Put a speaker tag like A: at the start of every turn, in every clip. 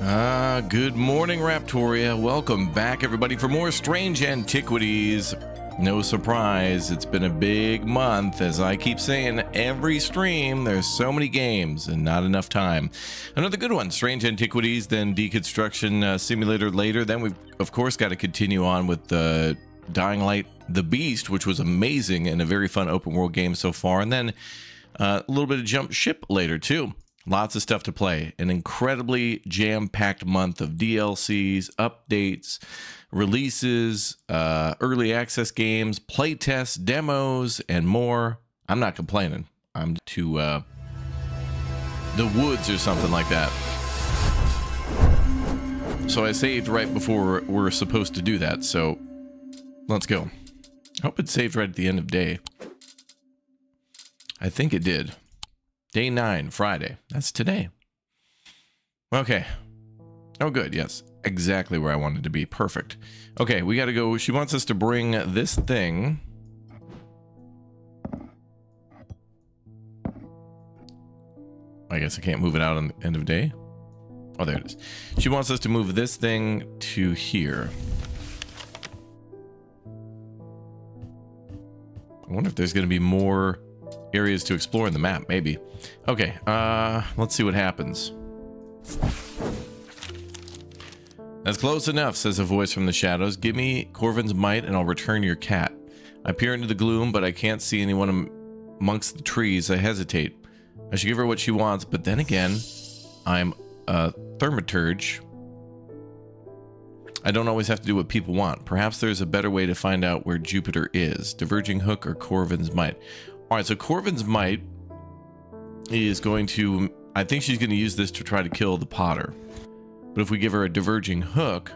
A: Good morning, Raptoria. Welcome back, everybody, for more Strange Antiquities. No surprise, it's been a big month. As I keep saying, every stream, there's so many games and not enough time. Another good one, Strange Antiquities, then Deconstruction Simulator later. Then we've, of course, got to continue on with the Dying Light The Beast, which was amazing and a very fun open world game so far. And then a little bit of Jump Ship later, too. Lots of stuff to play. An incredibly jam-packed month of DLCs, updates, releases, early access games, playtests, demos, and more. I'm not complaining. I'm to the woods or something like that. So I saved right before we're supposed to do that. So let's go. I hope it saved right at the end of day. I think it did. Day 9, Friday. That's today. Okay. Oh, good. Yes. Exactly where I wanted to be. Perfect. Okay, we got to go. She wants us to bring this thing. I guess I can't move it out on the end of day. Oh, there it is. She wants us to move this thing to here. I wonder if there's going to be more areas to explore in the map. Maybe. Okay, let's see what happens. That's close enough, says a voice from the shadows. Give me Corvin's might and I'll return your cat. I peer into the gloom, but I can't see anyone amongst the trees. I hesitate. I should give her what she wants, but then again, I'm a thaumaturge. I don't always have to do what people want. Perhaps there's a better way to find out where Jupiter is. Diverging Hook or Corvin's might. Alright, so Corvin's might is going to... I think she's going to use this to try to kill the Potter. But if we give her a Diverging Hook...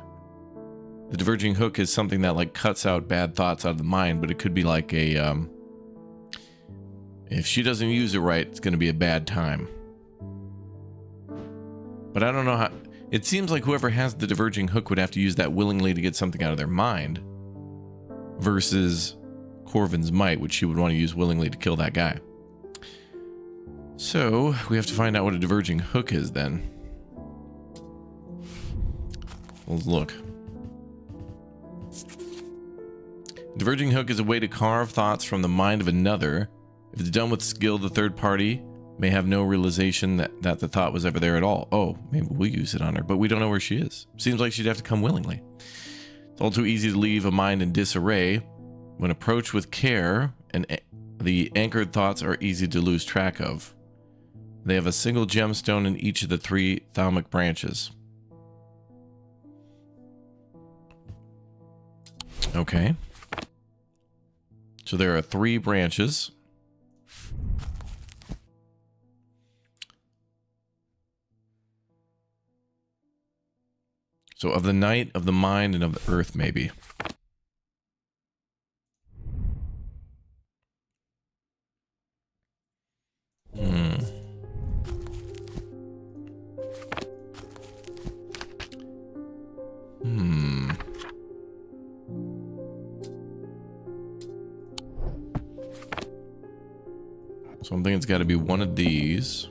A: The Diverging Hook is something that, like, cuts out bad thoughts out of the mind, but it could be like a... if she doesn't use it right, it's going to be a bad time. But I don't know how... It seems like whoever has the Diverging Hook would have to use that willingly to get something out of their mind. Versus Corvin's might, which she would want to use willingly to kill that guy. So, we have to find out what a Diverging Hook is then. Let's look. Diverging Hook is a way to carve thoughts from the mind of another. If it's done with skill, the third party may have no realization that the thought was ever there at all. Oh, maybe we'll use it on her, but we don't know where she is. Seems like she'd have to come willingly. It's all too easy to leave a mind in disarray. When approached with care, and the anchored thoughts are easy to lose track of. They have a single gemstone in each of the 3 thalamic branches. Okay. So there are 3 branches. So of the night, of the mind, and of the earth, maybe. So I'm thinking it's got to be one of these.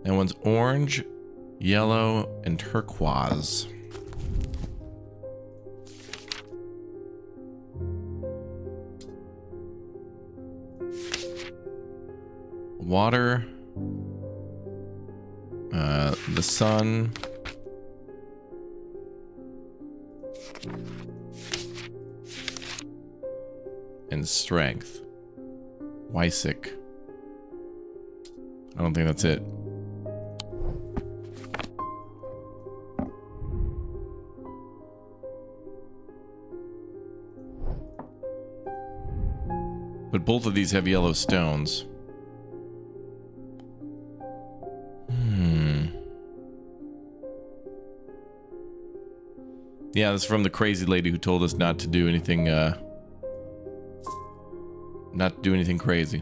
A: And one's orange, yellow, and turquoise. Water, the sun, and strength. Wysick. I don't think that's it. But both of these have yellow stones. Yeah, that's from the crazy lady who told us not to do anything, not to do anything crazy.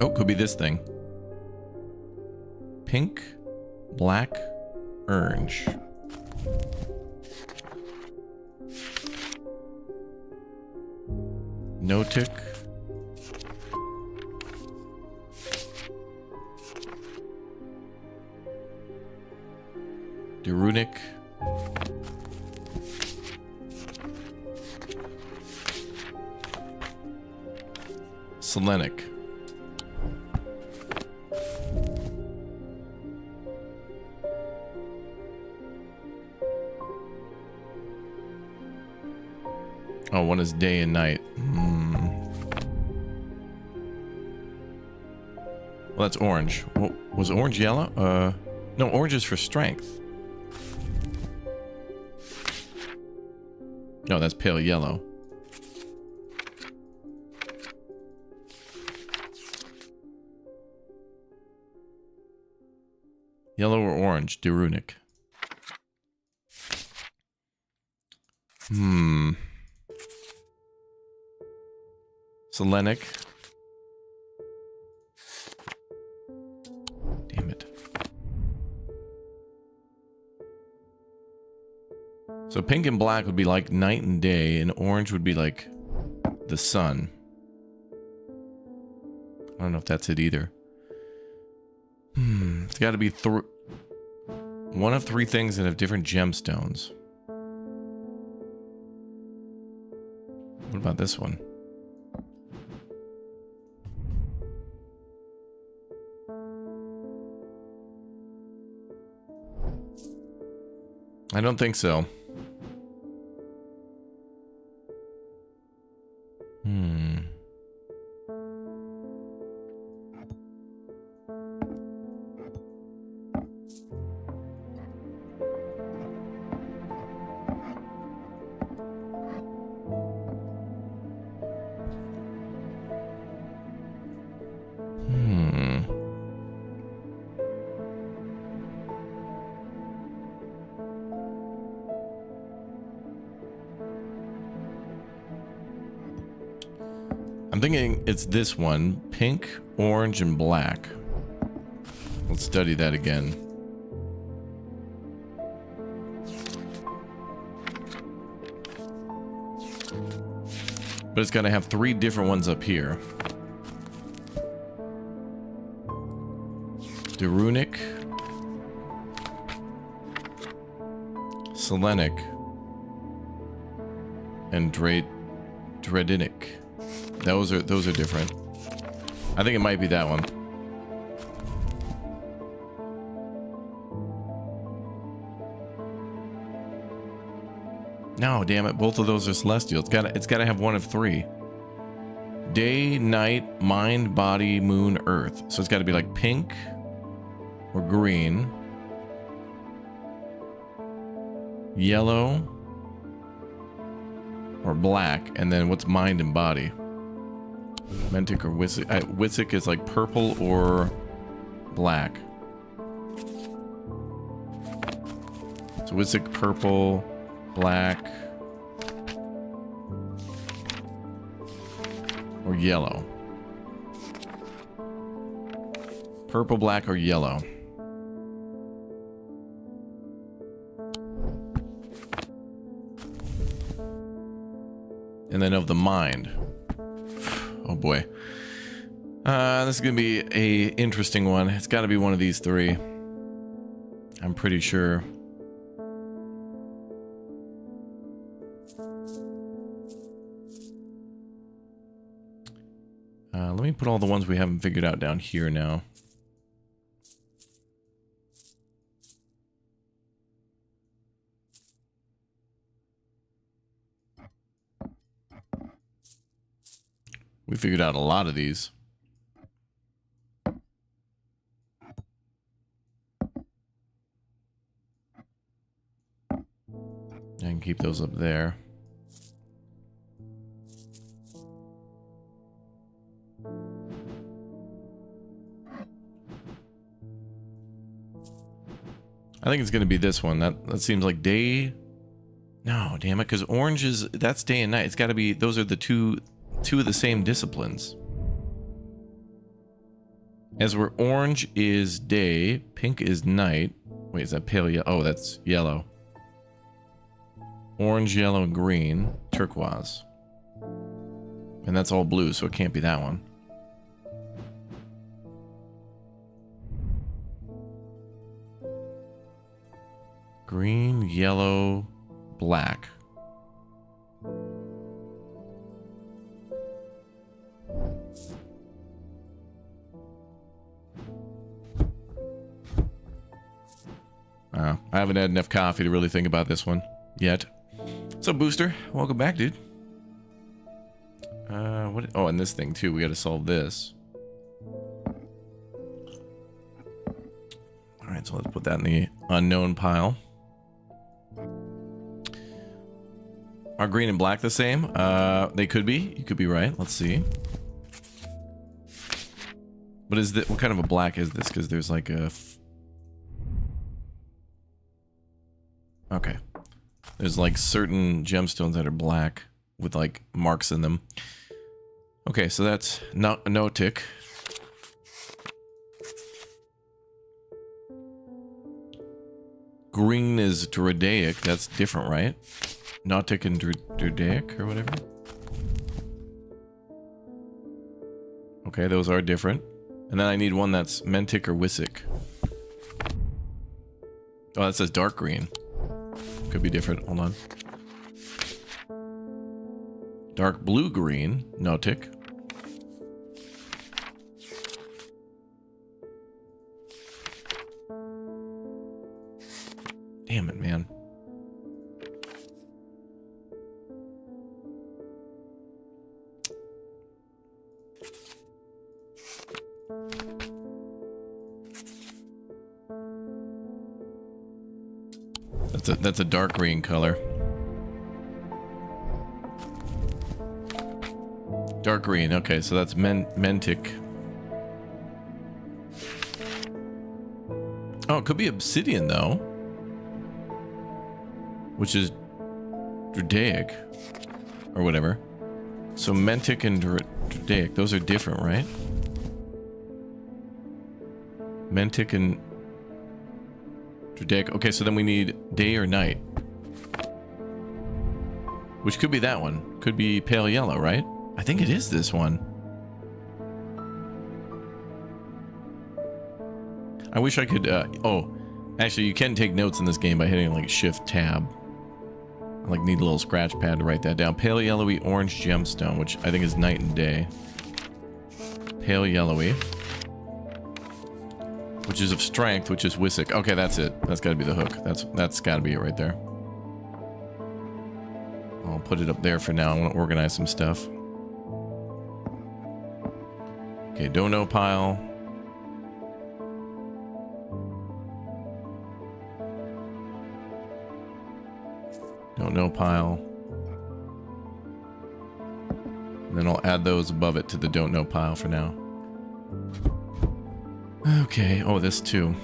A: Oh, could be this thing. Pink, black, orange. Notic. Derunic. Selenic. Oh, one is day and night. Well, that's orange. Well, was orange yellow? No, orange is for strength. No, that's pale yellow. Yellow or orange? Derunic. Selenic. Damn it. So pink and black would be like night and day, and orange would be like the sun. I don't know if that's it either. It's got to be one of three things that have different gemstones. What about this one? I don't think so. I'm thinking it's this one. Pink, orange, and black. Let's study that again. But it's got to have three different ones up here. Derunic. Selenic. And Dredinic. Those are different. I think it might be that one. No, damn it. Both of those are celestial. It's gotta have one of three. Day, night, mind, body, moon, earth. So it's gotta be like pink or green. Yellow or black. And then what's mind and body? Mentic or Wisik. Wisik is like purple or black. So Wisik, purple, black, or yellow. Purple, black, or yellow. And then of the mind. Oh boy. This is gonna be a interesting one. It's gotta be one of these three. I'm pretty sure. Let me put all the ones we haven't figured out down here now. We figured out a lot of these. I can keep those up there. I think it's going to be this one. That seems like day. No, damn it, because orange is, that's day and night. It's got to be, those are the two of the same disciplines. As where orange is day, pink is night. Wait, is that pale yellow? Oh, that's yellow. Orange, yellow, and green. Turquoise. And that's all blue, so it can't be that one. Green, yellow, black. I haven't had enough coffee to really think about this one yet. So, Booster, welcome back, dude. What? Oh, and this thing too. We got to solve this. All right, so let's put that in the unknown pile. Are green and black the same? They could be. You could be right. Let's see. But is that what kind of a black is this? Because there's like a. Okay. There's like certain gemstones that are black with like marks in them. Okay, so that's no tick. Green is Dredaic. That's different, right? Nautic and Dredaic or whatever. Okay, those are different. And then I need one that's Mentic or Wisik. Oh, that says dark green. Could be different. Hold on. Dark blue-green, Nautic. Damn it, man. That's a dark green color. Dark green. Okay, so that's Mentic. Oh, it could be obsidian though, which is Dredaic or whatever. So Mentic and Dredaic, those are different, right? Mentic and Dredaic. Okay, so then we need day or night, which could be that one. Could be pale yellow, right? I think it is this one. I wish I could, oh, actually you can take notes in this game by hitting like Shift Tab. I like need a little scratch pad to write that down. Pale yellowy orange gemstone, which I think is night and day. Pale yellowy. Which is of strength, which is Wisik. Okay, that's it. That's gotta be the hook. That's gotta be it right there. I'll put it up there for now. I want to organize some stuff. Okay, don't know pile. Don't know pile. And then I'll add those above it to the don't know pile for now. Okay, oh, this too.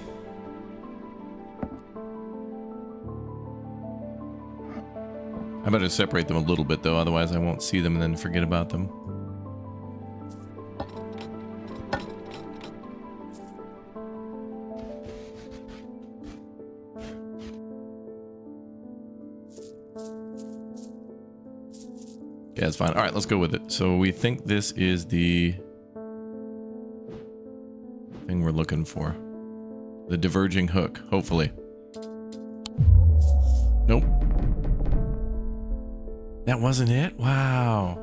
A: I better separate them a little bit though, otherwise I won't see them and then forget about them. Yeah, it's fine. All right, let's go with it. So we think this is the thing we're looking for. The diverging hook, hopefully. Nope. That wasn't it? Wow.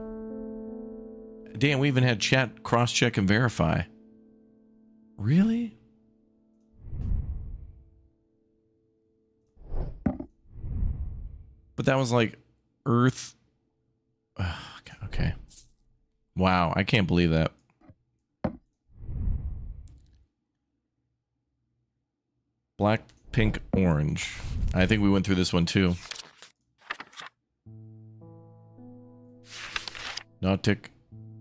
A: Damn, we even had chat cross-check and verify. Really? But that was like Earth. Okay. Wow, I can't believe that. Black, pink, orange. I think we went through this one too. Nautic,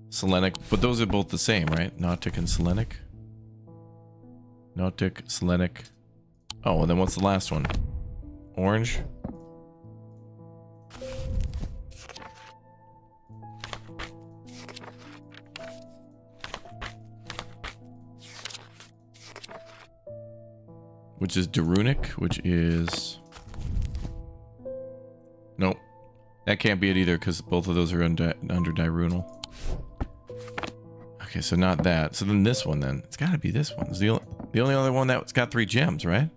A: Selenic. But those are both the same, right? Nautic and Selenic. Nautic, Selenic. Oh, and then what's the last one? Orange. Which is Darunic, which is... Nope. That can't be it either, because both of those are under diurnal. Okay, so not that. So then this one then. It's got to be this one. It's the only other one that's got 3 gems, right?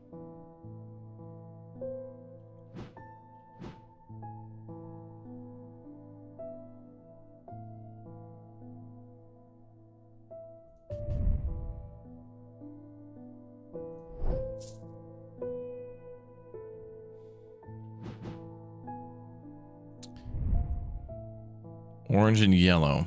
A: Orange and yellow.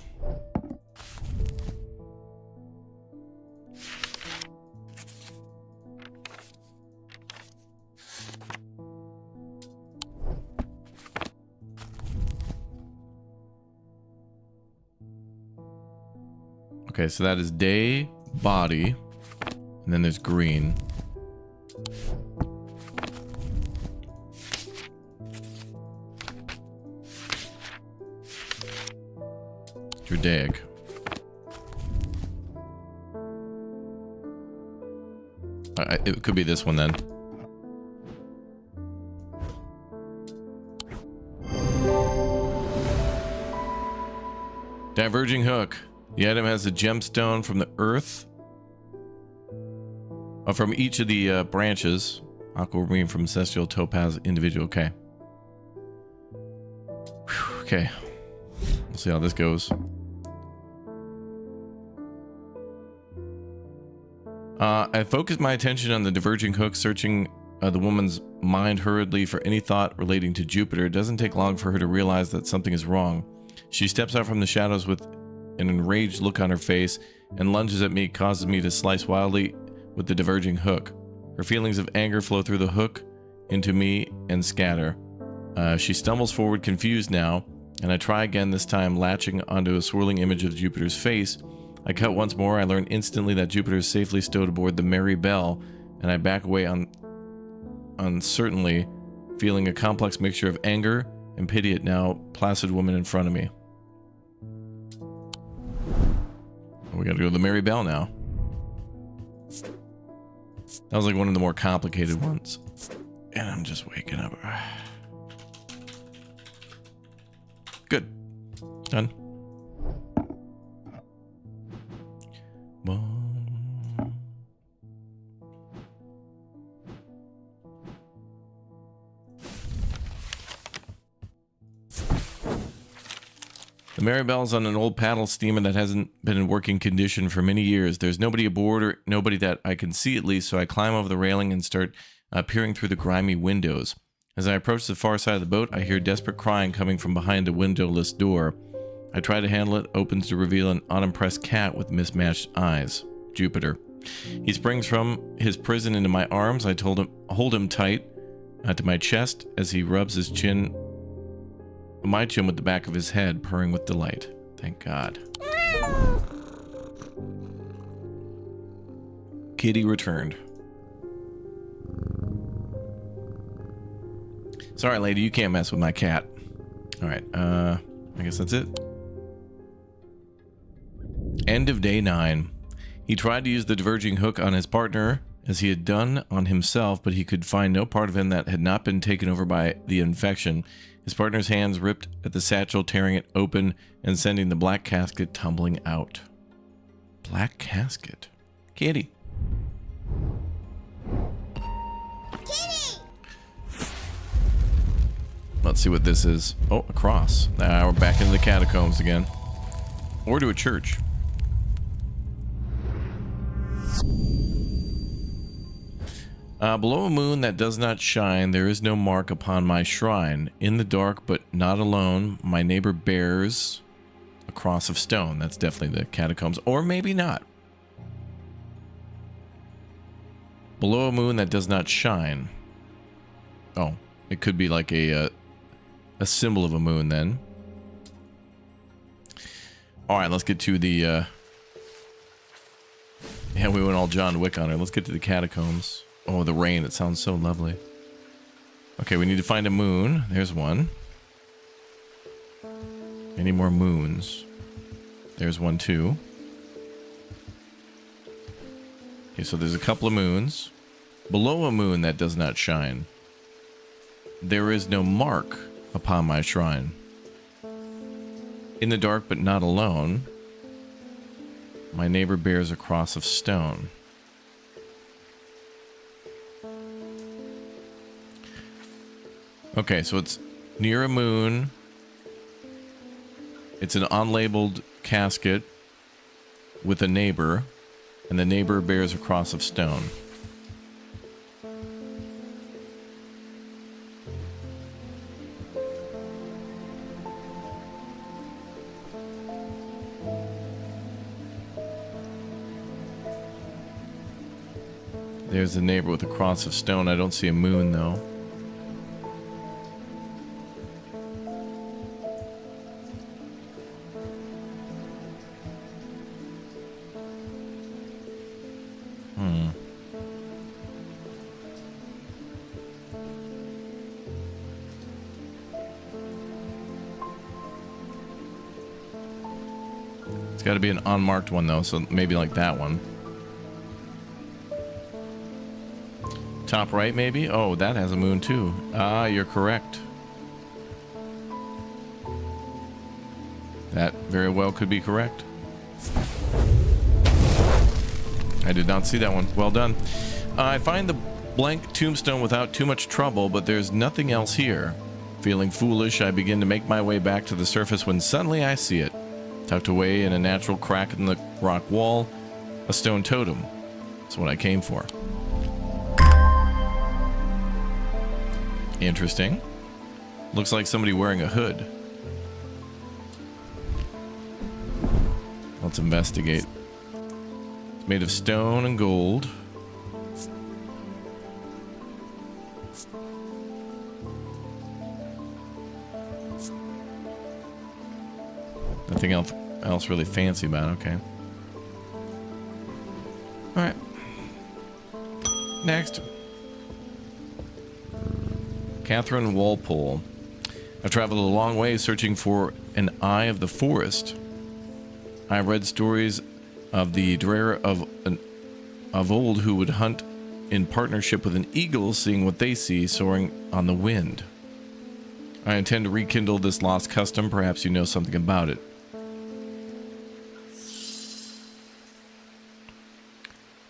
A: Okay, so that is day, body, and then there's green. Judaic. It could be this one then. Diverging hook. The item has a gemstone from the earth. From each of the branches. Aquamarine from celestial, topaz, individual. Okay. Whew, okay. We'll see how this goes. I focused my attention on the diverging hook, searching the woman's mind hurriedly for any thought relating to Jupiter. It doesn't take long for her to realize that something is wrong. She steps out from the shadows with an enraged look on her face and lunges at me, causes me to slice wildly with the diverging hook. Her feelings of anger flow through the hook into me and scatter. She stumbles forward, confused now, and I try again, this time latching onto a swirling image of Jupiter's face. I cut once more. I learn instantly that Jupiter is safely stowed aboard the Merry Belle, and I back away uncertainly, feeling a complex mixture of anger and pity at now placid woman in front of me. We gotta go to the Merry Belle now. That was like one of the more complicated ones. And I'm just waking up. Good. Done. The Merry Belle's on an old paddle steamer that hasn't been in working condition for many years. There's nobody aboard, or nobody that I can see at least, so I climb over the railing and start peering through the grimy windows. As I approach the far side of the boat, I hear desperate crying coming from behind a windowless door. I try to handle it, opens to reveal an unimpressed cat with mismatched eyes. Jupiter. He springs from his prison into my arms. I hold him tight to my chest as he rubs my chin with the back of his head, purring with delight. Thank God. Kitty returned. Sorry, lady, you can't mess with my cat. Alright, I guess that's it. End of day 9. He tried to use the diverging hook on his partner, as he had done on himself, but he could find no part of him that had not been taken over by the infection. His partner's hands ripped at the satchel, tearing it open and sending the black casket tumbling out. Black casket. Kitty.
B: Kitty!
A: Let's see what this is. Oh, a cross. Now we're back into the catacombs again. Or to a church. Below a moon that does not shine, there is no mark upon my shrine. In the dark, but not alone, my neighbor bears a cross of stone. That's definitely the catacombs, or maybe not. Below a moon that does not shine. Oh, it could be like a symbol of a moon then. All right, let's get to the. Yeah, we went all John Wick on it. Let's get to the catacombs. Oh, the rain. It sounds so lovely. Okay, we need to find a moon. There's one. Any more moons? There's one too. Okay, so there's a couple of moons. Below a moon that does not shine, there is no mark upon my shrine. In the dark but not alone, My neighbor bears a cross of stone. Okay, so it's near a moon. It's an unlabeled casket with a neighbor, and the neighbor bears a cross of stone. There's the neighbor with a cross of stone. I don't see a moon, though. It's got to be an unmarked one, though, so maybe like that one. Top right, maybe? Oh, that has a moon, too. Ah, you're correct. That very well could be correct. I did not see that one. Well done. I find the blank tombstone without too much trouble, but there's nothing else here. Feeling foolish, I begin to make my way back to the surface when suddenly I see it. Tucked away in a natural crack in the rock wall, a stone totem. That's what I came for. Interesting. Looks like somebody wearing a hood. Let's investigate. It's made of stone and gold. Nothing else really fancy about it. Okay. Alright. Next. Catherine Walpole. I've traveled a long way searching for an eye of the forest. I've read stories of the dreyer of old who would hunt in partnership with an eagle, seeing what they see soaring on the wind. I intend to rekindle this lost custom. Perhaps you know something about it.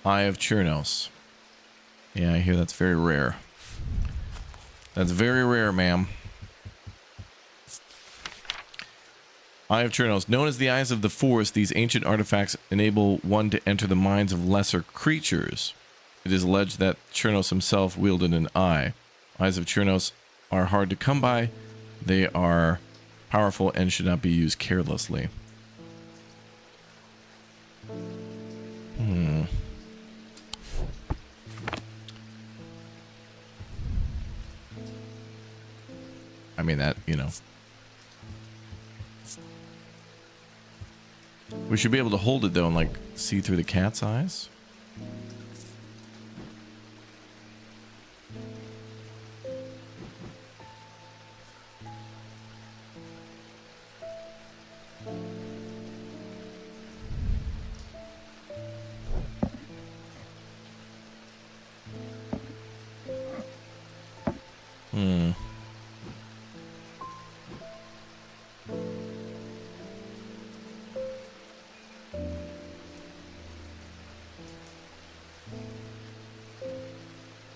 A: Eye of Chernos. Yeah, I hear that's very rare. That's very rare, ma'am. Eye of Chernos. Known as the Eyes of the Forest, these ancient artifacts enable one to enter the minds of lesser creatures. It is alleged that Chernos himself wielded an eye. Eyes of Chernos are hard to come by. They are powerful and should not be used carelessly. I mean, that, you know. We should be able to hold it, though, and, like, see through the cat's eyes.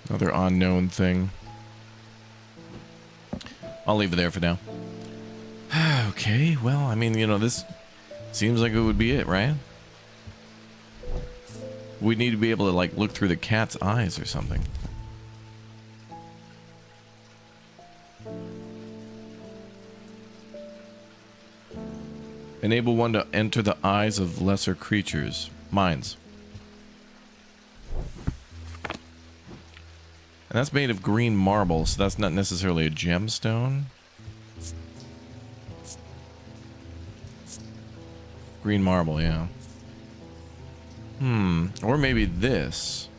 A: Another unknown thing. I'll leave it there for now. Okay, well, I mean, you know, this seems like it would be it, right? We need to be able to, like, look through the cat's eyes or something. Enable one to enter the eyes of lesser creatures' minds. And that's made of green marble, so that's not necessarily a gemstone. Green marble, yeah. Or maybe this.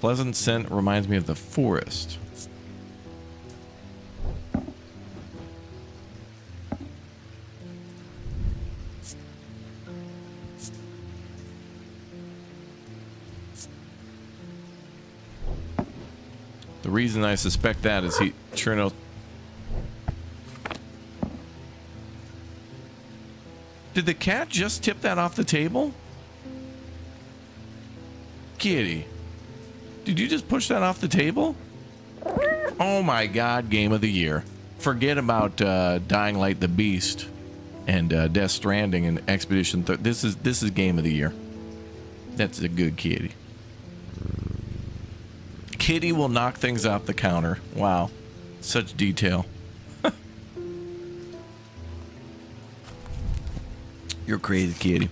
A: Pleasant scent reminds me of the forest. The reason I suspect that is Did the cat just tip that off the table? Kitty, did you just push that off the table? Oh my god, game of the year. Forget about Dying Light the Beast and Death Stranding and Expedition this is game of the year. That's a good kitty. Kitty will knock things off the counter. Wow. Such detail. You're crazy, kitty.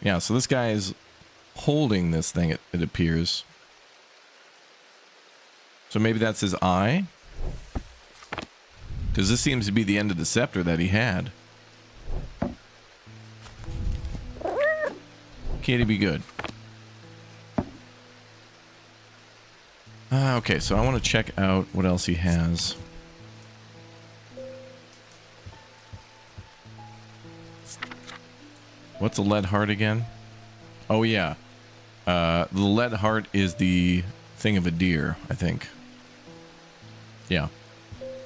A: Yeah, so this guy is holding this thing, it appears. So maybe that's his eye? Because this seems to be the end of the scepter that he had. Kitty, be good. Okay, so I want to check out what else he has. What's a lead heart again? Oh yeah. The lead heart is the thing of a deer, I think. Yeah.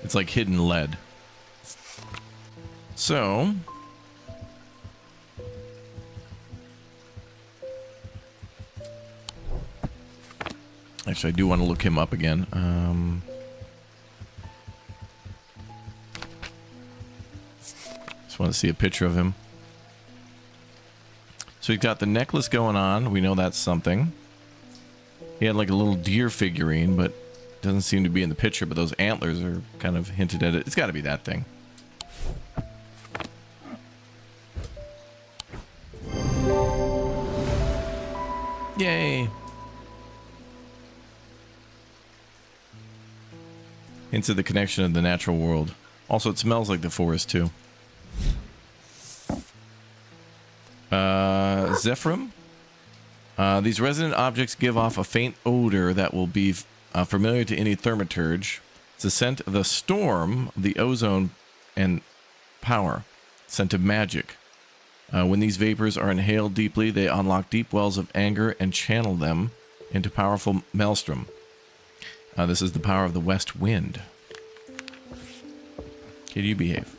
A: It's like hidden lead. So... actually, I do want to look him up again. Just want to see a picture of him. So he's got the necklace going on. We know that's something. He had like a little deer figurine, but doesn't seem to be in the picture. But those antlers are kind of hinted at it. It's got to be that thing. Yay! Into the connection of the natural world. Also, it smells like the forest too. Zephyrum. These resonant objects give off a faint odor that will be familiar to any thaumaturge. It's a scent of the storm, the ozone, and power. Scent of magic. When these vapors are inhaled deeply, they unlock deep wells of anger and channel them into powerful maelstrom. This is the power of the west wind. Can you behave?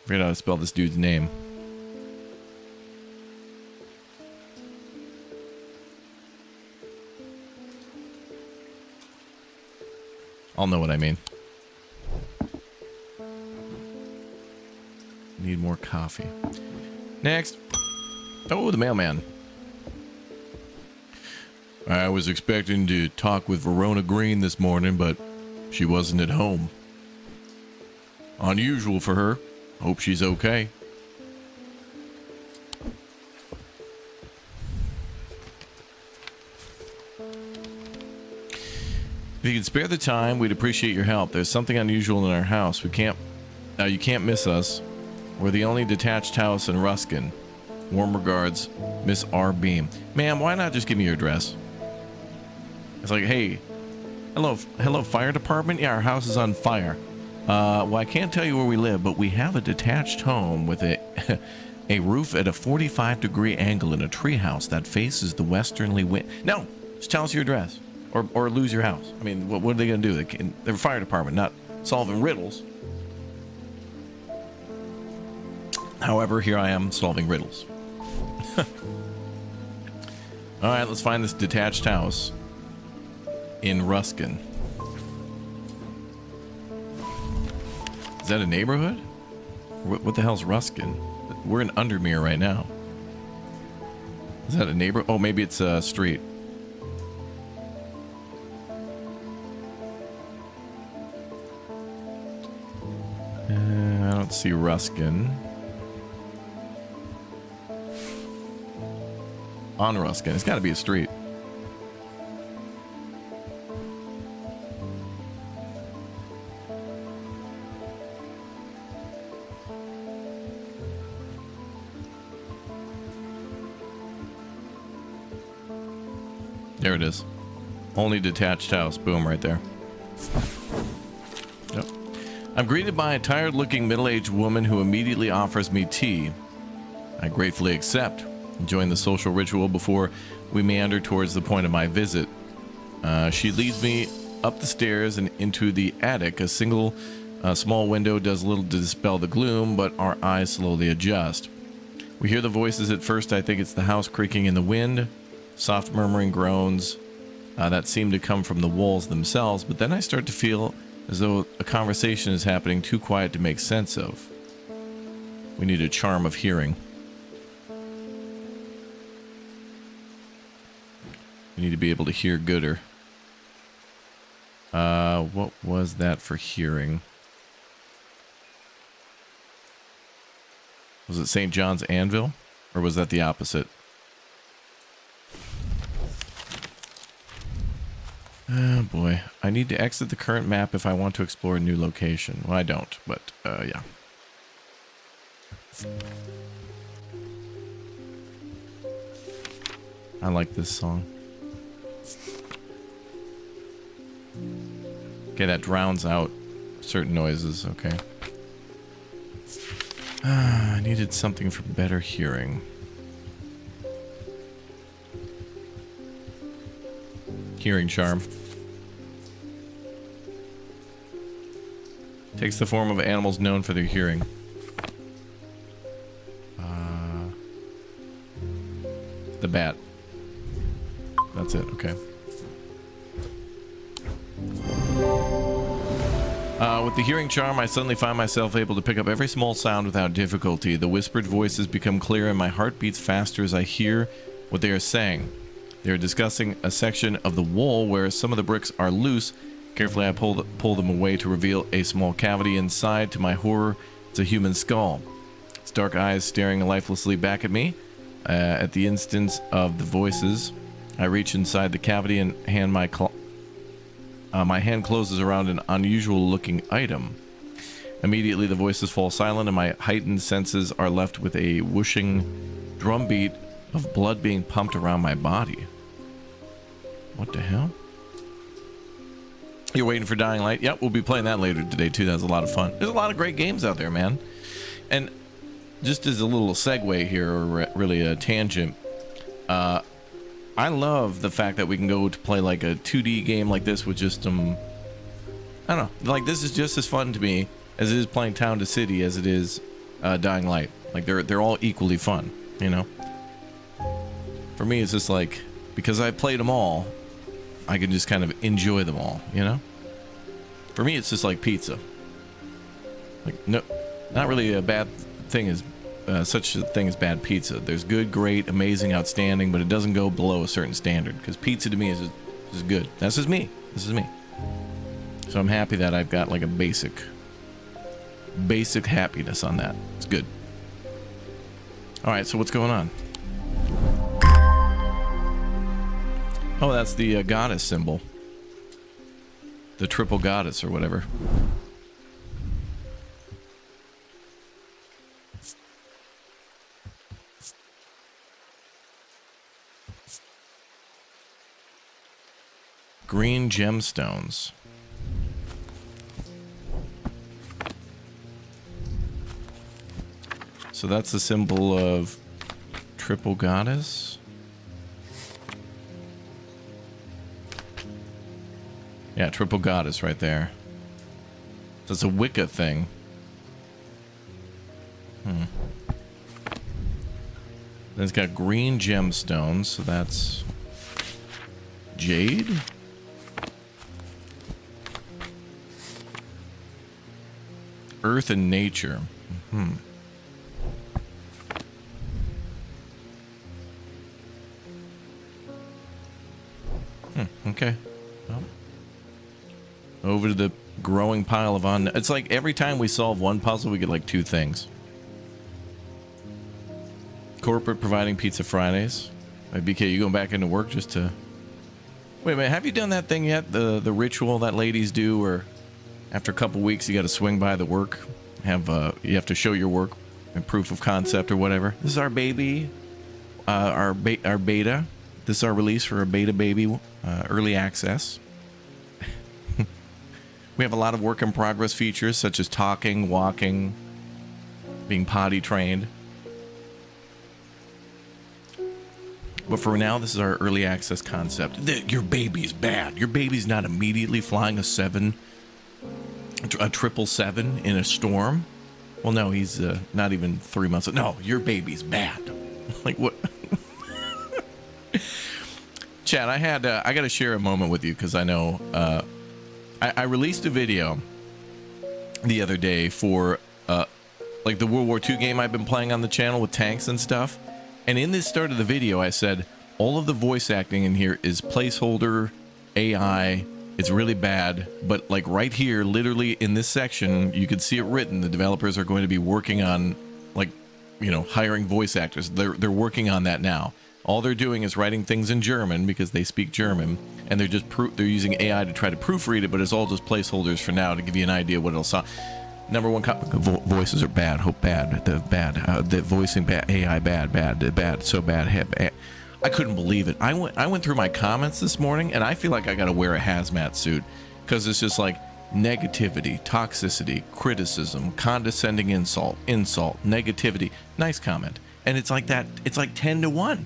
A: Forget how to spell this dude's name. I'll know what I mean. Need more coffee. Next. Oh, the mailman. I was expecting to talk with Verona Green this morning, but she wasn't at home. Unusual for her. Hope she's okay. If you could spare the time, we'd appreciate your help. There's something unusual in our house. You can't miss us. We're the only detached house in Ruskin. Warm regards, Miss R. Beam. Ma'am, why not just give me your address? It's like, hey, hello, fire department? Yeah, our house is on fire. Well, I can't tell you where we live, but we have a detached home with a roof at a 45-degree angle in a treehouse that faces the westerly wind. No, just tell us your address, or lose your house. I mean, what are they going to do? They're a fire department, not solving riddles. However, here I am solving riddles. All right, let's find this detached house in Ruskin. Is that a neighborhood? What the hell's Ruskin? We're in Undermere right now. Is that a neighbor? Oh, maybe it's a street. I don't see Ruskin. On Ruskin. It's got to be a street. There it is. Only detached house. Boom, right there. Yep. I'm greeted by a tired-looking middle-aged woman who immediately offers me tea. I gratefully accept, enjoying the social ritual before we meander towards the point of my visit. She leads me up the stairs and into the attic. A single small window does little to dispel the gloom, but our eyes slowly adjust. We hear the voices at first. I think it's the house creaking in the wind, soft murmuring groans that seem to come from the walls themselves, but then I start to feel as though a conversation is happening too quiet to make sense of. We need a charm of hearing. We need to be able to hear gooder. What was that for hearing? Was it St. John's Anvil? Or was that the opposite? Oh boy. I need to exit the current map if I want to explore a new location. Well, I don't, but yeah. I like this song. Okay, that drowns out certain noises. Okay. I needed something for better hearing. Hearing charm. Takes the form of animals known for their hearing. The bat. That's it, okay. With the hearing charm, I suddenly find myself able to pick up every small sound without difficulty. The whispered voices become clear and my heart beats faster as I hear what they are saying. They are discussing a section of the wall where some of the bricks are loose. Carefully, I pull them away to reveal a small cavity inside. To my horror, it's a human skull. Its dark eyes staring lifelessly back at me. At the instance of the voices, I reach inside the cavity and hand my hand closes around an unusual-looking item. Immediately, the voices fall silent, and my heightened senses are left with a whooshing drumbeat of blood being pumped around my body. What the hell? You're waiting for Dying Light? Yep, we'll be playing that later today, too. That's a lot of fun. There's a lot of great games out there, man. And just as a little segue here, or really a tangent, I love the fact that we can go to play like a 2D game like this with just I don't know, like this is just as fun to me as it is playing Town to City as it is Dying Light. Like they're all equally fun, you know. For me, it's just like because I played them all, I can just kind of enjoy them all, you know. For me, it's just like pizza. Like no, not really a bad thing is. Such a thing as bad pizza. There's good, great, amazing, outstanding, but it doesn't go below a certain standard because pizza to me is good. That's just me. This is me. So I'm happy that I've got like a basic happiness on that. It's good. All right, so what's going on? Oh, that's the goddess symbol. The triple goddess or whatever. Green gemstones. So that's the symbol of triple goddess. Yeah, triple goddess right there. So it's a Wicca thing. Then it's got green gemstones, so that's jade. Earth and nature. Okay. Well, over to the growing pile of it's like every time we solve one puzzle, we get like 2 things. Corporate providing pizza Fridays. BK, you going back into work just to... Wait a minute, have you done that thing yet? The ritual that ladies do where after a couple weeks you got to swing by the work, you have to show your work and proof of concept or whatever. This is our baby, our beta. This is our release for a beta baby, early access. We have a lot of work in progress features such as talking, walking, being potty trained. But for now, this is our early access concept. Your baby's bad. Your baby's not immediately flying a 777 in a storm. Well, no, he's not even 3 months. No, your baby's bad. Like what? Chad, I got to share a moment with you because I know I released a video the other day for like the World War II game I've been playing on the channel with tanks and stuff. And in this start of the video, I said all of the voice acting in here is placeholder AI. It's really bad, but like right here, literally in this section, you can see it written. The developers are going to be working on, like, you know, hiring voice actors. They're working on that now. All they're doing is writing things in German because they speak German, and they're using AI to try to proofread it. But it's all just placeholders for now to give you an idea what it'll sound. Number one, voices are bad. Hope bad. The bad. The voicing bad. AI bad. So bad. I couldn't believe it. I went through my comments this morning, and I feel like I got to wear a hazmat suit because it's just like negativity, toxicity, criticism, condescending insult, negativity. Nice comment, and it's like that. It's like 10 to 1.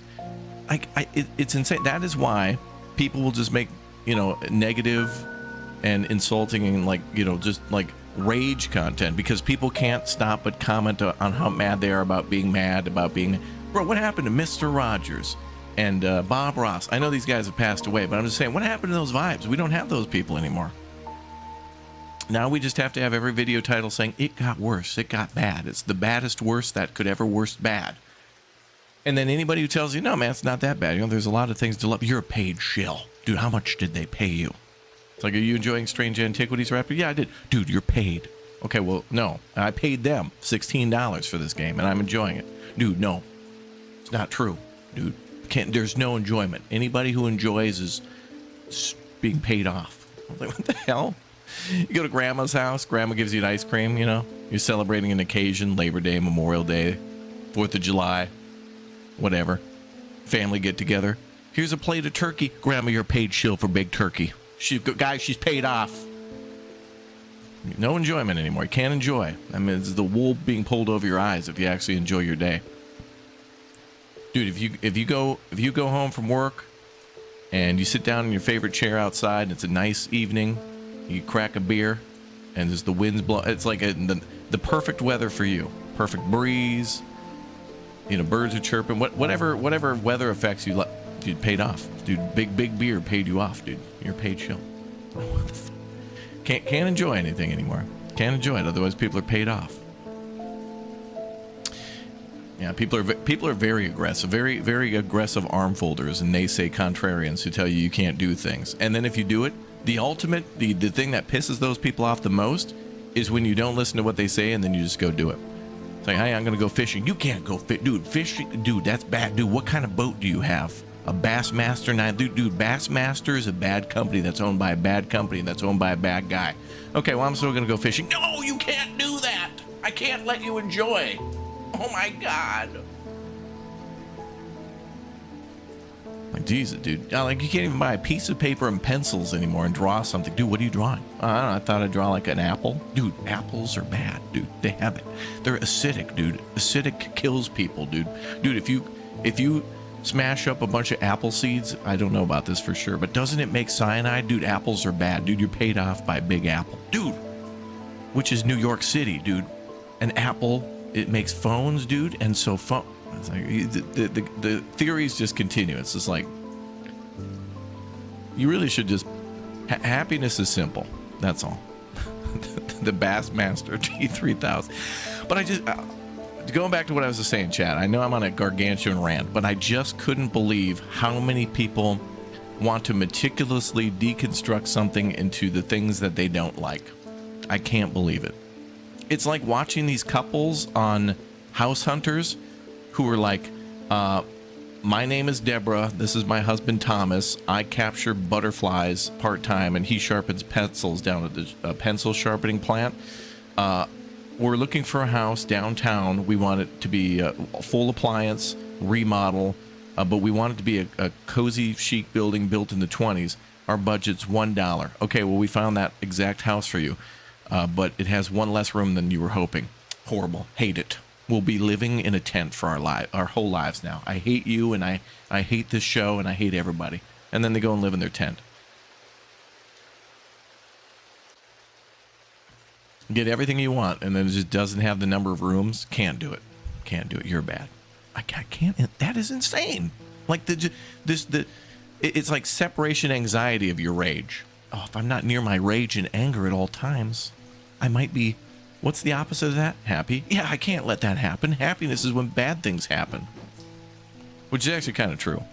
A: It's insane. That is why people will just make, you know, negative and insulting and, like, you know, just like rage content because people can't stop but comment on how mad they are about being mad about being. Bro, what happened to Mr. Rogers and Bob Ross? I know these guys have passed away, but I'm just saying, what happened to those vibes? We don't have those people anymore. Now we just have to have every video title saying it got worse, it got bad. It's the baddest worst that could ever worst bad. And then anybody who tells you, no, man, it's not that bad. You know, there's a lot of things to love. You're a paid shill. Dude, how much did they pay you? It's like, are you enjoying Strange Antiquities, Raptor? Yeah, I did. Dude, you're paid. Okay, well, no. I paid them $16 for this game, and I'm enjoying it. Dude, no. It's not true. Dude, there's no enjoyment. Anybody who enjoys is being paid off. I'm like, what the hell? You go to grandma's house, grandma gives you an ice cream, you know? You're celebrating an occasion, Labor Day, Memorial Day, 4th of July, whatever. Family get together. Here's a plate of turkey. Grandma, you're paid shill for big turkey. Guys, she's paid off. No enjoyment anymore. You can't enjoy. I mean, it's the wool being pulled over your eyes if you actually enjoy your day. Dude, if you go home from work and you sit down in your favorite chair outside and it's a nice evening, you crack a beer and there's the winds blow. It's like the perfect weather for you. Perfect breeze. You know, birds are chirping. Whatever weather effects you like. Dude, paid off. Dude, big beer paid you off, dude. You're paid shill. Can't enjoy anything anymore. Can't enjoy it, otherwise people are paid off. Yeah, people are very aggressive, very aggressive arm folders and naysay contrarians who tell you can't do things. And then if you do it, the thing that pisses those people off the most is when you don't listen to what they say and then you just go do it. It's like, hey, I'm gonna go fishing. You can't go dude. Fishing, dude. That's bad, dude. What kind of boat do you have? A Bassmaster 9? Dude, Bassmaster is a bad company that's owned by a bad company that's owned by a bad guy. Okay, well, I'm still gonna go fishing. No, you can't do that. I can't let you enjoy. Oh my God. Like, Jesus, dude. Like, you can't even buy a piece of paper and pencils anymore and draw something. Dude, what are you drawing? I don't know. I thought I'd draw like an apple. Dude, apples are bad, dude. They have it. They're acidic, dude. Acidic kills people, dude. Dude, if you smash up a bunch of apple seeds, I don't know about this for sure, but doesn't it make cyanide? Dude, apples are bad. Dude, you're paid off by Big Apple. Dude, which is New York City, dude. An apple, it makes phones, dude, and so phone. It's like the theories just continue. It's just like, you really should just happiness is simple. That's all. The Bassmaster T3000. But I just going back to what I was just saying, Chad. I know I'm on a gargantuan rant, but I just couldn't believe how many people want to meticulously deconstruct something into the things that they don't like. I can't believe it. It's like watching these couples on House Hunters who are like, my name is Deborah, this is my husband Thomas, I capture butterflies part-time and he sharpens pencils down at the pencil sharpening plant. We're looking for a house downtown. We want it to be a full appliance remodel, but we want it to be a cozy chic building built in the 20s. Our budget's $1. Okay, well, we found that exact house for you, but it has one less room than you were hoping. Horrible. Hate it. will be living in a tent for our whole lives now. I hate you, and I hate this show, and I hate everybody. And then they go and live in their tent. Get everything you want, and then it just doesn't have the number of rooms. Can't do it. Can't do it. You're bad. I can't. That is insane. Like it's like separation anxiety of your rage. Oh, if I'm not near my rage and anger at all times, I might be. What's the opposite of that? Happy? Yeah, I can't let that happen. Happiness is when bad things happen. Which is actually kind of true.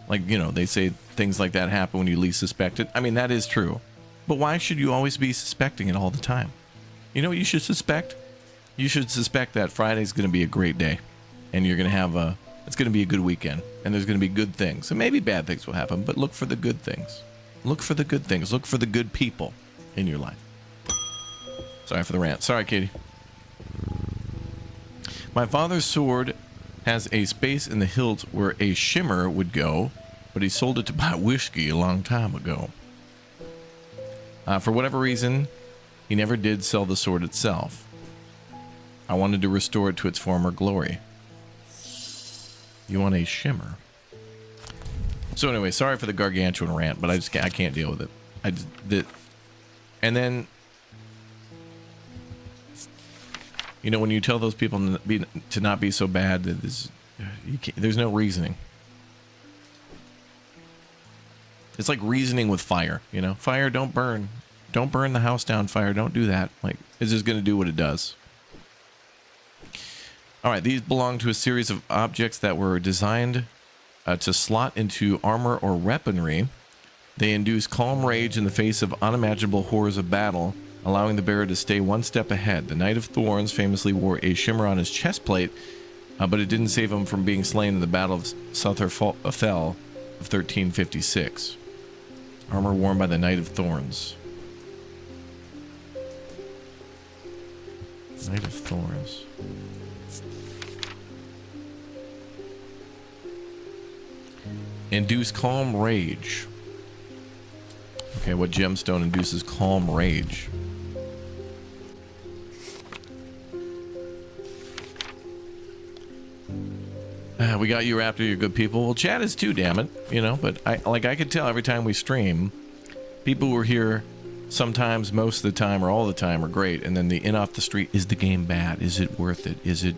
A: Like, they say things like that happen when you least suspect it. I mean, that is true. But why should you always be suspecting it all the time? You know what you should suspect? You should suspect that Friday's going to be a great day. And you're going to have it's going to be a good weekend. And there's going to be good things. And maybe bad things will happen, but look for the good things. Look for the good things. Look for the good people in your life. Sorry for the rant. Sorry, Katie. My father's sword has a space in the hilt where a shimmer would go, but he sold it to buy whiskey a long time ago. For whatever reason, he never did sell the sword itself. I wanted to restore it to its former glory. You want a shimmer? So anyway, sorry for the gargantuan rant, but I can't deal with it. And then, when you tell those people to not be so bad, there's no reasoning. It's like reasoning with fire, Fire, don't burn. Don't burn the house down, fire. Don't do that. Like, it's just going to do what it does. All right, these belong to a series of objects that were designed to slot into armor or weaponry. They induce calm rage in the face of unimaginable horrors of battle, allowing the bearer to stay one step ahead. The Knight of Thorns famously wore a shimmer on his chest plate, but it didn't save him from being slain in the Battle of Suther Fell of 1356. Armor worn by the Knight of Thorns. Knight of Thorns. Induce calm rage. Okay, what gemstone induces calm rage? We got you, Raptor. You're good people. Well, Chad is too, damn it. But I could tell every time we stream, people who are here sometimes, most of the time, or all the time are great. And then the in off the street, is the game bad? Is it worth it? Is it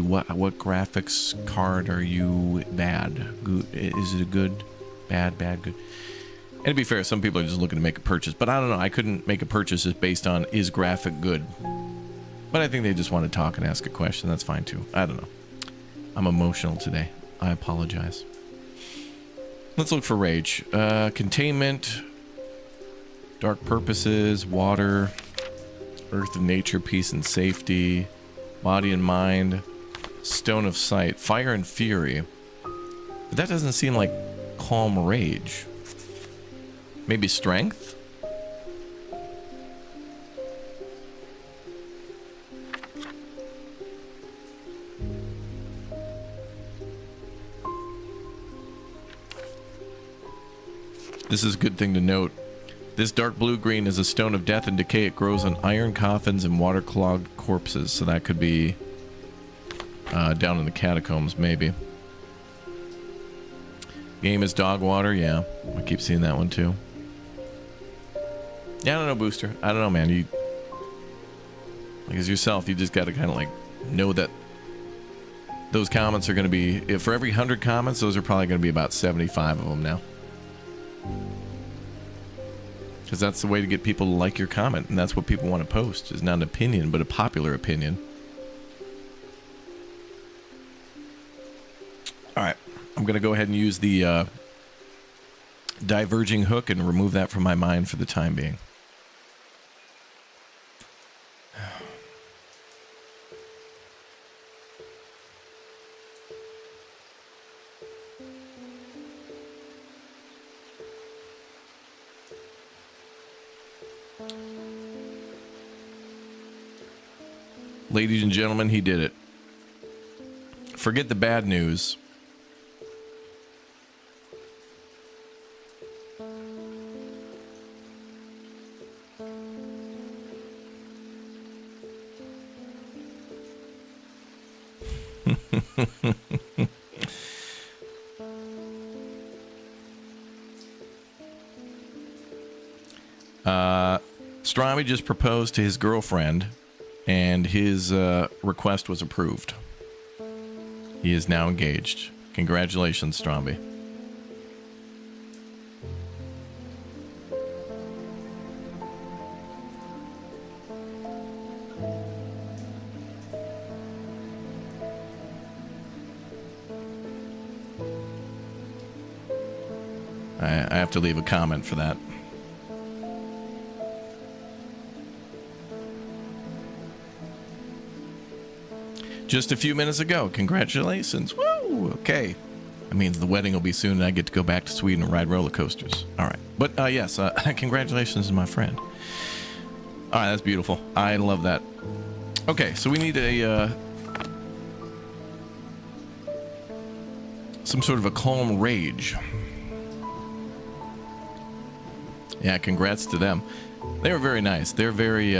A: what graphics card are you bad? Good? Is it a good, bad, good? And to be fair, some people are just looking to make a purchase, but I don't know. I couldn't make a purchase just based on is graphic good. But I think they just want to talk and ask a question. That's fine too. I don't know. I'm emotional today. I apologize. Let's look for rage. Containment, dark purposes, water, earth and nature, peace and safety, body and mind, stone of sight, fire and fury. But that doesn't seem like calm rage. Maybe strength? This is a good thing to note. This dark blue-green is a stone of death and decay. It grows on iron coffins and waterlogged corpses. So that could be down in the catacombs, maybe. Game is dog water. Yeah, I keep seeing that one too. Yeah, I don't know, Booster. I don't know, man. You, like as yourself, you just got to kind of like know that those comments are going to be, if for every 100 comments, those are probably going to be about 75 of them now. Because that's the way to get people to like your comment, and that's what people want to post, is not an opinion, but a popular opinion. Alright, I'm going to go ahead and use the diverging hook and remove that from my mind for the time being. Ladies and gentlemen, he did it. Forget the bad news. Strami just proposed to his girlfriend, and his request was approved. He is now engaged. Congratulations, Stromby. I have to leave a comment for that. Just a few minutes ago. Congratulations. Woo! Okay. That means the wedding will be soon and I get to go back to Sweden and ride roller coasters. All right. But yes, congratulations to my friend. All right, that's beautiful. I love that. Okay, so we need a some sort of a calm rage. Yeah, congrats to them. They were very nice. They're very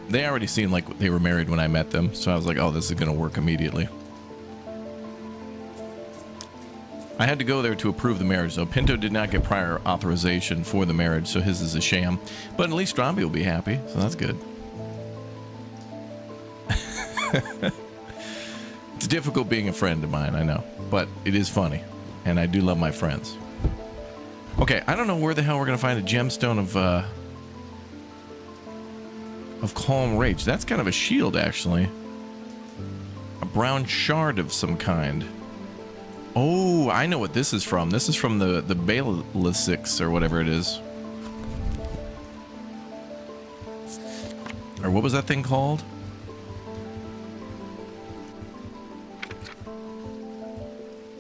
A: they already seemed like they were married when I met them, so I was like, oh, this is gonna work immediately. I had to go there to approve the marriage, though. Pinto did not get prior authorization for the marriage, so his is a sham. But at least Stromby will be happy, so that's good. It's difficult being a friend of mine, I know. But it is funny, and I do love my friends. Okay, I don't know where the hell we're gonna find a gemstone of calm rage. That's kind of a shield, actually. A brown shard of some kind. Oh, I know what this is from. This is from the Bailisics or whatever it is. Or what was that thing called?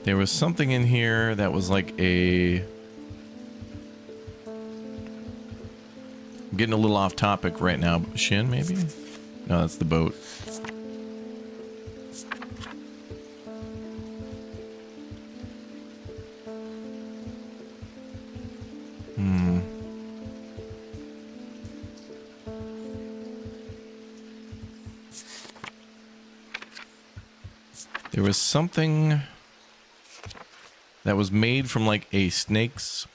A: There was something in here that was like a... I'm getting a little off topic right now. Shin, maybe? No, that's the boat. There was something that was made from like a snake's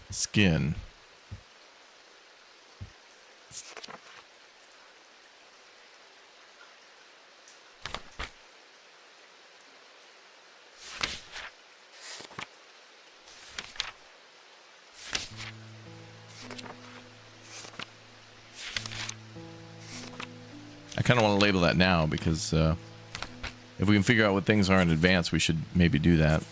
A: skin. I kind of want to label that now because if we can figure out what things are in advance, we should maybe do that.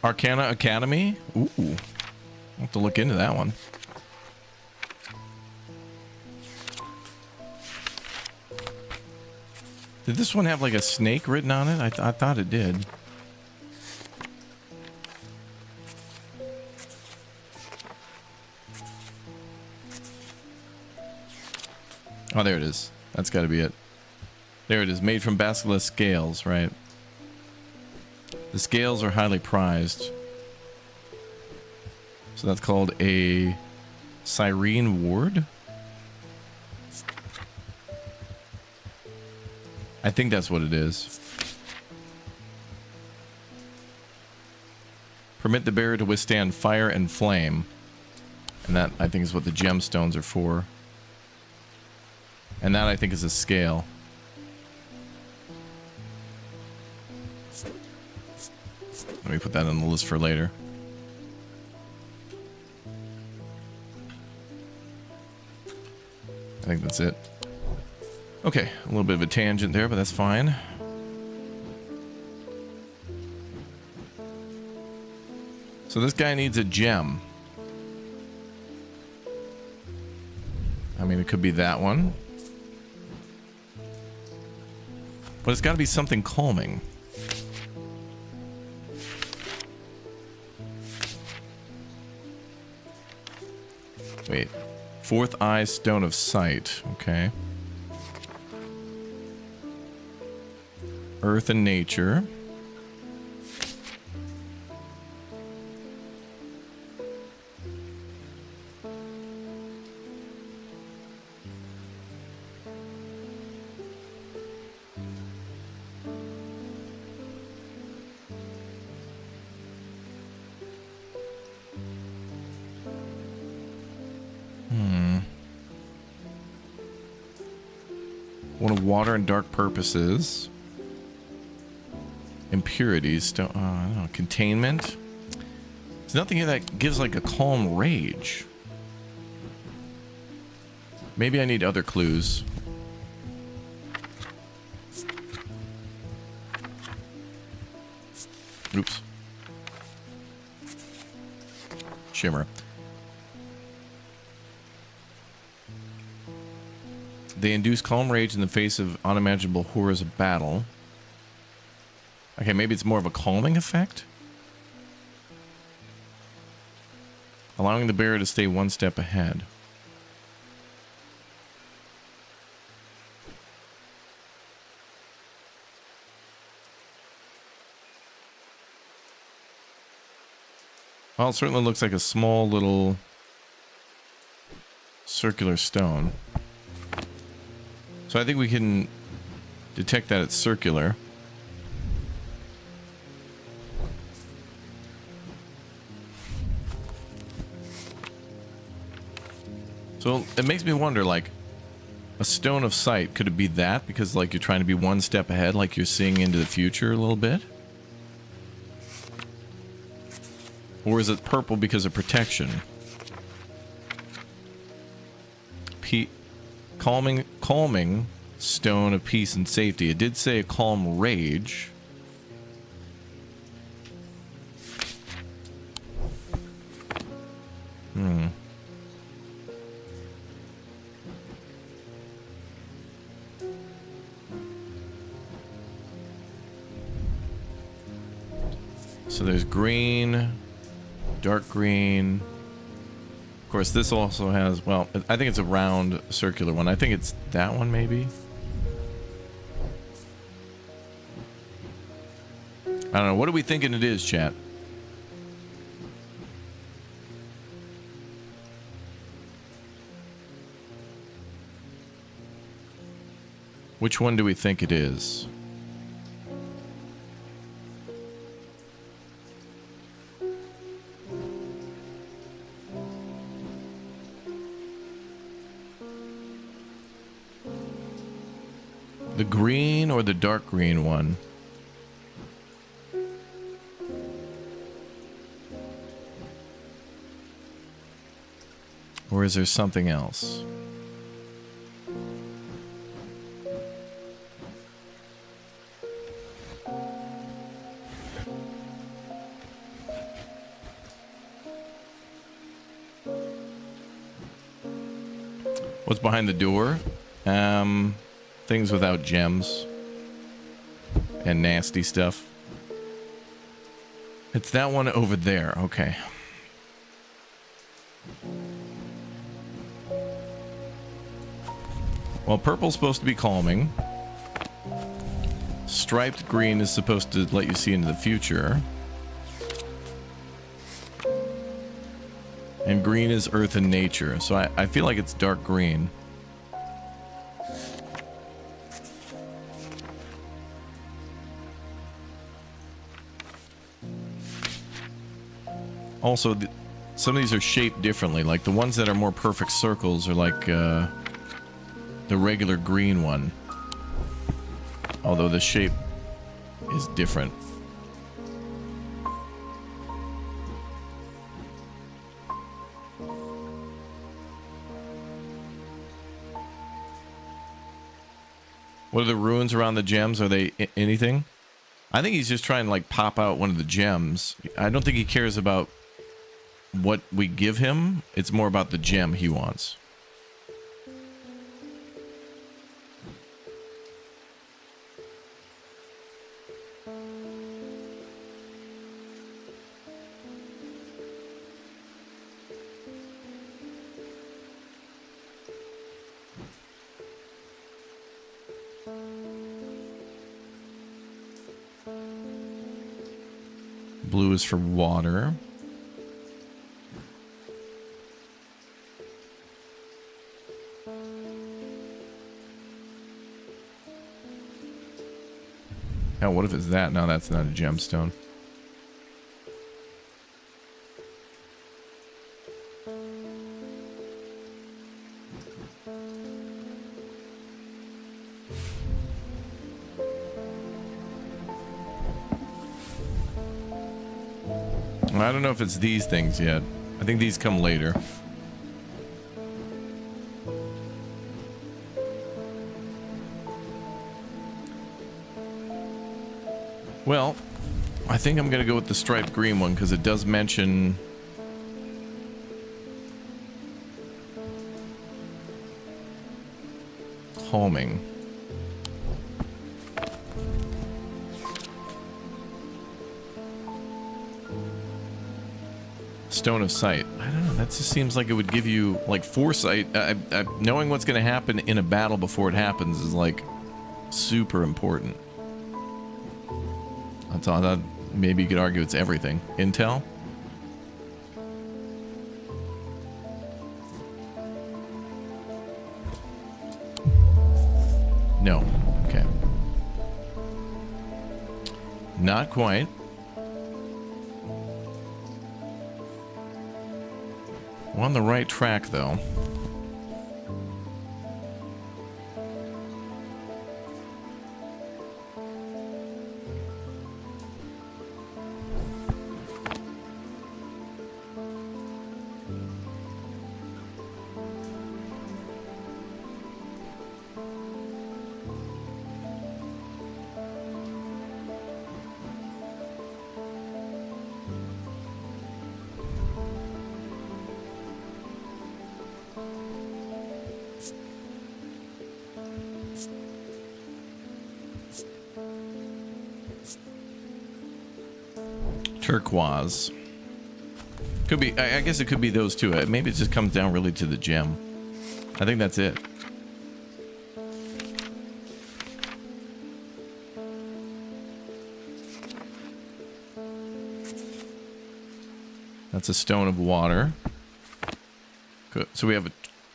A: Arcana Academy? Ooh. I'll have to look into that one. Did this one have like a snake written on it? I thought it did. Oh, there it is. That's got to be it. There it is. Made from basilisk scales, right? The scales are highly prized. So that's called a Cyrene Ward? I think that's what it is. Permit the bearer to withstand fire and flame. And that, I think, is what the gemstones are for. And that, I think, is a scale. Let me put that on the list for later. I think that's it. Okay, a little bit of a tangent there, but that's fine. So this guy needs a gem. I mean, it could be that one. But it's got to be something calming. Wait. Fourth Eye Stone of Sight. Okay. Earth and nature. One of water and dark purposes. Impurities. I don't know. Containment. There's nothing here that gives like a calm rage. Maybe I need other clues. Oops. Shimmer. They induce calm rage in the face of unimaginable horrors of battle. Okay, maybe it's more of a calming effect? Allowing the bearer to stay one step ahead. Well, it certainly looks like a small little circular stone. So I think we can detect that it's circular. So it makes me wonder, like, a stone of sight, could it be that? Because, like, you're trying to be one step ahead, like you're seeing into the future a little bit? Or is it purple because of protection? Calming stone of peace and safety. It did say a calm rage. So there's green, dark green. Of course, this also has, well, I think it's a round circular one. I think it's that one, maybe. I don't know. What are we thinking it is, chat? Which one do we think it is? The green or the dark green one? Or is there something else? What's behind the door? Things without gems and nasty stuff. It's that one over there. Okay. Well, purple's supposed to be calming. Striped green is supposed to let you see into the future. And green is earth and nature. So I feel like it's dark green. Also, some of these are shaped differently. Like the ones that are more perfect circles are like the regular green one. Although the shape is different. What are the runes around the gems? Are they anything? I think he's just trying to like pop out one of the gems. I don't think he cares about what we give him. It's more about the gem he wants. Blue is for water. Oh, what if it's that? No, that's not a gemstone. I don't know if it's these things yet. I think these come later. Well, I think I'm going to go with the striped green one because it does mention calming. Stone of Sight. I don't know. That just seems like it would give you like foresight. Knowing what's going to happen in a battle before it happens is like super important. That's all. That maybe you could argue it's everything. Intel. No. Okay. Not quite. We're on the right track, though. Turquoise. Could be, I guess it could be those two. Maybe it just comes down really to the gem. I think that's it. That's a stone of water. Good. So we have a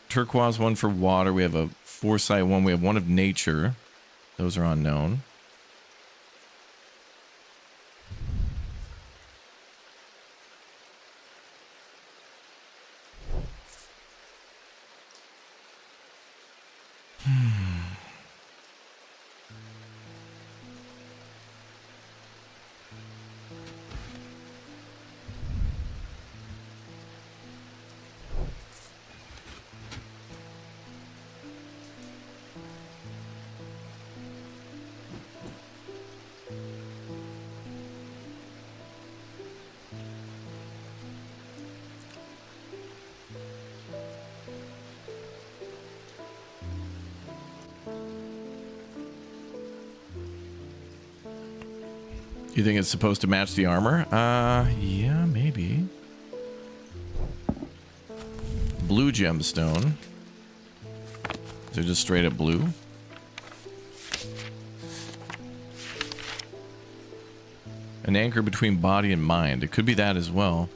A: turquoise one for water. We have a foresight one. We have one of nature. Those are unknown. You think it's supposed to match the armor? Yeah, maybe. Blue gemstone. Is it just straight up blue? An anchor between body and mind. It could be that as well.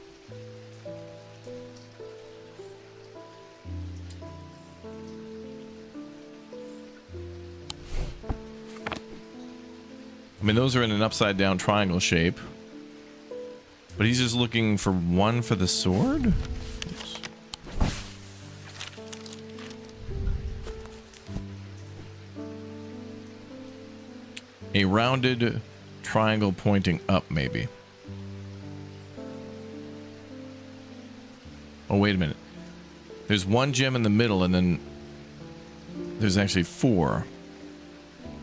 A: I mean, those are in an upside down triangle shape. But he's just looking for one for the sword? Oops. A rounded triangle pointing up, maybe. Oh, wait a minute. There's one gem in the middle, and then there's actually four.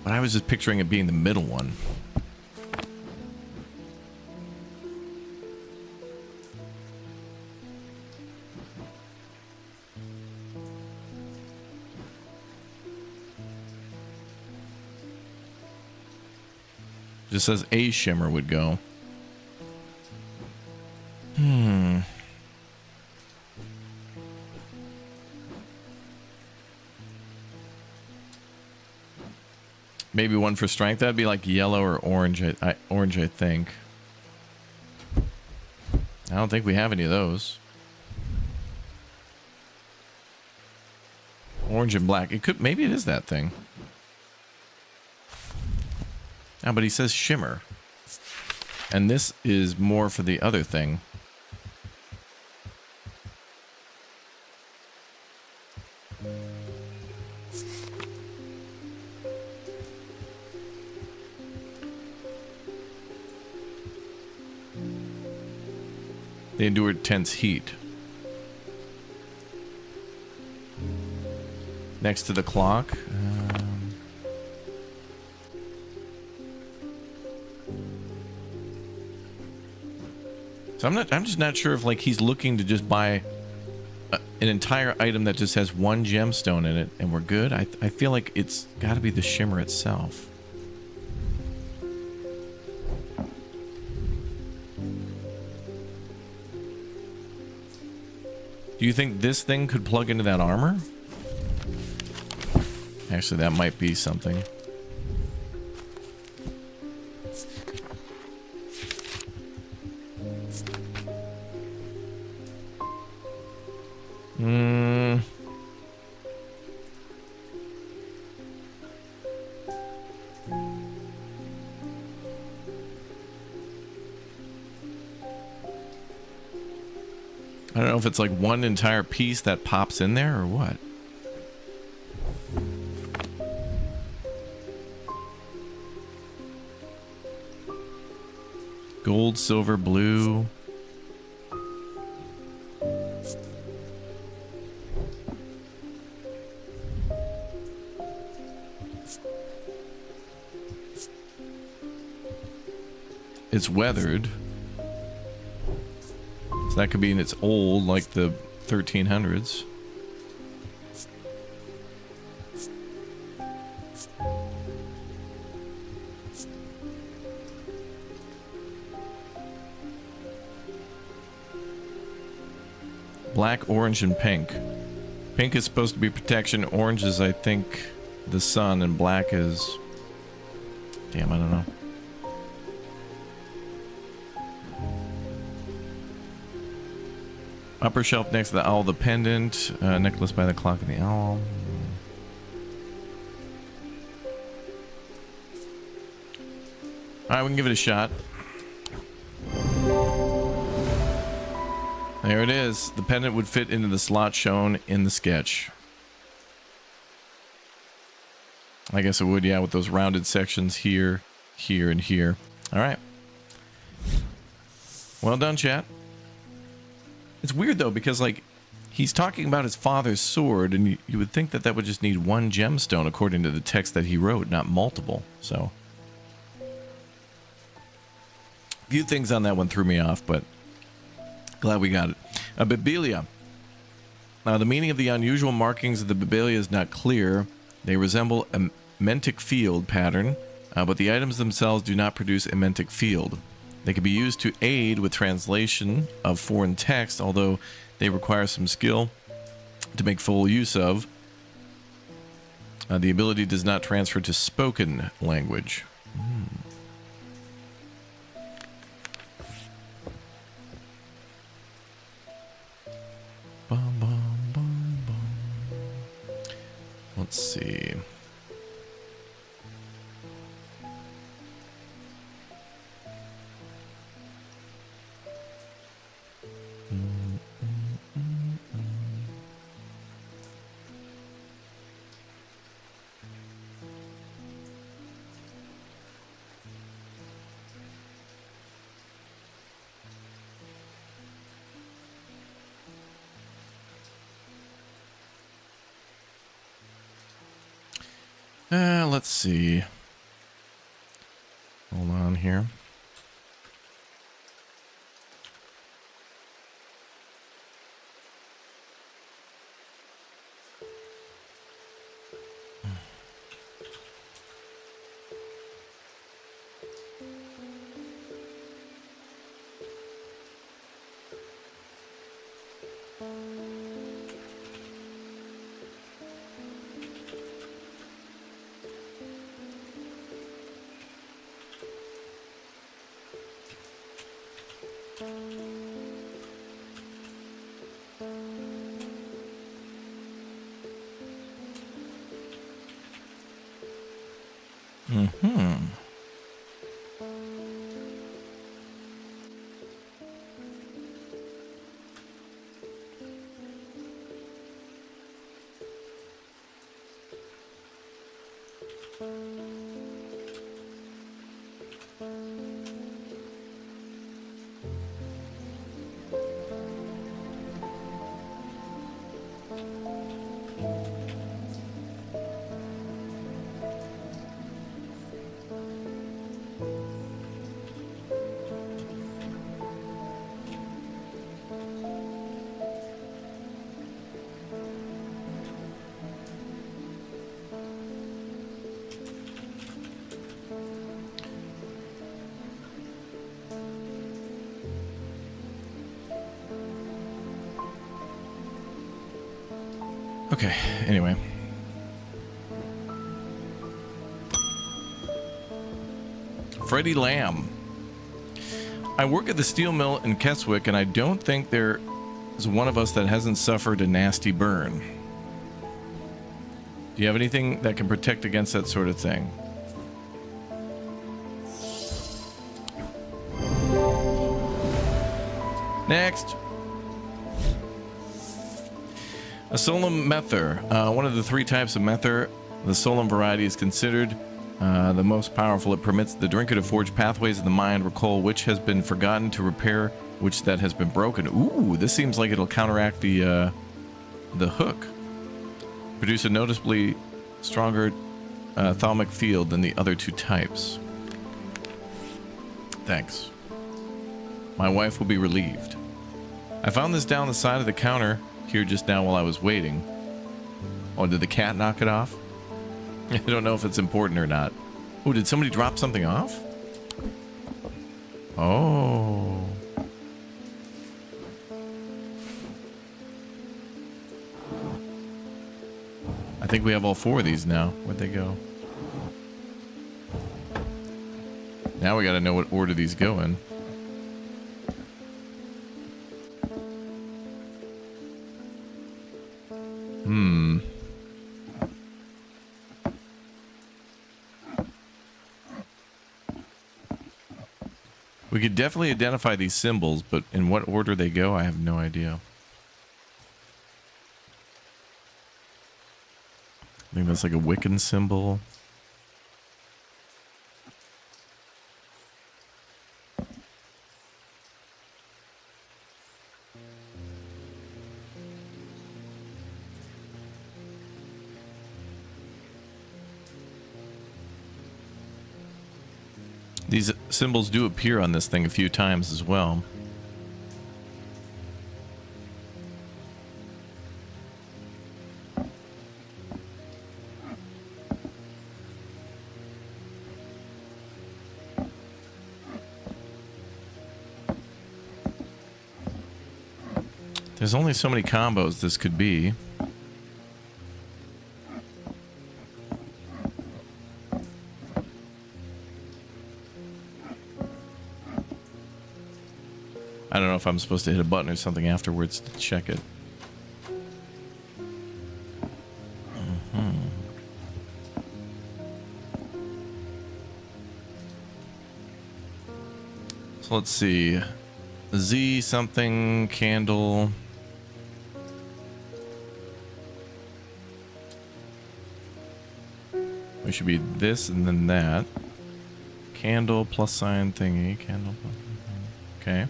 A: But I was just picturing it being the middle one. Just says a shimmer would go. Maybe one for strength. That'd be like yellow or orange. Orange, I think. I don't think we have any of those. Orange and black. It could, maybe it is that thing. Ah, but he says shimmer. And this is more for the other thing. They endure tense heat. Next to the clock. So I'm just not sure if like he's looking to just buy an entire item that just has one gemstone in it and we're good. I feel like it's got to be the shimmer itself. Do you think this thing could plug into that armor? Actually, that might be something. I don't know if it's like one entire piece that pops in there or what. Gold, silver, blue. It's weathered. So that could be in its old, like the 1300s. Black, orange, and pink. Pink is supposed to be protection. Orange is, I think, the sun, and black is... Damn, I don't know. Upper shelf next to the owl, the pendant. Necklace by the clock and the owl. Alright, we can give it a shot. There it is. The pendant would fit into the slot shown in the sketch. I guess it would, yeah, with those rounded sections here, here, and here. Alright. Well done, chat. It's weird, though, because, like, he's talking about his father's sword, and you would think that that would just need one gemstone, according to the text that he wrote, not multiple, so. A few things on that one threw me off, but glad we got it. Bibelia. Now, the meaning of the unusual markings of the Bibelia is not clear. They resemble a mentic field pattern, but the items themselves do not produce a mentic field. They can be used to aid with translation of foreign text, although they require some skill to make full use of. The ability does not transfer to spoken language. Bum, bum, bum, bum. Let's see. Let's see. Hold on here. Mm-hmm. Okay, anyway. Freddie Lamb. I work at the steel mill in Keswick, and I don't think there is one of us that hasn't suffered a nasty burn. Do you have anything that can protect against that sort of thing? Next. A solemn mether. One of the three types of mether. The solemn variety is considered the most powerful. It permits the drinker to forge pathways in the mind, recall which has been forgotten, to repair which that has been broken. Ooh, this seems like it'll counteract the hook. Produce a noticeably stronger thalamic field than the other two types. Thanks. My wife will be relieved. I found this down the side of the counter here just now while I was waiting. Oh, did the cat knock it off? I don't know if it's important or not. Oh, did somebody drop something off? Oh. I think we have all four of these now. Where'd they go? Now we gotta know what order these go in. We could definitely identify these symbols, but in what order they go, I have no idea. I think that's like a Wiccan symbol. These symbols do appear on this thing a few times as well. There's only so many combos this could be. I don't know if I'm supposed to hit a button or something afterwards to check it. So let's see. Z something, candle. We should be this and then that. Candle, plus sign thingy. Candle, plus sign. Okay.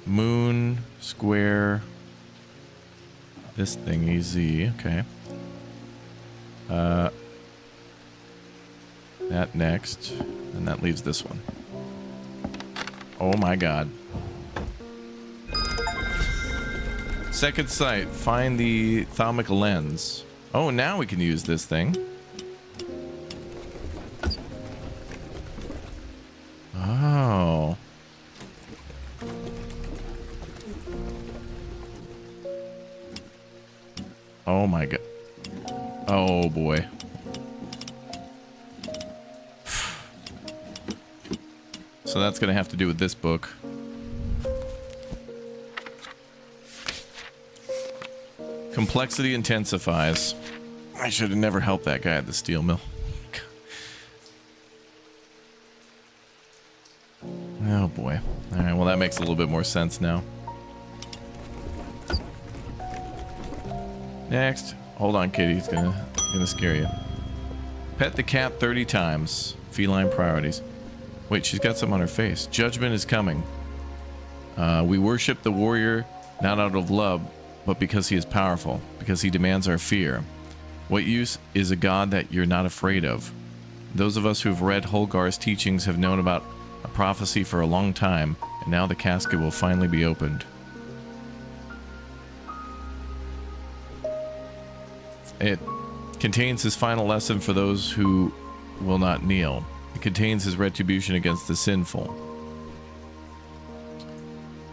A: Moon, square, this thingy, Z, okay. That next, and that leaves this one. Oh my god. Second sight, find the thalamic lens. Oh, now we can use this thing. Oh. Oh my god. Oh boy. So that's gonna have to do with this book. Complexity intensifies. I should have never helped that guy at the steel mill. Oh boy. Alright, well that makes a little bit more sense now. Next. Hold on, kitty. He's gonna scare you. Pet the cat 30 times. Feline priorities. Wait, she's got something on her face. Judgment is coming. We worship the warrior not out of love, but because he is powerful, because he demands our fear. What use is a god that you're not afraid of? Those of us who've read Holgar's teachings have known about a prophecy for a long time, and now the casket will finally be opened. It contains his final lesson for those who will not kneel. It contains his retribution against the sinful.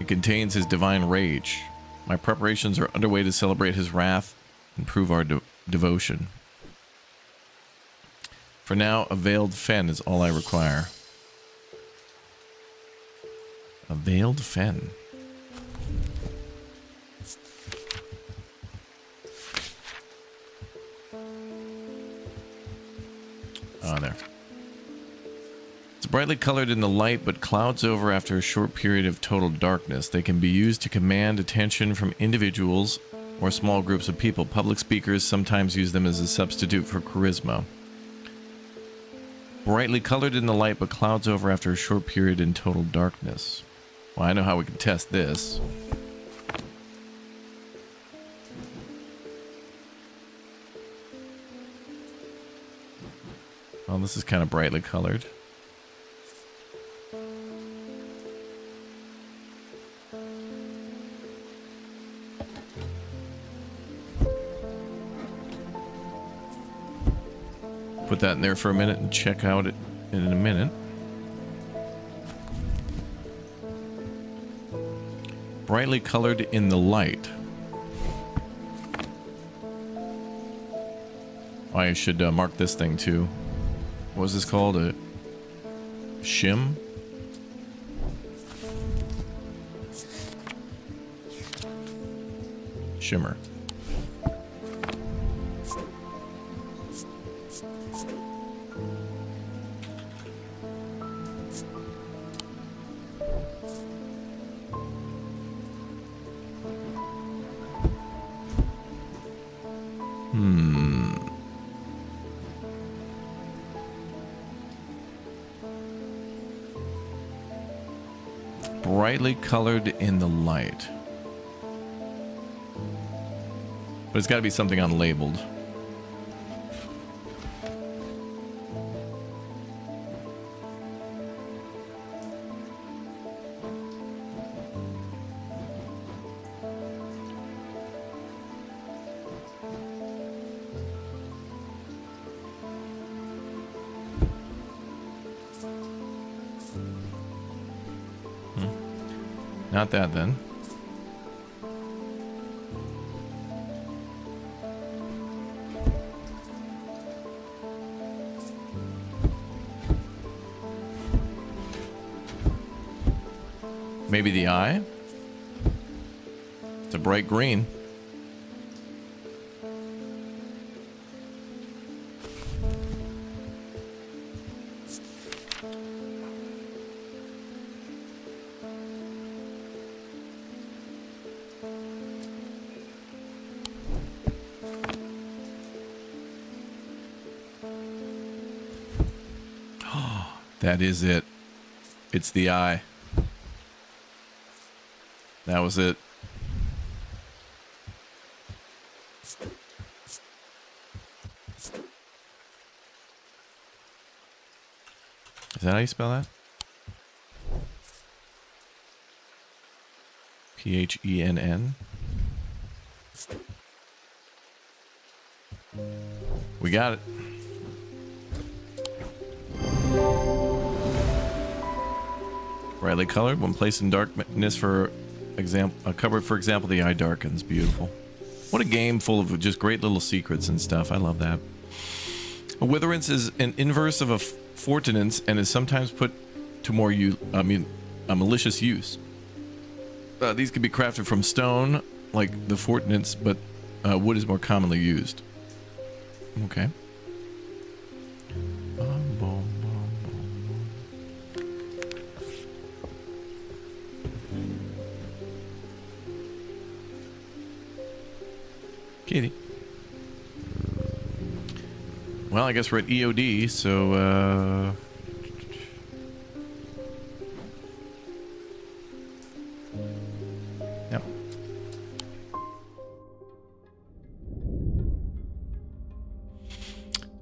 A: It contains his divine rage. My preparations are underway to celebrate his wrath and prove our devotion. For now, a veiled fen is all I require. A veiled fen. Oh, there. It's brightly colored in the light, but clouds over after a short period of total darkness. They can be used to command attention from individuals or small groups of people. Public speakers sometimes use them as a substitute for charisma. Brightly colored in the light, but clouds over after a short period in total darkness. Well, I know how we can test this. Well, this is kind of brightly colored. Put that in there for a minute and check out it in a minute. Brightly colored in the light. Oh, I should mark this thing too. What was this called? A shim? Shimmer. Brightly colored in the light. But it's got to be something unlabeled. Not that then. Maybe the eye? It's a bright green. That is it. It's the eye. That was it. Is that how you spell that? P-H-E-N-N. We got it. Brightly colored when placed in darkness, for example, a cupboard, for example, the eye darkens. Beautiful. What a game full of just great little secrets and stuff. I love that. A witherance is an inverse of a fortinance and is sometimes put to more a malicious use. These can be crafted from stone, like the fortinance, but wood is more commonly used. Okay. Kitty. Well, I guess we're at EOD, so, yep.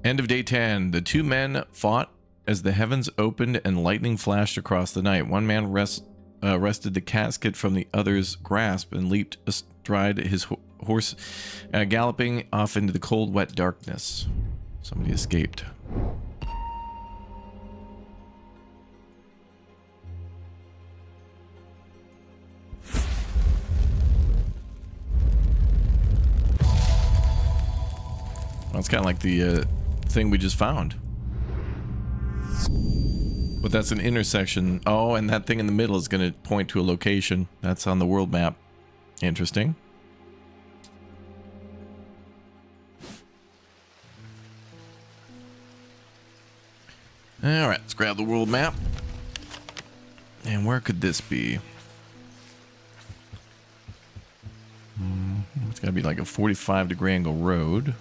A: End of day 10. The two men fought as the heavens opened and lightning flashed across the night. One man wrested the casket from the other's grasp and leaped astride his horse, galloping off into the cold, wet darkness. Somebody escaped. Well, it's kind of like the thing we just found. But that's an intersection. Oh, and that thing in the middle is going to point to a location. That's on the world map. Interesting. Alright, let's grab the world map. And where could this be? It's got to be like a 45-degree angle road.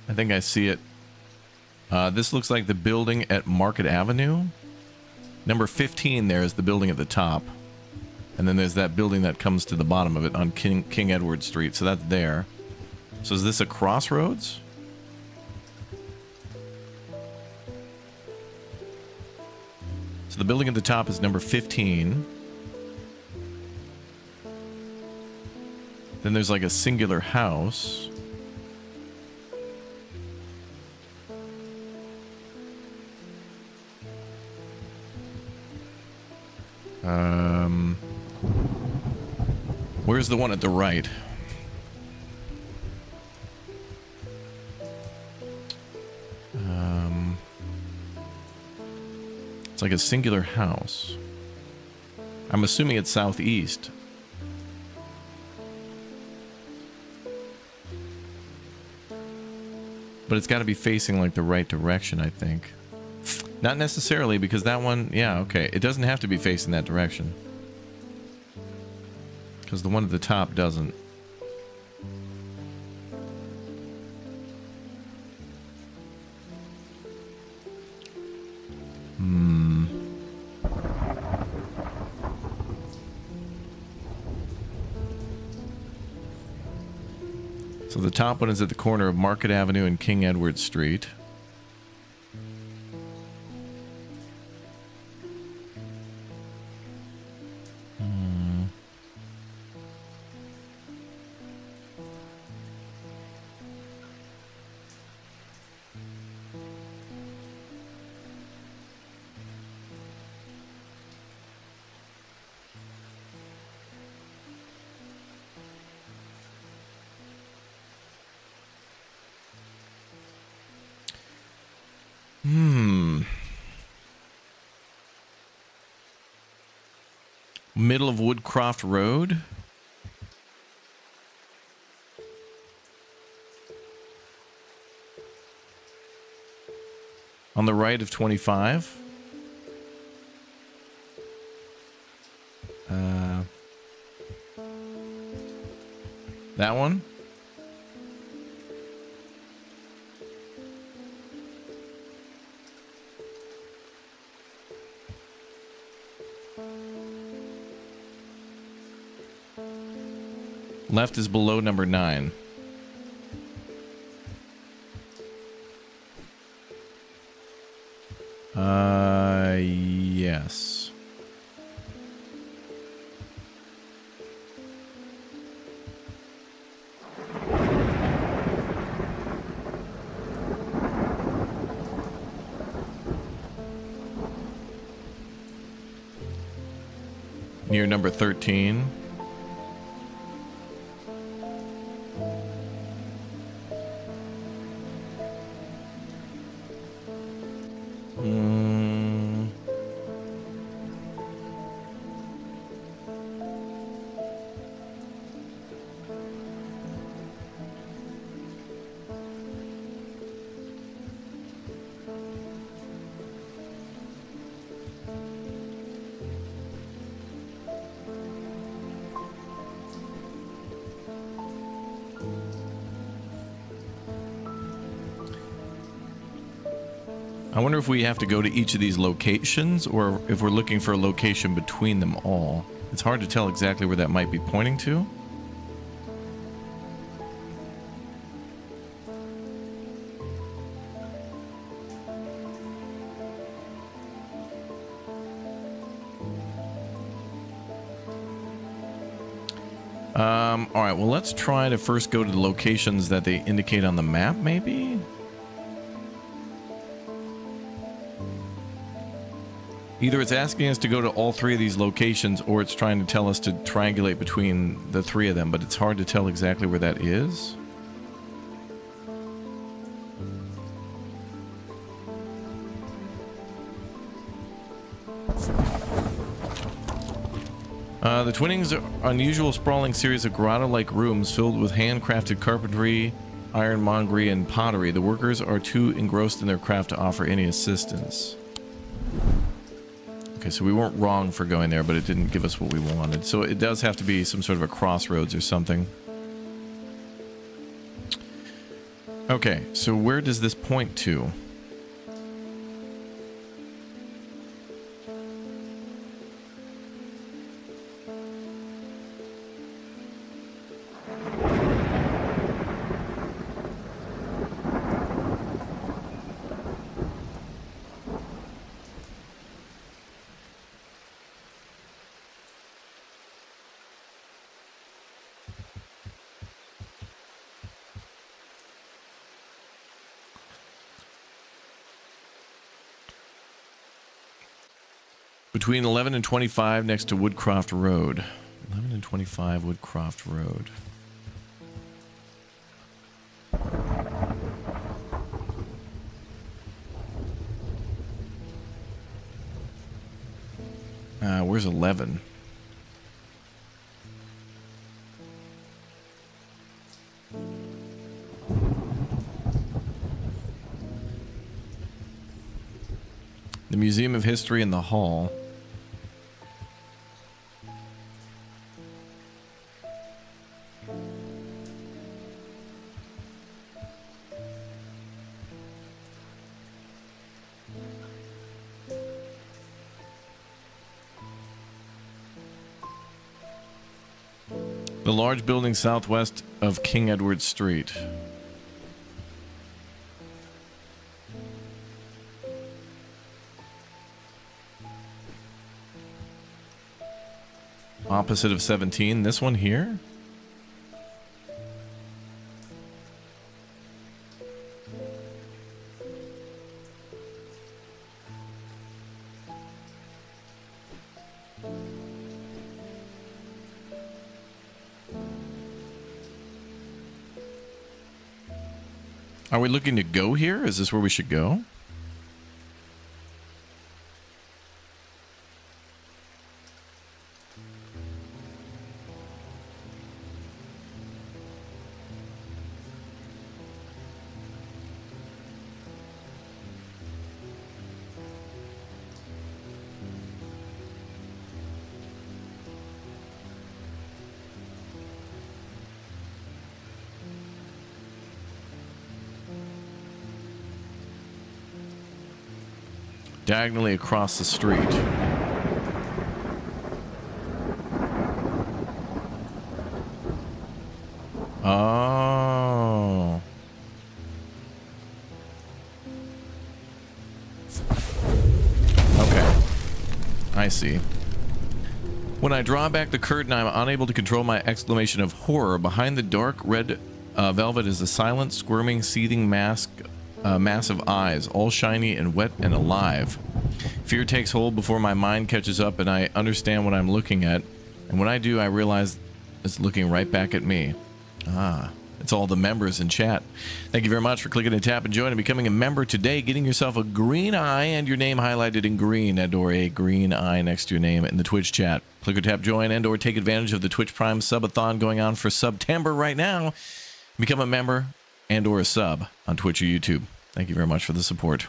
A: I think I see it. This looks like the building at Market Avenue. Number 15 there is the building at the top. And then there's that building that comes to the bottom of it on King Edward Street. So that's there. So is this a crossroads? So the building at the top is number 15. Then there's like a singular house. Where's the one at the right? It's like a singular house. I'm assuming it's southeast. But it's got to be facing like the right direction, I think. Not necessarily, because that one, yeah, okay. It doesn't have to be facing that direction. Because the one at the top doesn't. So the top one is at the corner of Market Avenue and King Edward Street. Middle of Woodcroft Road. On the right of 25. That one. Left is below number 9. Yes. Near number 13. I wonder if we have to go to each of these locations or if we're looking for a location between them all. It's hard to tell exactly where that might be pointing to. All right, well, let's try to first go to the locations that they indicate on the map, maybe? Either it's asking us to go to all 3 of these locations, or it's trying to tell us to triangulate between the 3 of them, but it's hard to tell exactly where that is. The Twinnings are unusual sprawling series of grotto-like rooms filled with handcrafted carpentry, ironmongery, and pottery. The workers are too engrossed in their craft to offer any assistance. Okay, so we weren't wrong for going there, but it didn't give us what we wanted. So it does have to be some sort of a crossroads or something. Okay, so where does this point to? Between 11 and 25 next to Woodcroft Road. 11 and 25 Woodcroft Road. Where's 11? The Museum of History and the Hall. The large building southwest of King Edward Street. Opposite of 17, this one here? Are we looking to go here? Is this where we should go? Diagonally across the street. I see. When I draw back the curtain, I'm unable to control my exclamation of horror. Behind the dark red velvet is a silent, squirming, seething mass of eyes, all shiny and wet and alive. Fear takes hold before my mind catches up and I understand what I'm looking at. And when I do, I realize it's looking right back at me. Ah, it's all the members in chat. Thank you very much for clicking and tap and join and becoming a member today, getting yourself a green eye and your name highlighted in green and or a green eye next to your name in the Twitch chat. Click or tap join and or take advantage of the Twitch Prime subathon going on for September right now. Become a member and or a sub on Twitch or YouTube. Thank you very much for the support.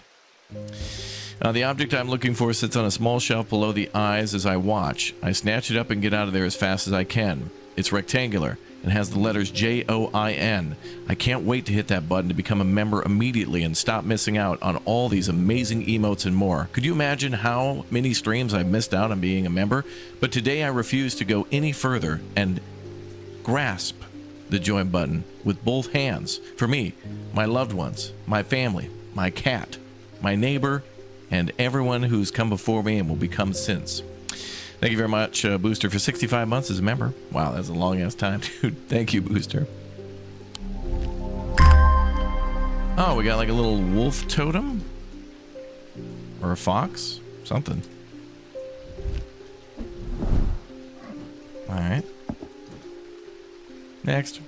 A: The object I'm looking for sits on a small shelf below the eyes as I watch. I snatch it up and get out of there as fast as I can. It's rectangular and has the letters J-O-I-N. I can't wait to hit that button to become a member immediately and stop missing out on all these amazing emotes and more. Could you imagine how many streams I've missed out on being a member? But today I refuse to go any further and grasp the join button with both hands for me, my loved ones, my family, my cat, my neighbor, and everyone who's come before me and will become since. Thank you very much, Booster, for 65 months as a member. Wow, that's a long-ass time, dude. Thank you, Booster. Oh, we got like a little wolf totem? Or a fox? Something. Alright. Next.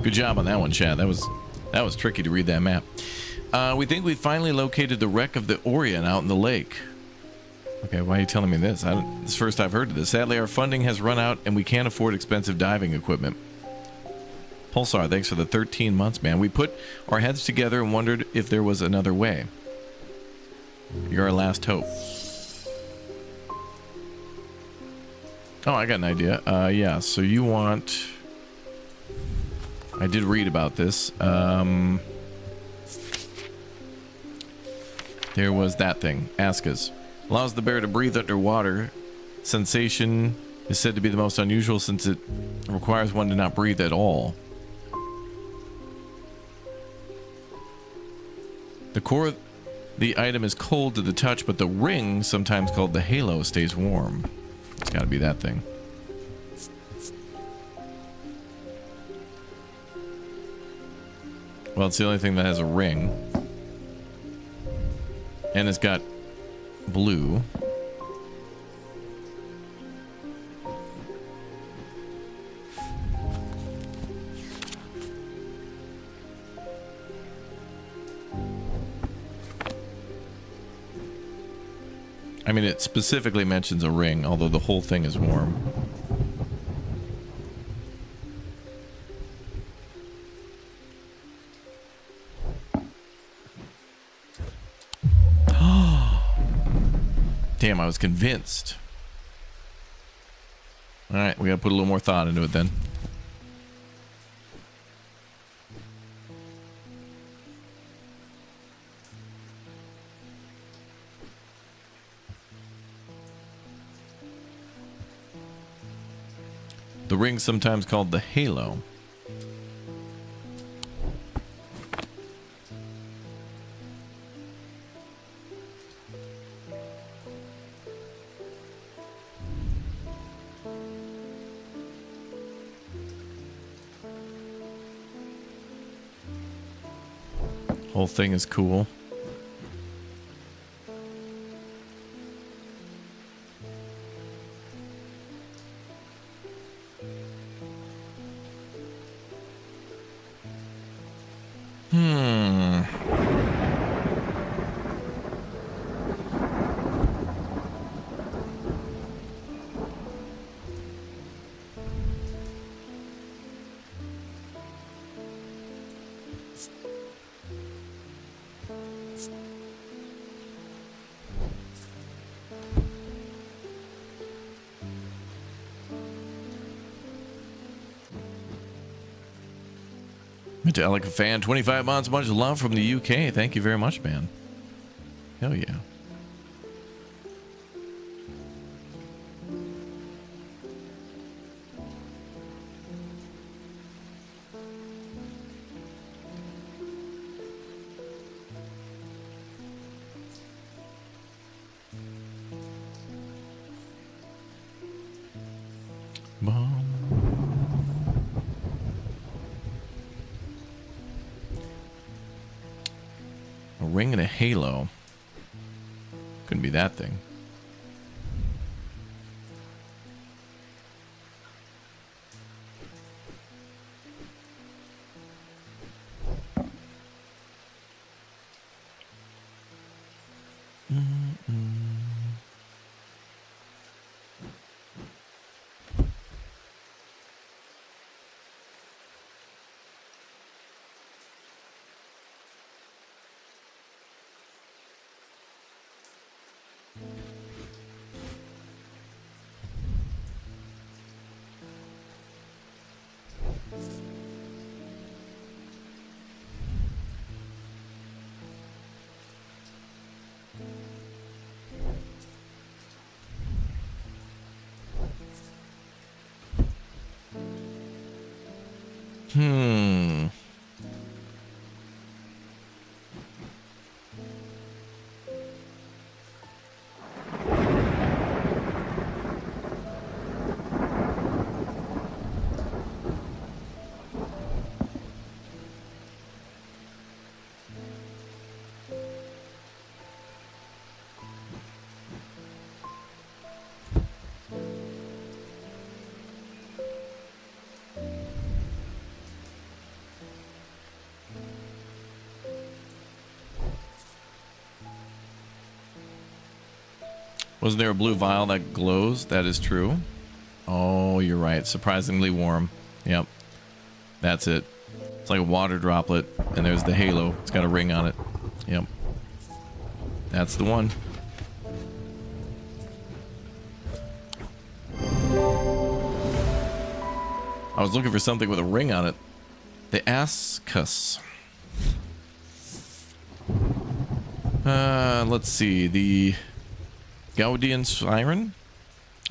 A: Good job on that one, Chad. That was tricky to read that map. We think we finally located the wreck of the Orion out in the lake. Okay, why are you telling me this? This is the first I've heard of this. Sadly, our funding has run out and we can't afford expensive diving equipment. Pulsar, thanks for the 13 months, man. We put our heads together and wondered if there was another way. You're our last hope. Oh, I got an idea. Yeah, so you want... I did read about this. There was that thing. Askas. Allows the bear to breathe underwater. Sensation is said to be the most unusual since it requires one to not breathe at all. The core of the item is cold to the touch, but the ring, sometimes called the halo, stays warm. It's gotta be that thing. Well, it's the only thing that has a ring. And it's got blue. I mean, it specifically mentions a ring, although the whole thing is warm. Damn, I was convinced. Alright, we gotta put a little more thought into it then. The ring's sometimes called the halo. Whole thing is cool. Metallica fan, 25 months, much love from the UK. Thank you very much, man. Hell yeah. Bum. A ring and a halo. Couldn't be that thing. Hmm. Wasn't there a blue vial that glows? That is true. Oh, you're right. Surprisingly warm. Yep. That's it. It's like a water droplet, and there's the halo. It's got a ring on it. Yep. That's the one. I was looking for something with a ring on it. The Ascus. Let's see. The Gaudian Siren.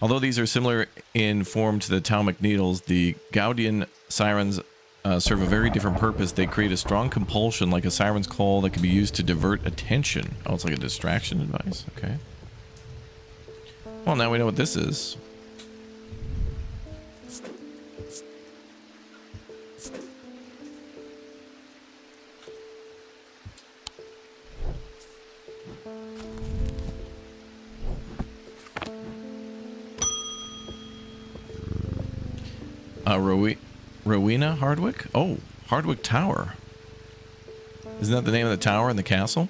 A: Although these are similar in form to the Talmic needles, the Gaudian sirens serve a very different purpose. They create a strong compulsion, like a siren's call, that can be used to divert attention. Oh, it's like a distraction device. Okay. Well, now we know what this is. Rowena Hardwick? Oh, Hardwick Tower. Isn't that the name of the tower in the castle?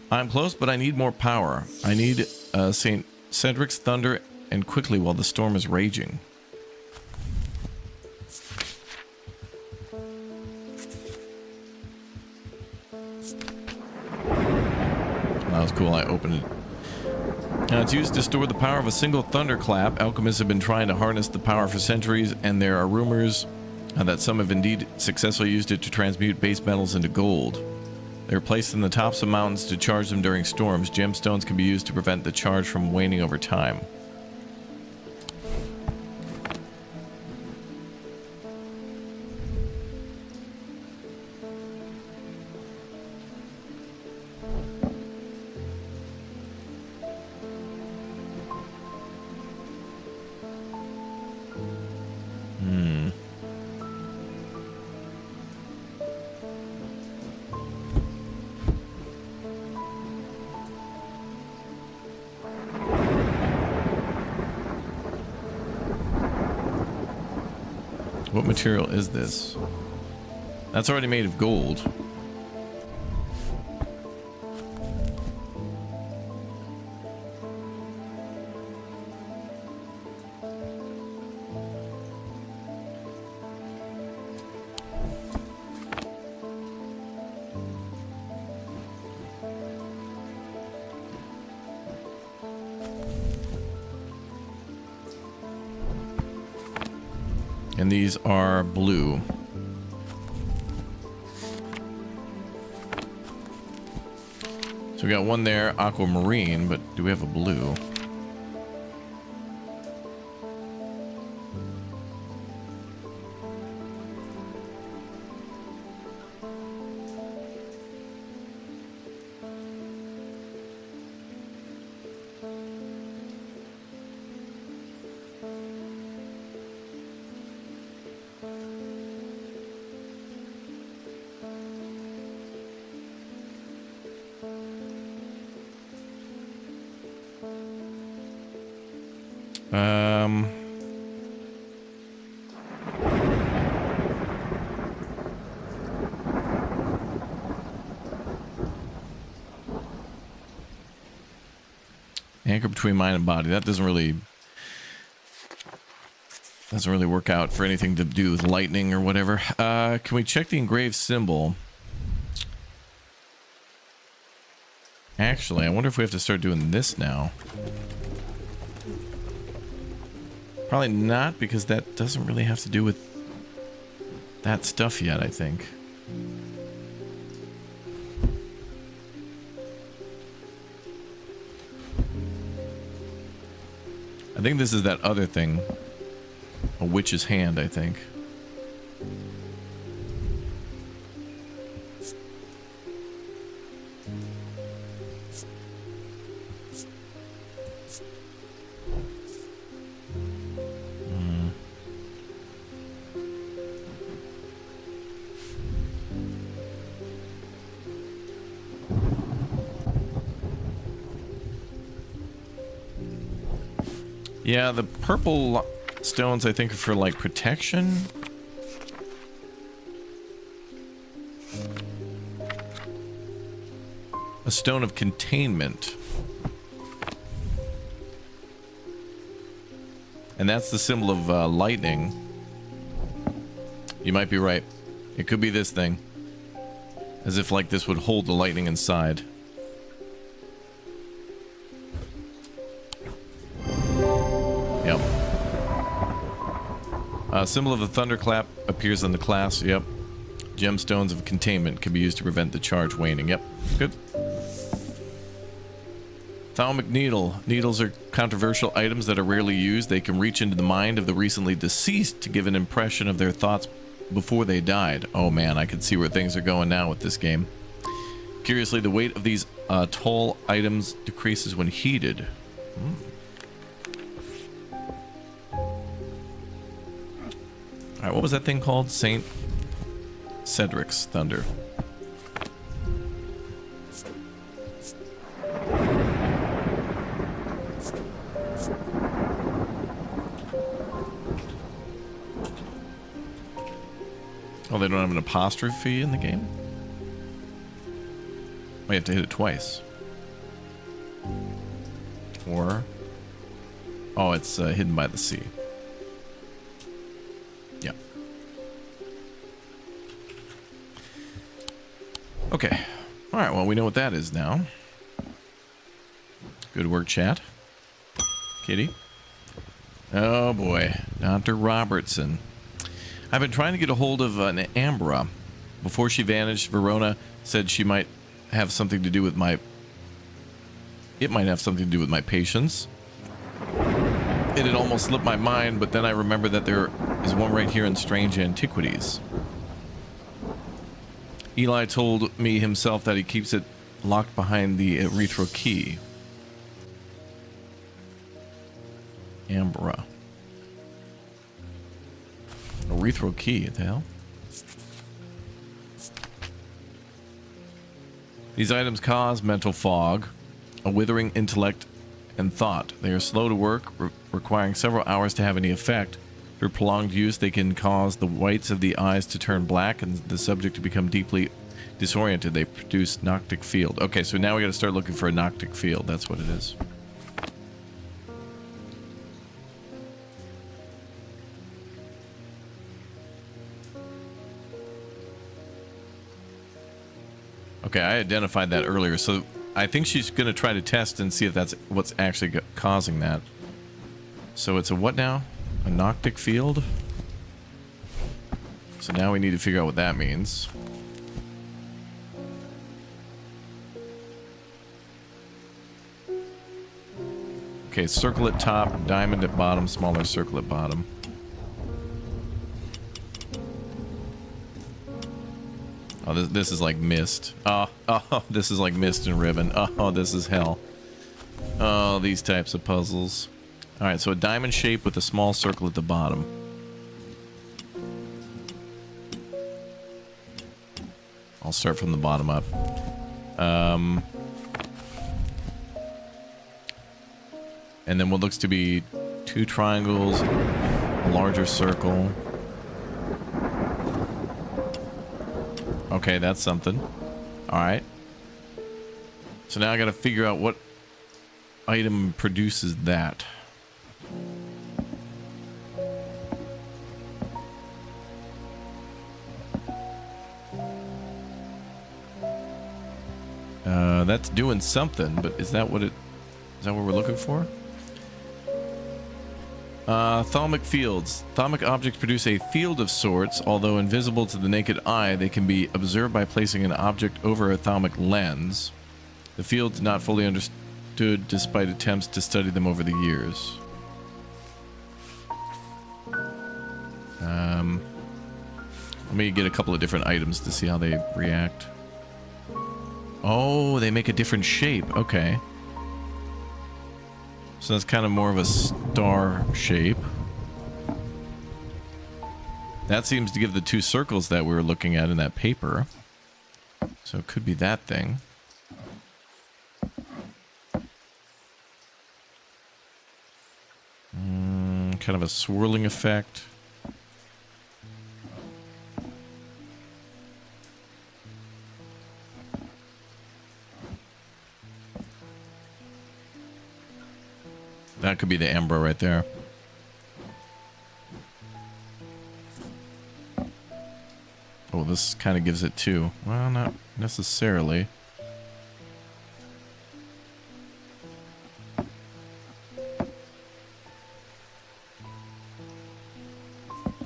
A: I'm close, but I need more power. I need St. Cedric's thunder, and quickly while the storm is raging. That was cool. I opened it. It's used to store the power of a single thunderclap. Alchemists have been trying to harness the power for centuries, and there are rumors that some have indeed successfully used it to transmute base metals into gold. They're placed in the tops of mountains to charge them during storms. Gemstones can be used to prevent the charge from waning over time. What material is this? That's already made of gold. And these are blue. So we got one there, aquamarine, but do we have a blue? Um... Anchor between mind and body. That doesn't really work out for anything to do with lightning or whatever. Can we check the engraved symbol? Actually, I wonder if we have to start doing this now. Probably not, because that doesn't really have to do with that stuff yet, I think. I think this is that other thing. A witch's hand, I think. Yeah, the purple stones I think are for like protection. A stone of containment. And that's the symbol of lightning. You might be right. It could be this thing. As if like this would hold the lightning inside. Yep. Symbol of the thunderclap appears on the class. Yep. Gemstones of containment can be used to prevent the charge waning. Yep. Good. Thalamic needle. Needles are controversial items that are rarely used. They can reach into the mind of the recently deceased to give an impression of their thoughts before they died. Oh man, I can see where things are going now with this game. Curiously, the weight of these tall items decreases when heated. Alright, what was that thing called? Saint Cedric's Thunder. Oh, they don't have an apostrophe in the game? Oh, you have to hit it twice. Or... oh, it's hidden by the sea. Yeah. Okay. Alright, well, we know what that is now. Good work, chat. Kitty. Oh, boy. Dr. Robertson. I've been trying to get a hold of an Ambra. Before she vanished, Verona said she might have something to do with my... it might have something to do with my patients. It had almost slipped my mind, but then I remember that there is one right here in Strange Antiquities. Eli told me himself that he keeps it locked behind the erythro key. Ambra. Erythro key, what the hell? These items cause mental fog, a withering intellect, and thought. They are slow to work, requiring several hours to have any effect. Through prolonged use, they can cause the whites of the eyes to turn black and the subject to become deeply disoriented. They produce noctic field. Okay, so now we got to start looking for a noctic field. That's what it is. Okay, I identified that earlier, so I think she's going to try to test and see if that's what's actually causing that. So it's a what now? A noctic field? So now we need to figure out what that means. Okay, circle at top, diamond at bottom, smaller circle at bottom. Oh, this is like mist. Oh, this is like mist and ribbon. Oh, this is hell. Oh, these types of puzzles. Alright, so a diamond shape with a small circle at the bottom. I'll start from the bottom up. And then what looks to be 2 triangles, a larger circle. Okay, that's something. Alright. So now I gotta figure out what item produces that. That's doing something, but is that what we're looking for? Thalmic fields. Thalmic objects produce a field of sorts. Although invisible to the naked eye, they can be observed by placing an object over a thalmic lens. The fields not fully understood despite attempts to study them over the years. Let me get a couple of different items to see how they react. Oh, they make a different shape. Okay. So that's kind of more of a star shape. That seems to give the 2 circles that we were looking at in that paper. So it could be that thing. Kind of a swirling effect. That could be the Ambra right there. Oh, this kind of gives it too. Well, not necessarily.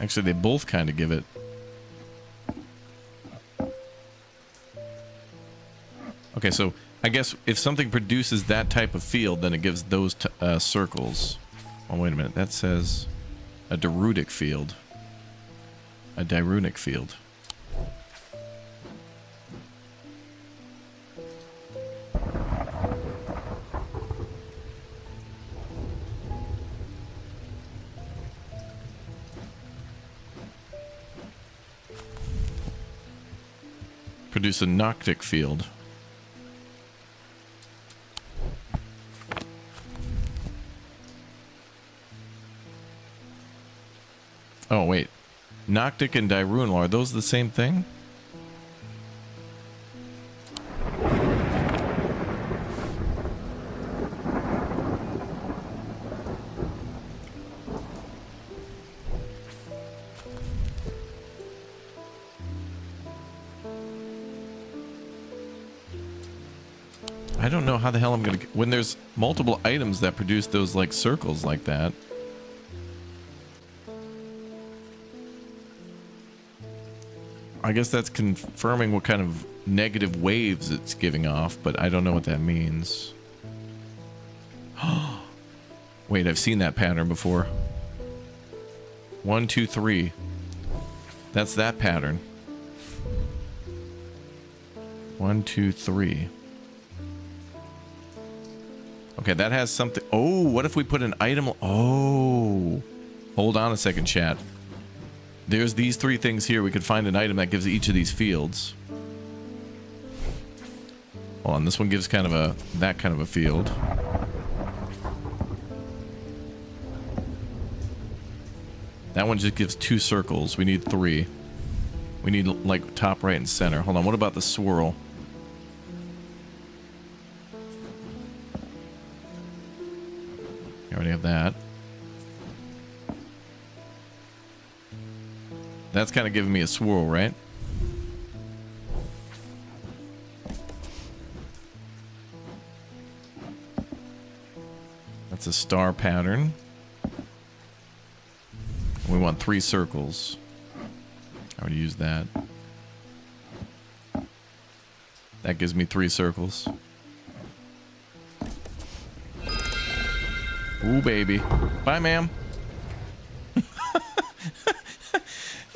A: Actually, they both kind of give it. Okay, so I guess if something produces that type of field, then it gives those circles. Oh, wait a minute. That says a dirutic field. A dirunic field. Produce a noctic field. Oh, wait. Noctic and Dirunal, are those the same thing? I don't know how the hell I'm gonna... When there's multiple items that produce those, like, circles like that... I guess that's confirming what kind of negative waves it's giving off, but I don't know what that means. Wait, I've seen that pattern before. 1, 2, 3. That's that pattern. 1, 2, 3. Okay, that has something. Oh, what if we put an item? Oh, hold on a second, chat. There's these 3 things here. We could find an item that gives each of these fields. Hold on, this one gives kind of that kind of a field. That one just gives 2 circles. We need 3. We need, like, top, right, and center. Hold on, what about the swirl? I already have that. That's kind of giving me a swirl, right? That's a star pattern. We want 3 circles. I already used that. That gives me 3 circles. Ooh, baby. Bye, ma'am.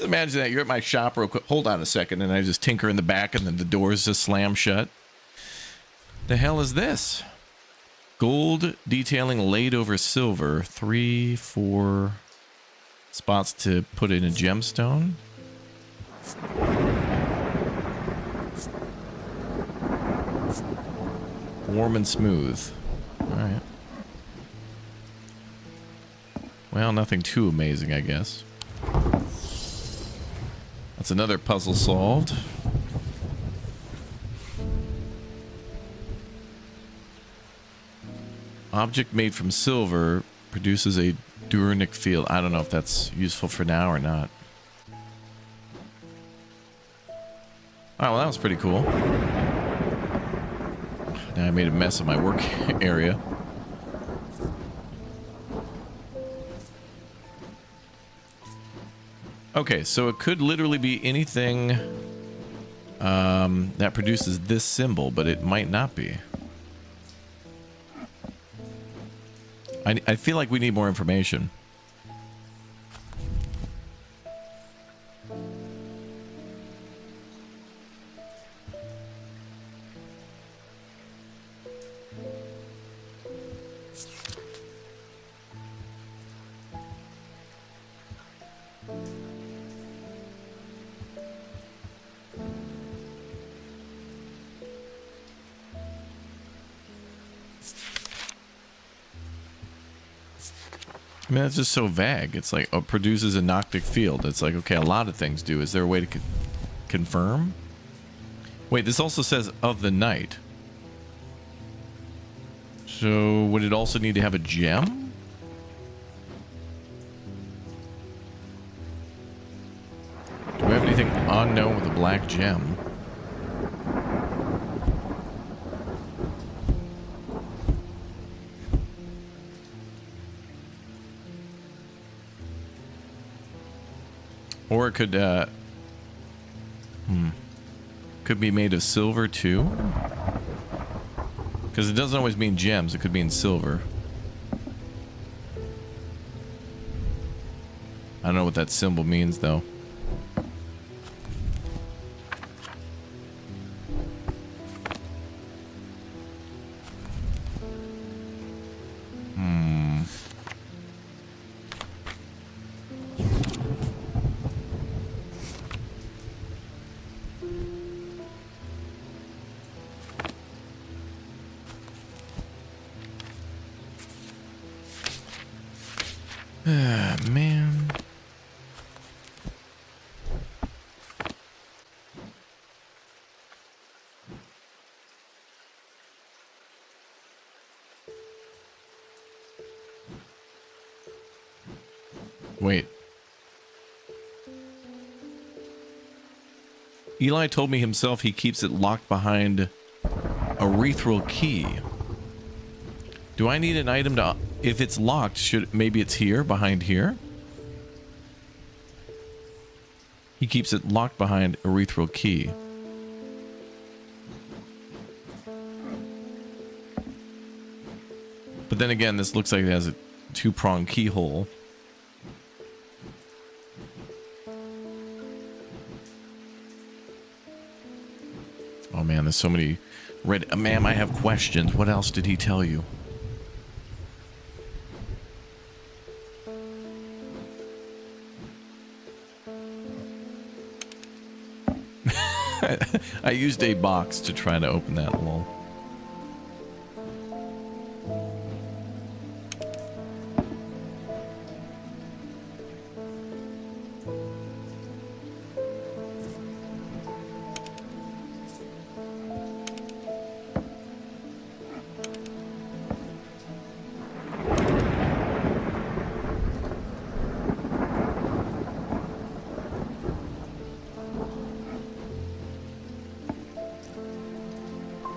A: Imagine that. You're at my shop real quick. Hold on a second. And I just tinker in the back and then the doors just slam shut. The hell is this? Gold detailing laid over silver. 3, 4 spots to put in a gemstone. Warm and smooth. All right. Well, nothing too amazing, I guess. That's another puzzle solved. Object made from silver produces a Duranic field. I don't know if that's useful for now or not. Oh, well, that was pretty cool. Now I made a mess of my work area. Okay, so it could literally be anything that produces this symbol, but it might not be. I feel like we need more information. I mean, that's just so vague. It's like, oh, produces a noctic field. It's like, okay, a lot of things do. Is there a way to confirm? Wait, this also says of the night. So would it also need to have a gem? Do we have anything unknown with a black gem? Or it could, could be made of silver too? Because it doesn't always mean gems, it could mean silver. I don't know what that symbol means though. Ah, man. Wait. Eli told me himself he keeps it locked behind a urethral key. Do I need an item to... If it's locked, maybe it's here, behind here? He keeps it locked behind a urethral key. But then again, this looks like it has a two-pronged keyhole. Oh man, there's so many red... Ma'am, I have questions. What else did he tell you? I used a box to try to open that wall.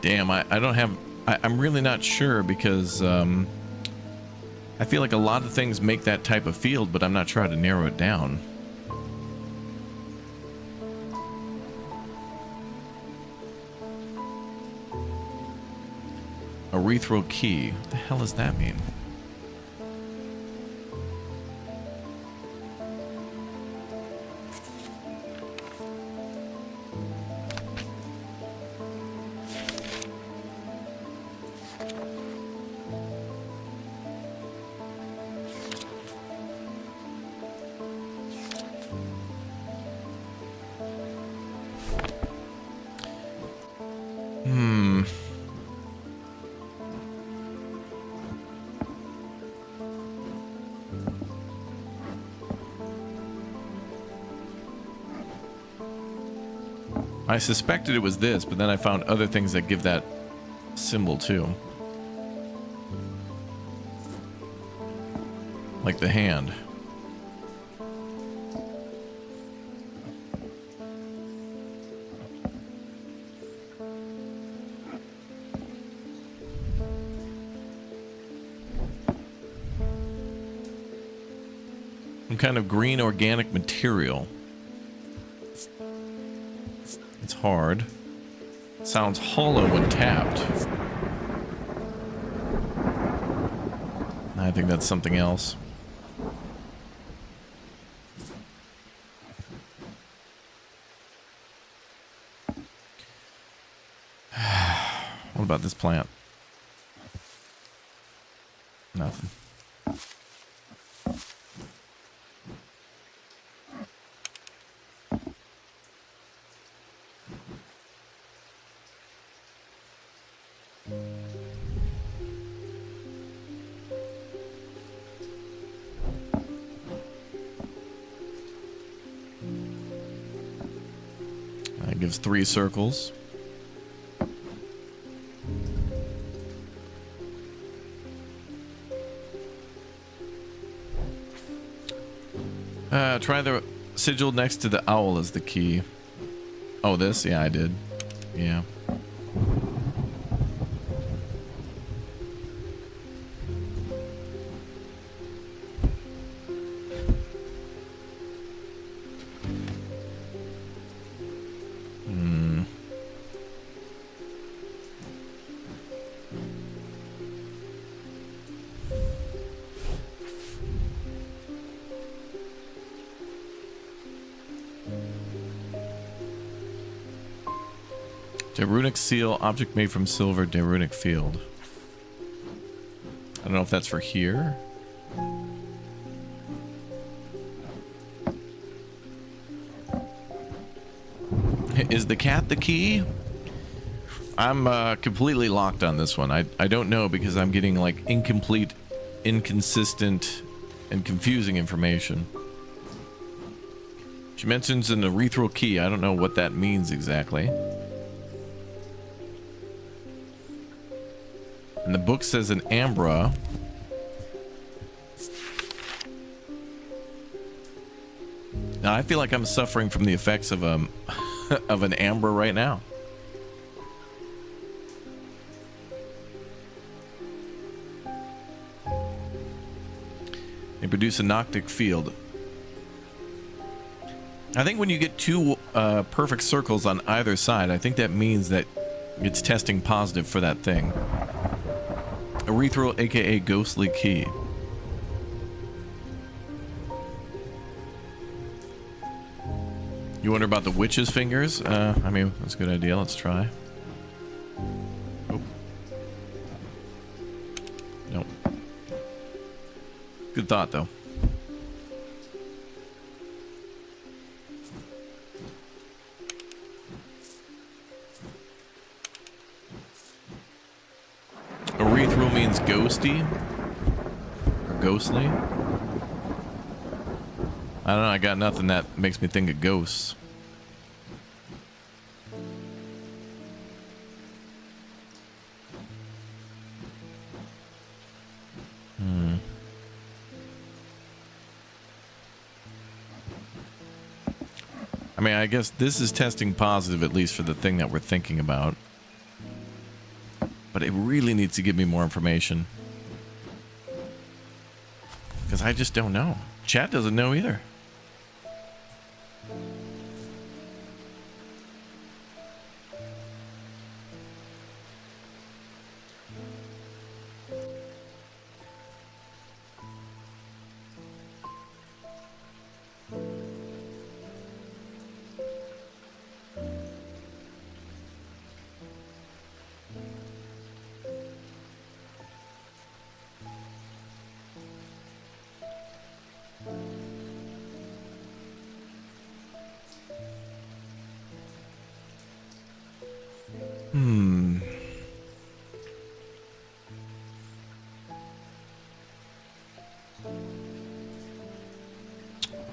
A: Damn, I don't have... I'm really not sure because I feel like a lot of things make that type of field, but I'm not sure how to narrow it down. Urethral key. What the hell does that mean? I suspected it was this, but then I found other things that give that symbol too. Like the hand. Some kind of green organic material. It's hard. It sounds hollow when tapped. I think that's something else. What about this plant? Nothing. That gives 3 circles. Try the sigil next to the owl as the key. Oh, this? Yeah, I did. Yeah. Runic seal, object made from silver, runic field. I don't know if that's for here. Is the cat the key? I'm completely locked on this one. I don't know because I'm getting like incomplete, inconsistent, and confusing information. She mentions an ethereal key. I don't know what that means exactly. And the book says an ambra. Now I feel like I'm suffering from the effects of of an ambra right now. They produce a noctic field. I think when you get 2 perfect circles on either side, I think that means that it's testing positive for that thing. Ethereal, aka ghostly key. You wonder about the witch's fingers? I mean, that's a good idea. Let's try. Oh. Nope. Good thought, though. Ethereal means ghosty or ghostly. I don't know, I got nothing that makes me think of ghosts. I mean, I guess this is testing positive, at least for the thing that we're thinking about. But it really needs to give me more information. Because I just don't know. Chat doesn't know either.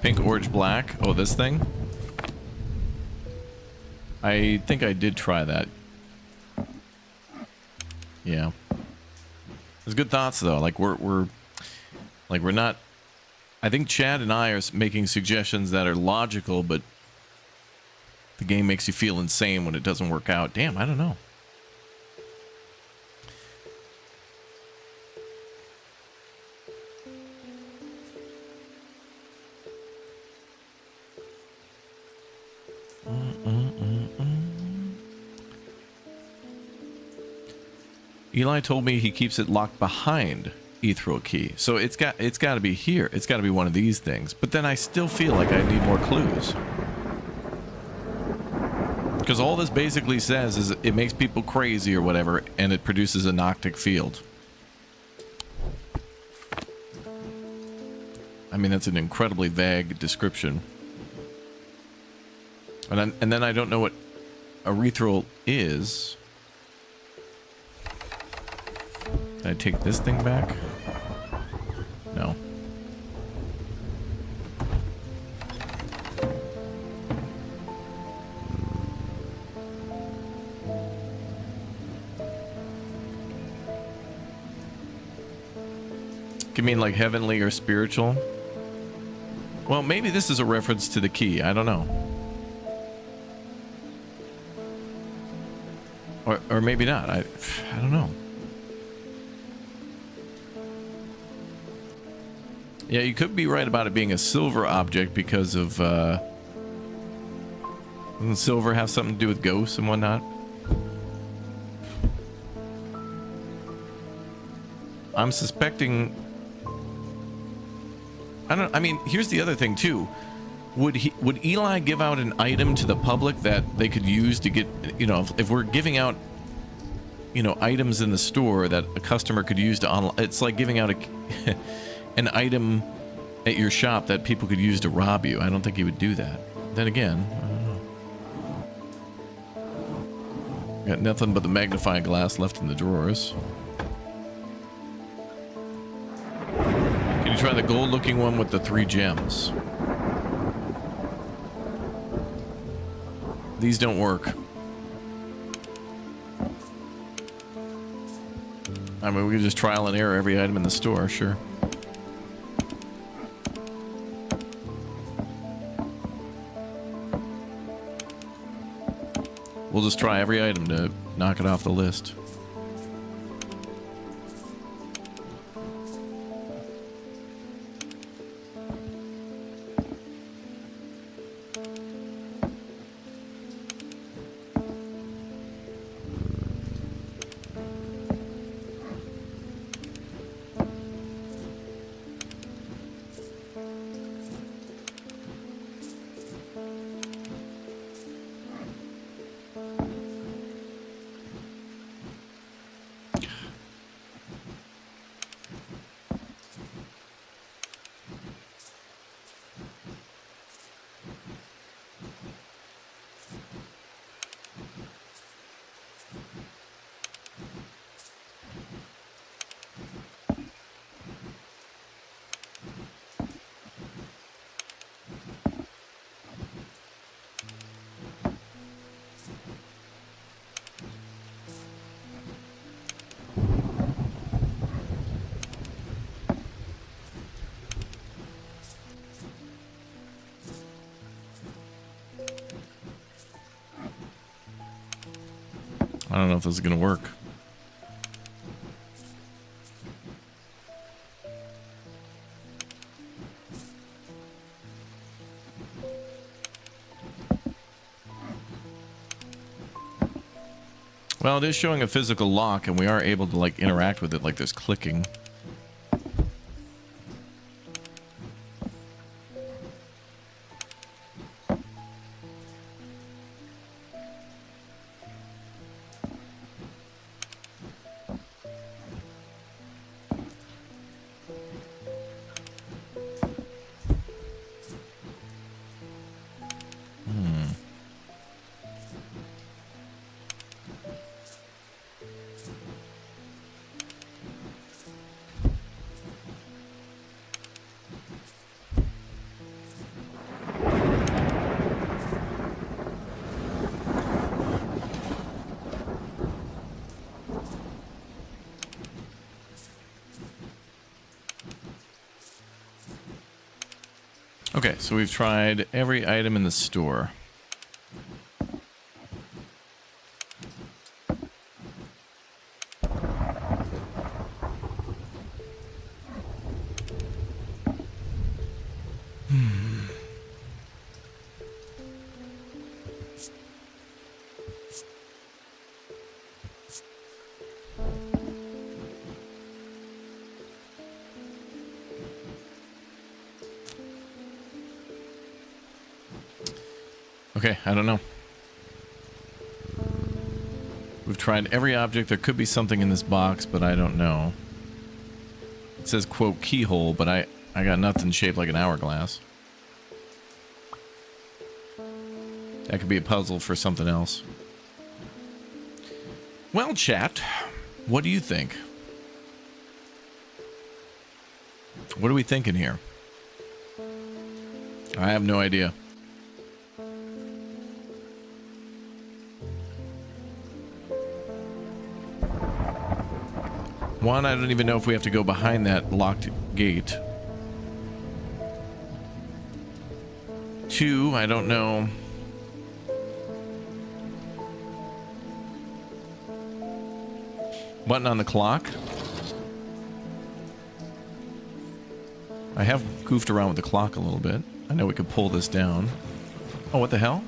A: Pink, orange, black. Oh, this thing? I think I did try that. Yeah. There's good thoughts though. Like we're not. I think Chad and I are making suggestions that are logical, but the game makes you feel insane when it doesn't work out. Damn, I don't know. Eli told me he keeps it locked behind ethereal key, so it's got to be here. It's got to be one of these things. But then I still feel like I need more clues, because all this basically says is it makes people crazy or whatever, and it produces a noctic field. I mean, that's an incredibly vague description. And then I don't know what ethereal is. Can I take this thing back? No. You mean like heavenly or spiritual? Well, maybe this is a reference to the key. I don't know. Or maybe not. I don't know. Yeah, you could be right about it being a silver object because of, doesn't silver have something to do with ghosts and whatnot? I'm suspecting... I mean, here's the other thing, too. Would Eli give out an item to the public that they could use to get, you know, if we're giving out, you know, items in the store that a customer could use to online, it's like giving out a... an item at your shop that people could use to rob you. I don't think he would do that. Then again, I don't know. Got nothing but the magnifying glass left in the drawers. Can you try the gold looking one with the 3 gems? These don't work. I mean, we could just trial and error every item in the store, sure. We'll just try every item to knock it off the list. I don't know if this is gonna work. Well, it is showing a physical lock, and we are able to like interact with it, like there's clicking. Okay, so we've tried every item in the store. Okay, I don't know. We've tried every object. There could be something in this box, but I don't know. It says, quote, keyhole, but I got nothing shaped like an hourglass. That could be a puzzle for something else. Well, chat, what do you think? What are we thinking here? I have no idea. One, I don't even know if we have to go behind that locked gate. Two, I don't know. Button on the clock. I have goofed around with the clock a little bit. I know we could pull this down. Oh, what the hell?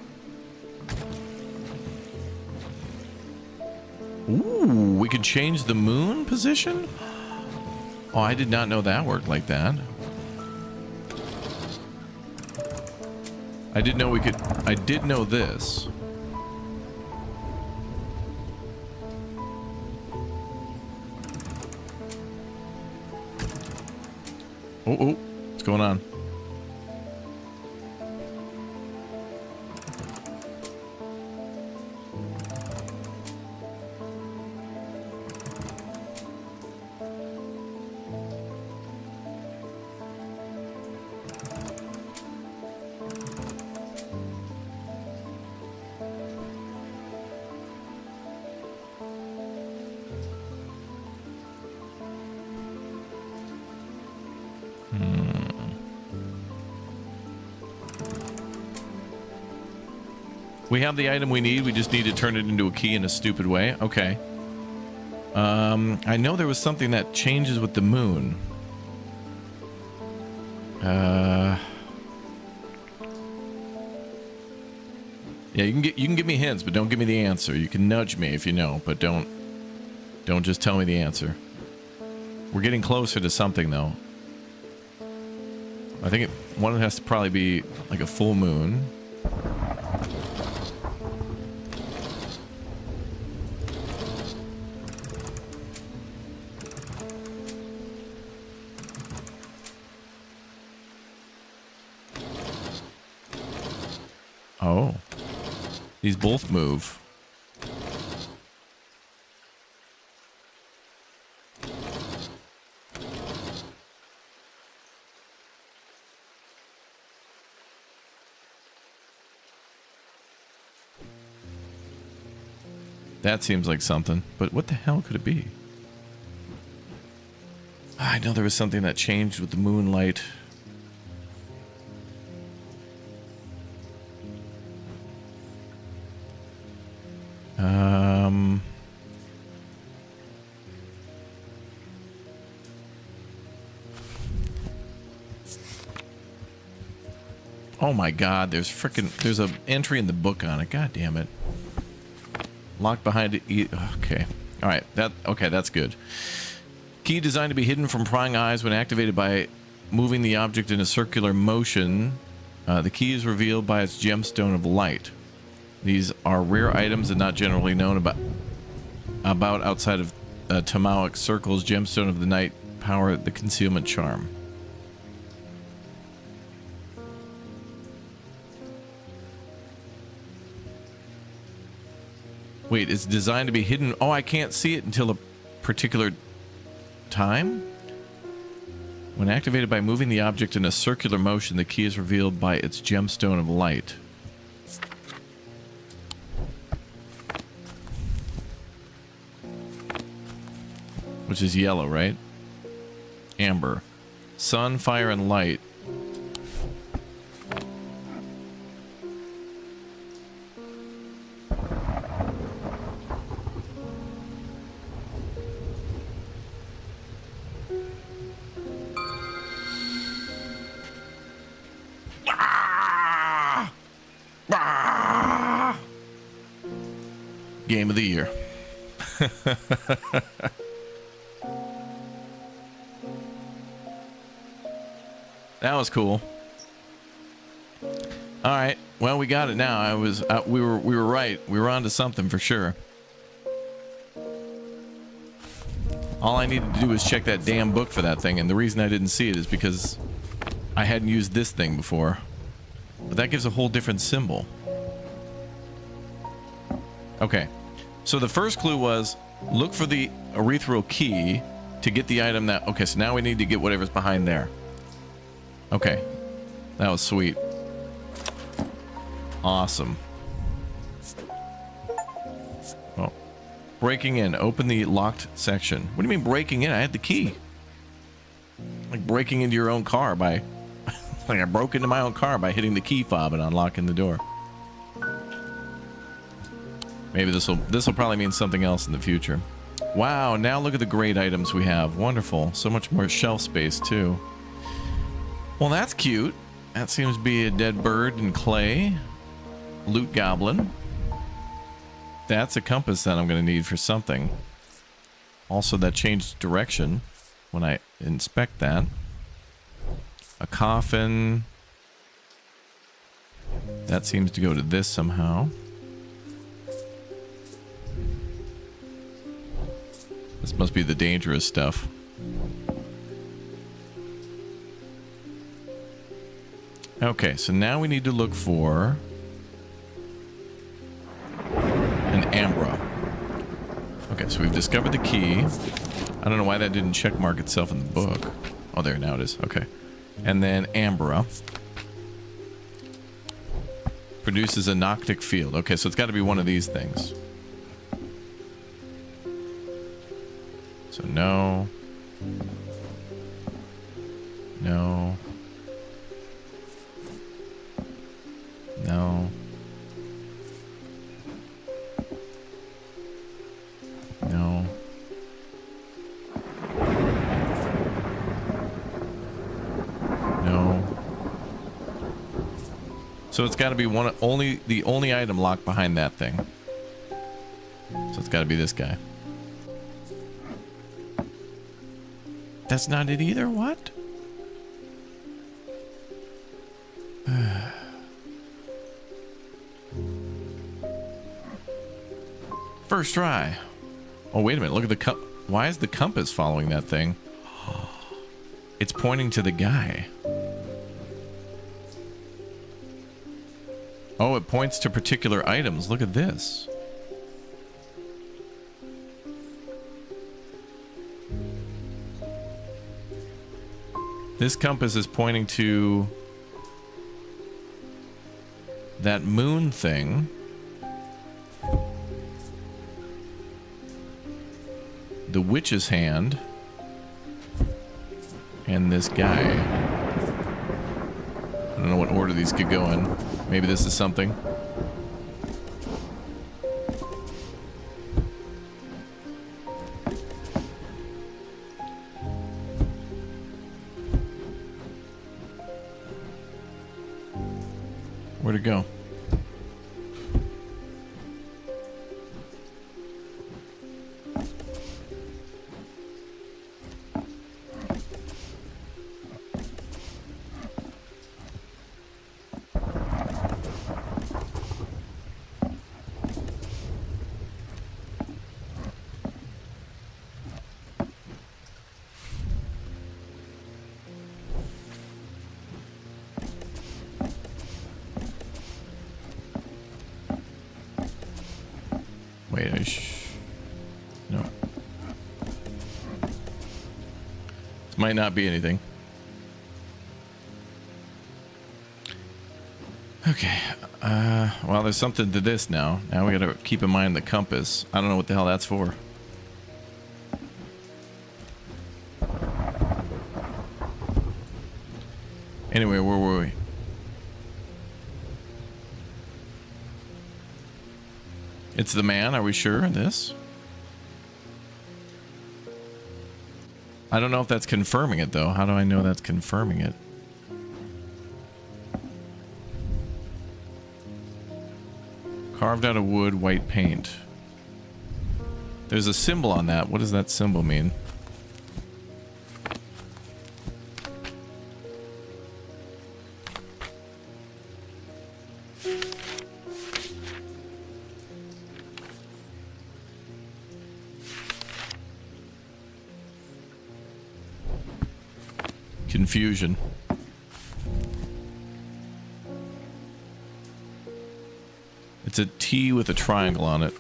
A: Ooh, we can change the moon position? Oh, I did not know that worked like that. I did know we could... I did know this. Oh, what's going on? We have the item we need. We just need to turn it into a key in a stupid way. Okay. I know there was something that changes with the moon. Yeah, you can give me hints, but don't give me the answer. You can nudge me if you know, but don't just tell me the answer. We're getting closer to something though. I think one has to probably be like a full moon. Oh. These both move. That seems like something, but what the hell could it be? I know there was something that changed with the moonlight. Oh my god, there's a entry in the book on it. God damn it. Locked behind it. Okay. Alright, that's good. Key designed to be hidden from prying eyes when activated by moving the object in a circular motion. The key is revealed by its gemstone of light. These are rare items and not generally known about outside of Tamauic circles. Gemstone of the night power the concealment charm. Wait, it's designed to be hidden. Oh, I can't see it until a particular time? When activated by moving the object in a circular motion, the key is revealed by its gemstone of light. Which is yellow, right? Amber. Sun, fire, and light. Game of the year. That was cool. All right. Well, we got it now. We were right. We were onto something for sure. All I needed to do was check that damn book for that thing, and the reason I didn't see it is because I hadn't used this thing before. But that gives a whole different symbol. Okay. So the first clue was look for the erythral key to get the item that... Okay, so now we need to get whatever's behind there. Okay. That was sweet. Awesome. Oh. Breaking in. Open the locked section. What do you mean breaking in? I had the key. Like breaking into your own car by... like I broke into my own car by hitting the key fob and unlocking the door. Maybe this will probably mean something else in the future. Wow, now look at the great items we have. Wonderful. So much more shelf space too. Well, that's cute. That seems to be a dead bird in clay. Loot goblin. That's a compass that I'm going to need for something. Also, that changed direction when I inspect that. A coffin. That seems to go to this somehow. This must be the dangerous stuff. Okay, so now we need to look for an ambra. Okay, so we've discovered the key. I don't know why that didn't check mark itself in the book. Oh, there, now it is. Okay. And then ambra produces a noctic field. Okay, so it's got to be one of these things. So no. No. No. No. No. So it's got to be the only item locked behind that thing. So it's got to be this guy. That's not it either. What? First try. Oh, wait a minute. Look at the why is the compass following that thing? It's pointing to the guy. Oh, it points to particular items. Look at this. This compass is pointing to that moon thing. The witch's hand. And this guy. I don't know what order these could go in. Maybe this is something. Where'd it go? Wait, no. This might not be anything. Okay. Well, there's something to this now. Now we gotta keep in mind the compass. I don't know what the hell that's for. Anyway, where were we? It's the man, are we sure? This? I don't know if that's confirming it, though. How do I know that's confirming it? Carved out of wood, white paint. There's a symbol on that. What does that symbol mean? Confusion. It's a T with a triangle on it.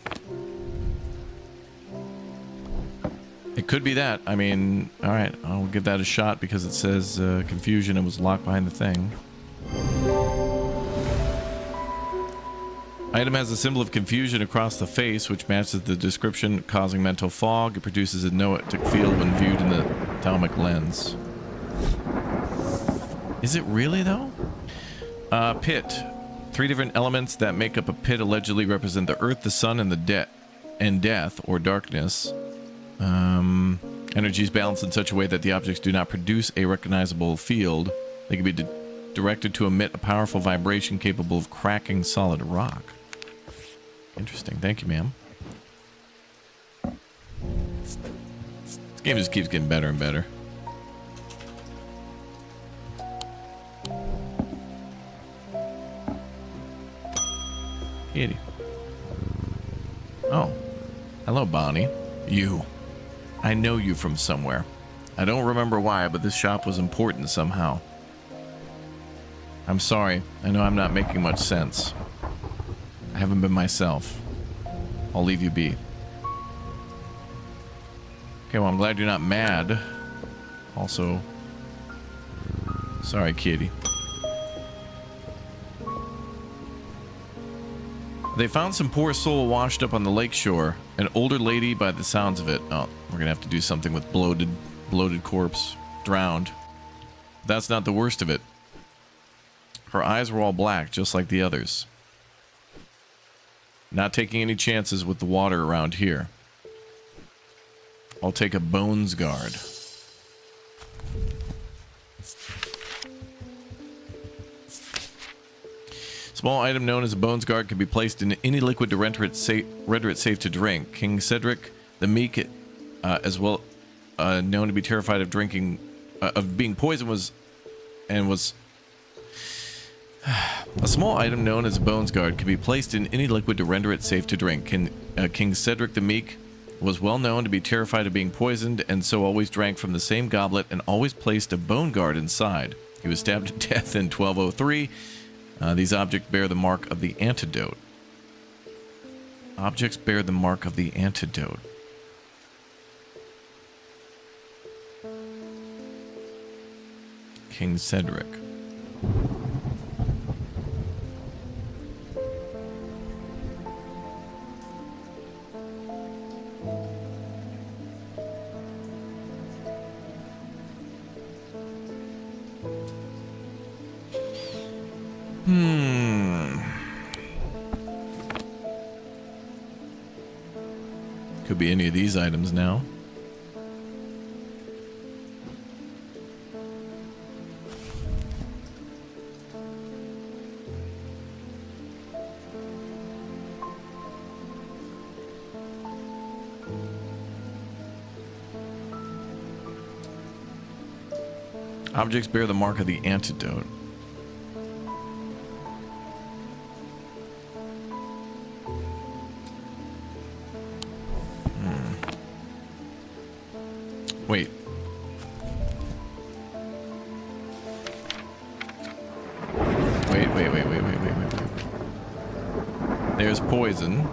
A: It could be that. I mean, alright, I'll give that a shot because it says confusion and was locked behind the thing. Item has a symbol of confusion across the face, which matches the description, causing mental fog. It produces a noetic field when viewed in the ophthalmic lens. Is it really, though? Pit. 3 different elements that make up a pit allegedly represent the earth, the sun, and death, or darkness. Energy is balanced in such a way that the objects do not produce a recognizable field. They can be directed to emit a powerful vibration capable of cracking solid rock. Interesting. Thank you, ma'am. This game just keeps getting better and better. Kitty. Oh. Hello, Bonnie. You. I know you from somewhere. I don't remember why, but this shop was important somehow. I'm sorry. I know I'm not making much sense. I haven't been myself. I'll leave you be. Okay, well, I'm glad you're not mad. Also, sorry, kitty. They found some poor soul washed up on the lakeshore. An older lady by the sounds of it. Oh, we're gonna have to do something with bloated corpse. Drowned. That's not the worst of it. Her eyes were all black, just like the others. Not taking any chances with the water around here. I'll take a bones guard. Small item known as a bones guard can be placed in any liquid to render it safe to drink. King Cedric the Meek, as well known to be terrified of being poisoned, was a small item known as a bones guard can be placed in any liquid to render it safe to drink. King Cedric the Meek was well known to be terrified of being poisoned, and so always drank from the same goblet and always placed a bone guard inside. He was stabbed to death in 1203. These objects bear the mark of the antidote. Objects bear the mark of the antidote. King Cedric. Could be any of these items now. Objects bear the mark of the antidote. Wait. Wait. There's poison.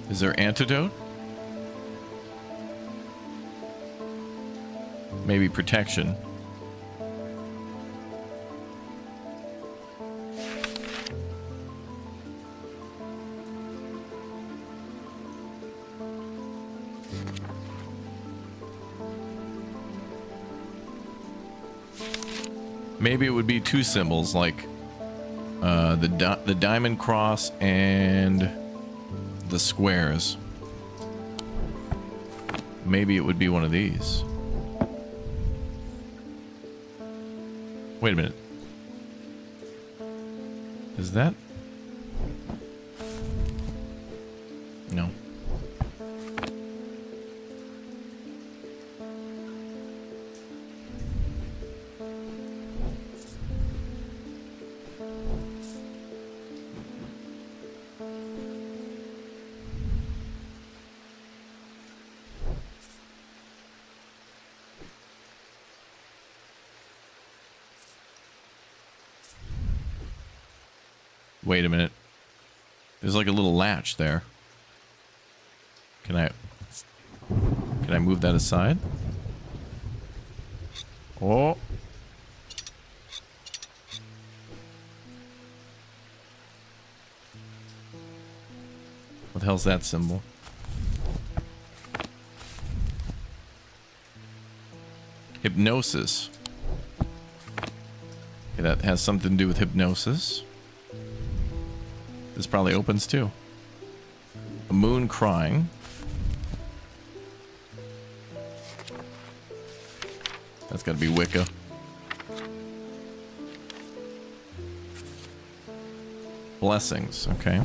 A: Is there antidote? Maybe protection. Maybe it would be two symbols, like the diamond cross and the squares. Maybe it would be one of these. Wait a minute. Is that? Wait a minute. There's like a little latch there. Can I move that aside? Oh. What the hell's that symbol? Hypnosis. Okay, that has something to do with hypnosis. This probably opens too. A moon crying. That's gotta be Wicca. Blessings, okay.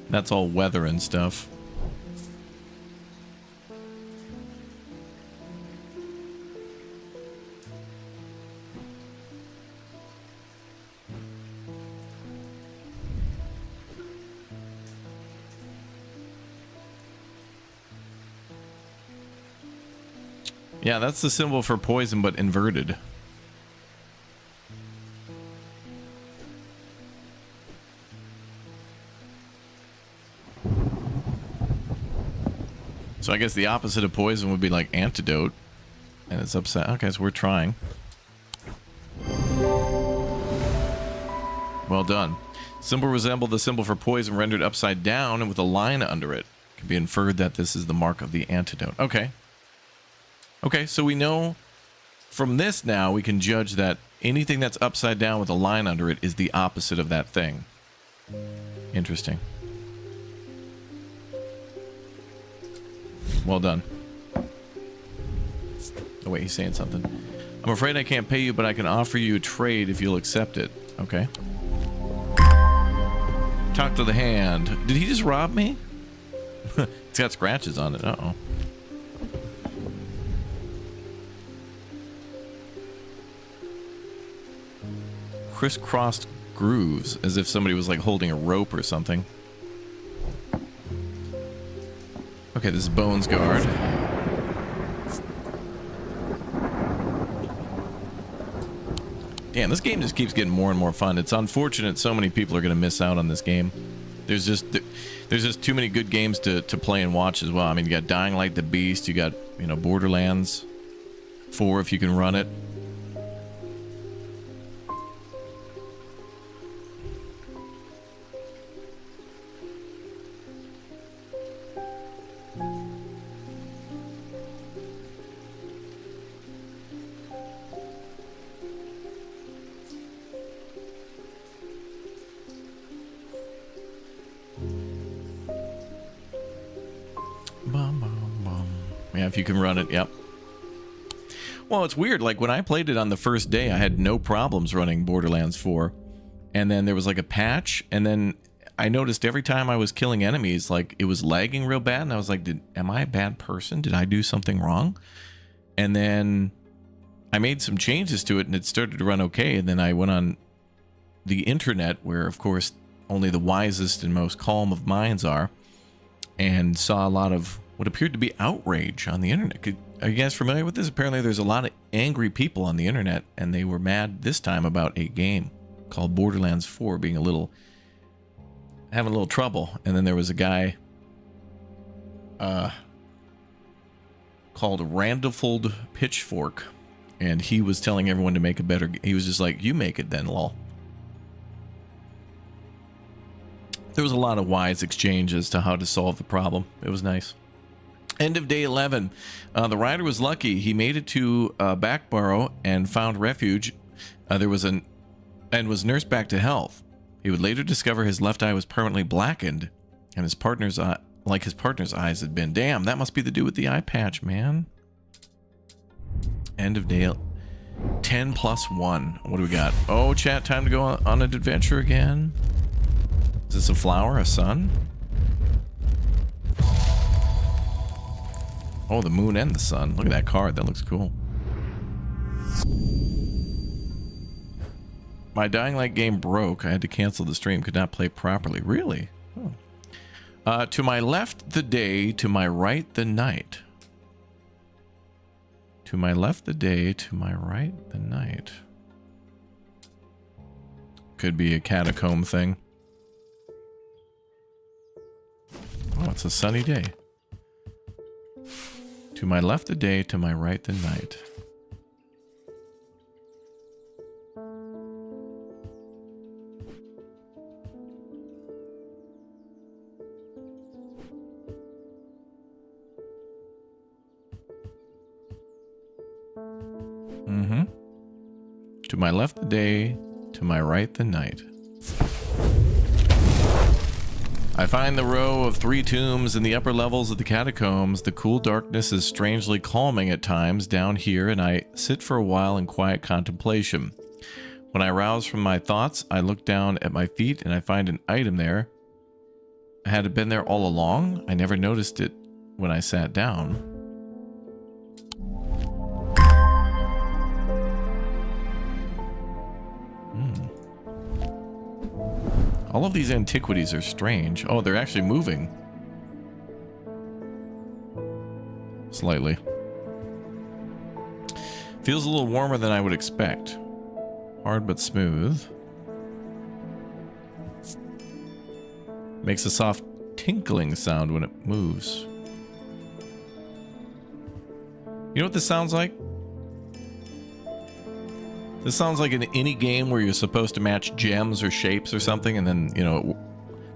A: That's all weather and stuff. Yeah, that's the symbol for poison, but inverted. So I guess the opposite of poison would be like antidote. And it's upset. Okay, so we're trying. Well done. Symbol resembled the symbol for poison rendered upside down and with a line under it. It can be inferred that this is the mark of the antidote. Okay. Okay, so we know from this now we can judge that anything that's upside down with a line under it is the opposite of that thing. Interesting. Well done. Oh wait, he's saying something. I'm afraid I can't pay you, but I can offer you a trade if you'll accept it. Okay. Talk to the hand. Did he just rob me? It's got scratches on it. Uh-oh. Crisscrossed grooves, as if somebody was like holding a rope or something. Okay, this is Bones Guard. Damn, this game just keeps getting more and more fun. It's unfortunate so many people are going to miss out on this game. There's just too many good games to play and watch as well. I mean, you got Dying Light the Beast, you got, you know, Borderlands 4 if you can run it. Yeah, if you can run it, yep. Well, it's weird. Like, when I played it on the first day, I had no problems running Borderlands 4. And then there was, like, a patch. And then I noticed every time I was killing enemies, like, it was lagging real bad. And I was like, am I a bad person? Did I do something wrong? And then I made some changes to it, and it started to run okay. And then I went on the internet, where, of course, only the wisest and most calm of minds are, and saw a lot of what appeared to be outrage on the internet. Are you guys familiar with this? Apparently there's a lot of angry people on the internet, and they were mad this time about a game called Borderlands 4 being having a little trouble. And then there was a guy called Randolph Pitchfork, and he was telling everyone to make a better. He was just like, you make it then, lol. There was a lot of wise exchange as to how to solve the problem. It was nice. End of day 11. The rider was lucky. He made it to back burrow and found refuge. And was nursed back to health. He would later discover his left eye was permanently blackened, and his partner's eyes had been. Damn, that must be the dude with the eye patch, man. End of day 10 plus 1. What do we got? Oh, chat, time to go on an adventure again. Is this a flower, a sun? Oh, the moon and the sun. Look at that card. That looks cool. My Dying Light game broke. I had to cancel the stream. Could not play properly. Really? Oh. To my left, the day. To my right, the night. To my left, the day. To my right, the night. Could be a catacomb thing. Oh, it's a sunny day. To my left, the day. To my right, the night. To my left, the day. To my right, the night. I find the row of 3 tombs in the upper levels of the catacombs. The cool darkness is strangely calming at times down here, and I sit for a while in quiet contemplation. When I rouse from my thoughts, I look down at my feet and I find an item there. Had it been there all along? I never noticed it when I sat down. All of these antiquities are strange. Oh, they're actually moving. Slightly. Feels a little warmer than I would expect. Hard but smooth. Makes a soft tinkling sound when it moves. You know what this sounds like? This sounds like in any game where you're supposed to match gems or shapes or something, and then, you know,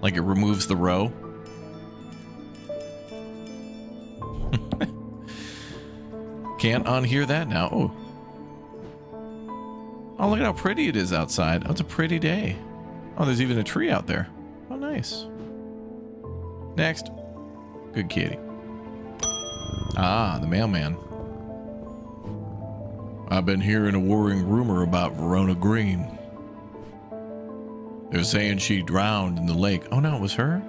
A: like it removes the row. Can't unhear that now. Oh. Oh, look at how pretty it is outside. Oh, it's a pretty day. Oh, there's even a tree out there. Oh, nice. Next. Good kitty. Ah, the mailman. I've been hearing a worrying rumor about Verona Green. They're saying she drowned in the lake. Oh no, it was her?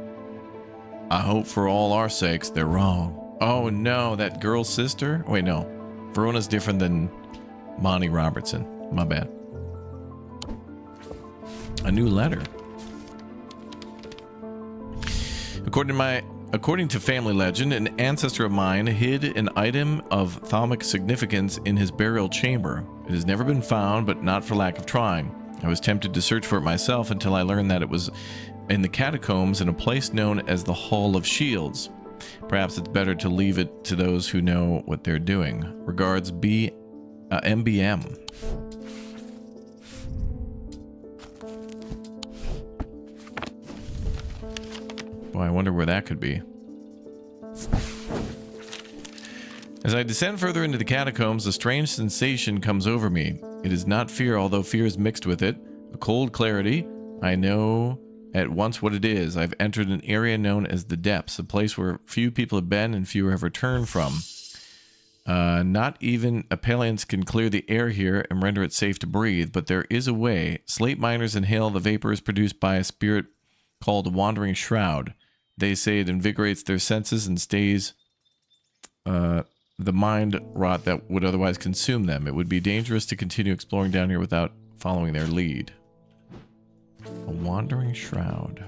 A: I hope for all our sakes they're wrong. Oh no, that girl's sister? Wait, no. Verona's different than Monty Robertson. My bad. A new letter. According to family legend, an ancestor of mine hid an item of thaumic significance in his burial chamber. It has never been found, but not for lack of trying. I was tempted to search for it myself until I learned that it was in the catacombs in a place known as the Hall of Shields. Perhaps it's better to leave it to those who know what they're doing. Regards, MBM. Boy, I wonder where that could be. As I descend further into the catacombs, a strange sensation comes over me. It is not fear, although fear is mixed with it. A cold clarity. I know at once what it is. I've entered an area known as the Depths, a place where few people have been and fewer have returned from. Not even Appellians can clear the air here and render it safe to breathe, but there is a way. Slate miners inhale the vapors produced by a spirit called a wandering shroud. They say it invigorates their senses and stays the mind rot that would otherwise consume them. It would be dangerous to continue exploring down here without following their lead. A wandering shroud.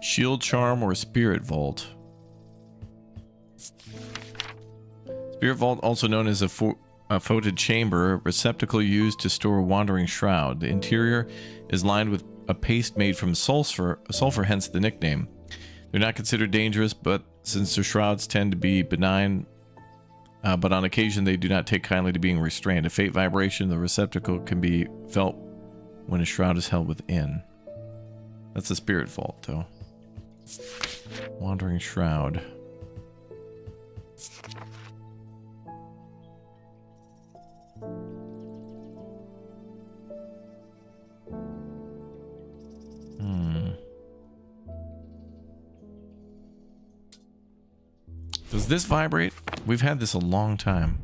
A: Shield charm or spirit vault. Spirit Spirit vault, also known as a foetid chamber, a receptacle used to store a wandering shroud. The interior is lined with a paste made from sulfur, hence the nickname. They're not considered dangerous, but since their shrouds tend to be benign, but on occasion they do not take kindly to being restrained. A faint vibration of the receptacle can be felt when a shroud is held within. That's the spirit vault, though. Wandering shroud. Does this vibrate? We've had this a long time.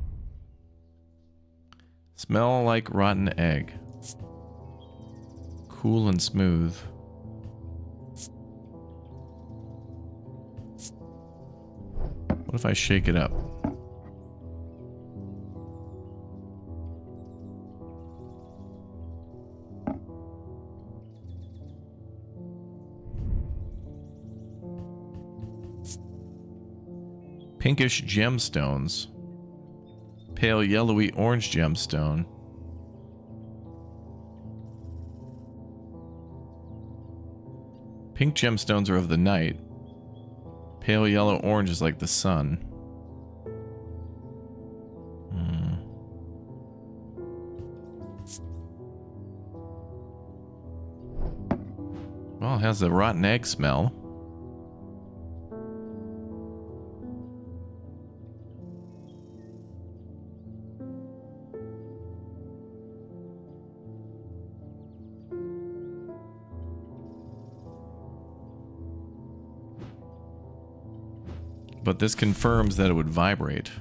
A: Smell like rotten egg. Cool and smooth. What if I shake it up? Pinkish gemstones. Pale yellowy orange gemstone. Pink gemstones are of the night. Pale yellow orange is like the sun. Well, it has a rotten egg smell. But this confirms that it would vibrate.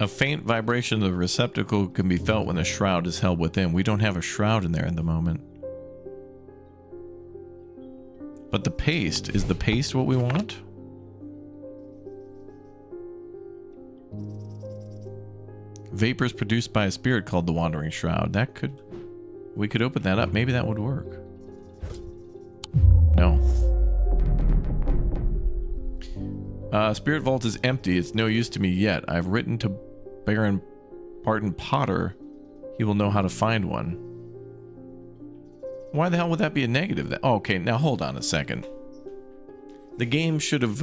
A: A faint vibration of the receptacle can be felt when the shroud is held within. We don't have a shroud in there at the moment. But the paste, is the paste what we want? Vapors produced by a spirit called the Wandering Shroud. That could... we could open that up. Maybe that would work. No. Spirit Vault is empty. It's no use to me yet. I've written to Baron Barton Potter. He will know how to find one. Why the hell would that be a negative? Oh, okay, now hold on a second. The game should have...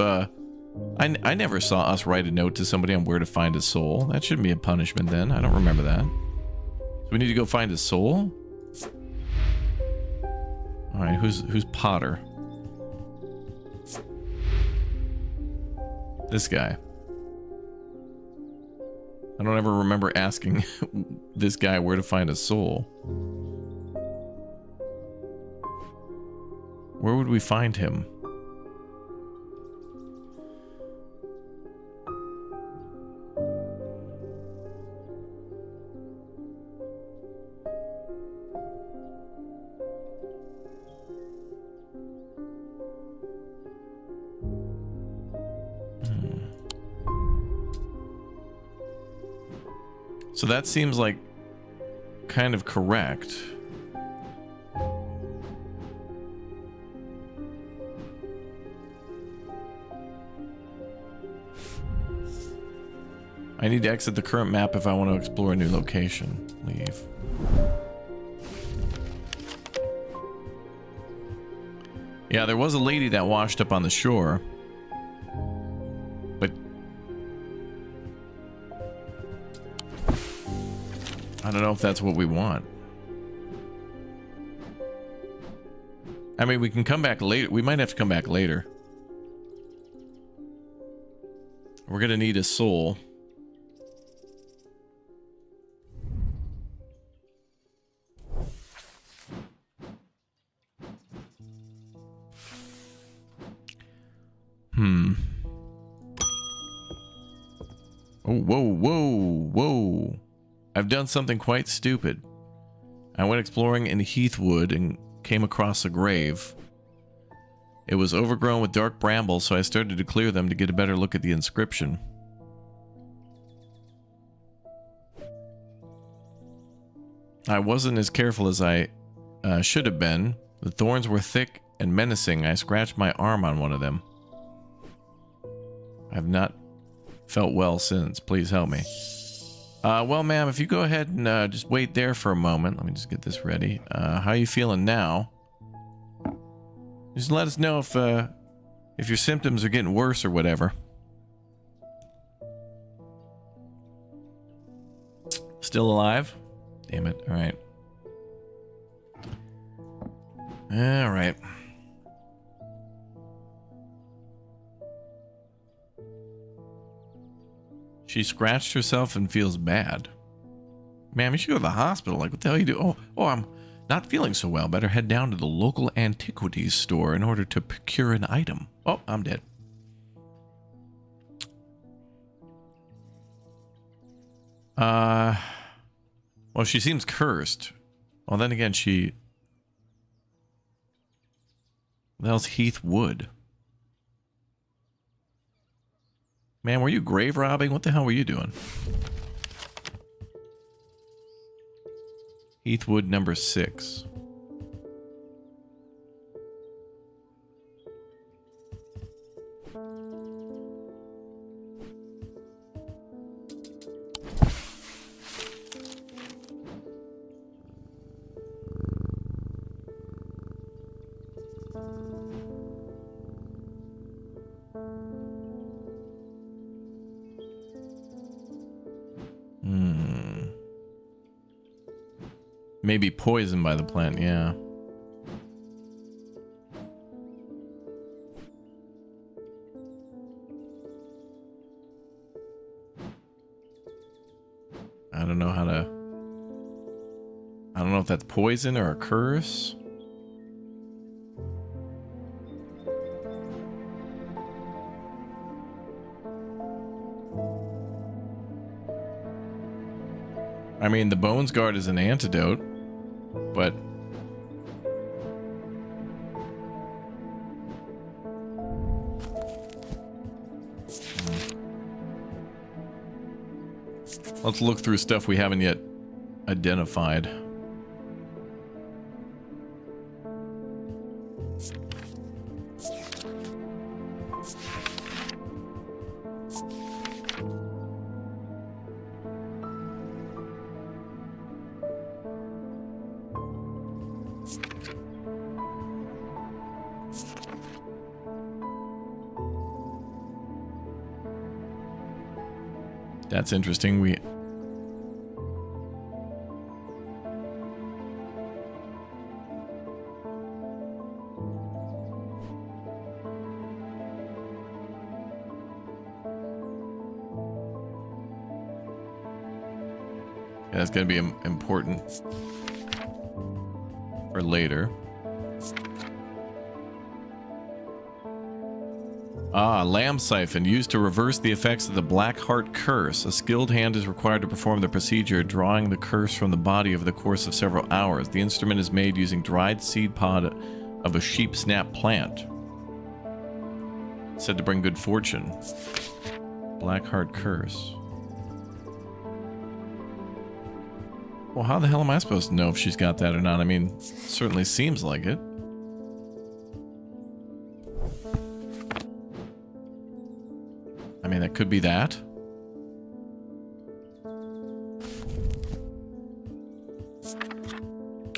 A: I never saw us write a note to somebody on where to find a soul. That shouldn't be a punishment then. I don't remember that. So we need to go find a soul? Alright, who's Potter? This guy. I don't ever remember asking this guy where to find a soul. Where would we find him? So that seems like kind of correct. I need to exit the current map if I want to explore a new location. Leave. Yeah, there was a lady that washed up on the shore. But I don't know if that's what we want. I mean, we can come back later. We might have to come back later. We're gonna need a soul. Oh, whoa. I've done something quite stupid. I went exploring in Heathwood and came across a grave. It was overgrown with dark brambles, so I started to clear them to get a better look at the inscription. I wasn't as careful as I should have been. The thorns were thick and menacing. I scratched my arm on one of them. I've not felt well since. Please help me. Well, ma'am, if you go ahead and just wait there for a moment. Let me just get this ready. How are you feeling now? Just let us know if your symptoms are getting worse or whatever. Still alive? Damn it. All right. All right. She scratched herself and feels bad. Ma'am, you should go to the hospital. Like, what the hell you do? Oh, I'm not feeling so well. Better head down to the local Antiquities store in order to procure an item. Oh, I'm dead. Well, she seems cursed. Well, then again, she... What the hell's Heath Wood? Man, were you grave robbing? What the hell were you doing? Heathwood number 6. Maybe poisoned by the plant, yeah. I don't know how to... I don't know if that's poison or a curse. I mean, the Bones Guard is an antidote, but... Let's look through stuff we haven't yet identified. That's interesting. We... Yeah, that's going to be important for later. Ah, lamb siphon, used to reverse the effects of the Black Heart curse. A skilled hand is required to perform the procedure, drawing the curse from the body over the course of several hours. The instrument is made using dried seed pod of a sheep snap plant. Said to bring good fortune. Black Heart curse. Well, how the hell am I supposed to know if she's got that or not? I mean, it certainly seems like it. I mean, that could be that.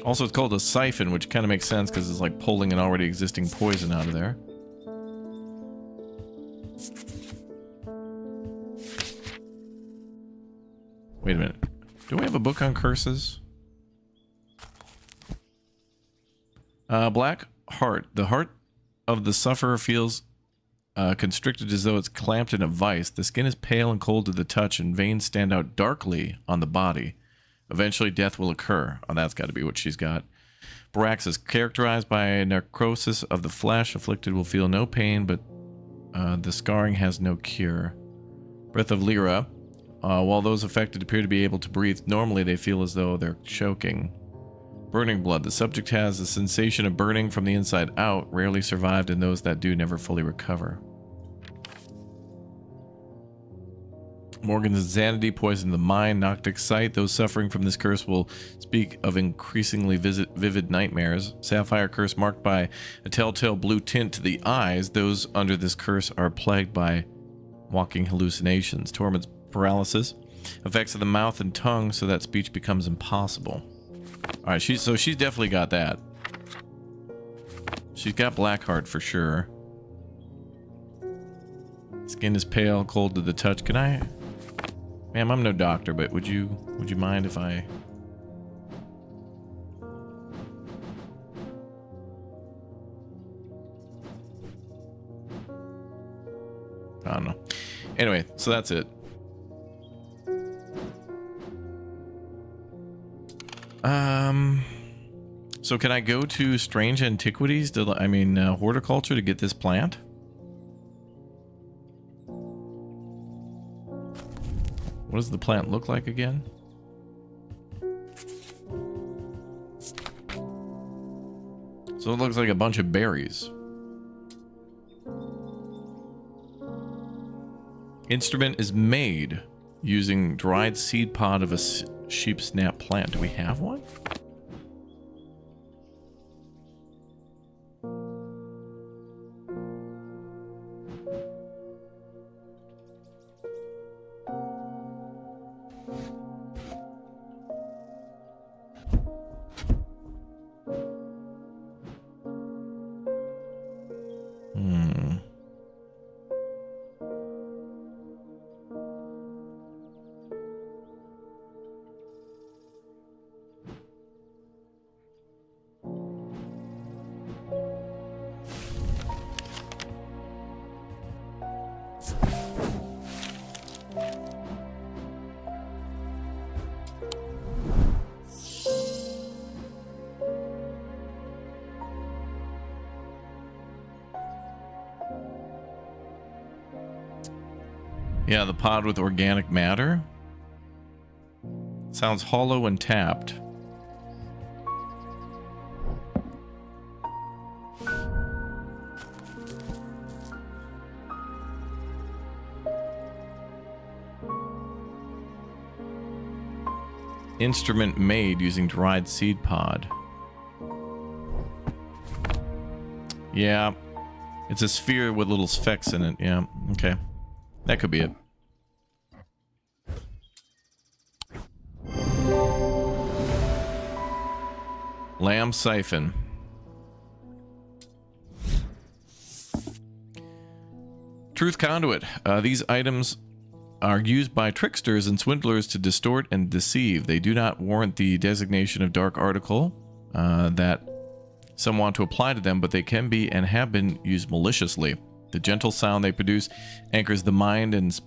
A: Also, it's called a siphon, which kind of makes sense because it's like pulling an already existing poison out of there. Wait a minute. Do we have a book on curses? Black Heart. The heart of the sufferer feels constricted as though it's clamped in a vice. The skin is pale and cold to the touch, and veins stand out darkly on the body. Eventually, death will occur. Oh, that's got to be what she's got. Brax is characterized by necrosis of the flesh. Afflicted will feel no pain, but the scarring has no cure. Breath of Lyra. While those affected appear to be able to breathe normally, they feel as though they're choking. Burning blood. The subject has a sensation of burning from the inside out, rarely survived, and those that do never fully recover. Morgan's insanity poisoned the mind, Noctic sight. Those suffering from this curse will speak of increasingly vivid nightmares. Sapphire curse marked by a telltale blue tint to the eyes. Those under this curse are plagued by walking hallucinations. Torment's paralysis. Effects of the mouth and tongue so that speech becomes impossible. Alright, she's definitely got that. She's got Blackheart for sure. Skin is pale, cold to the touch. Can I... Ma'am, I'm no doctor, but would you mind if I... I don't know. Anyway, so that's it. So can I go to Strange Antiquities, Horticulture to get this plant? What does the plant look like again? So it looks like a bunch of berries. Instrument is made using dried seed pod of a sheep snap plant. Do we have one? Yeah, the pod with organic matter. Sounds hollow and tapped. Instrument made using dried seed pod. Yeah, it's a sphere with little specks in it. Yeah, okay. That could be it. Lamb siphon. Truth conduit. These items are used by tricksters and swindlers to distort and deceive. They do not warrant the designation of dark article that some want to apply to them, but they can be and have been used maliciously. The gentle sound they produce anchors the mind, and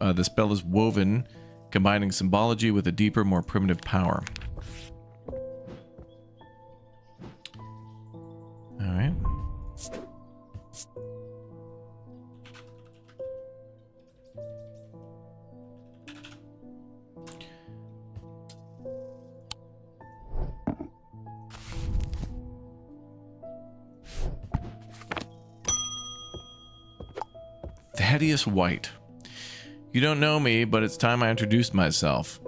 A: the spell is woven, combining symbology with a deeper, more primitive power. All right. Thaddeus White. You don't know me, but it's time I introduced myself.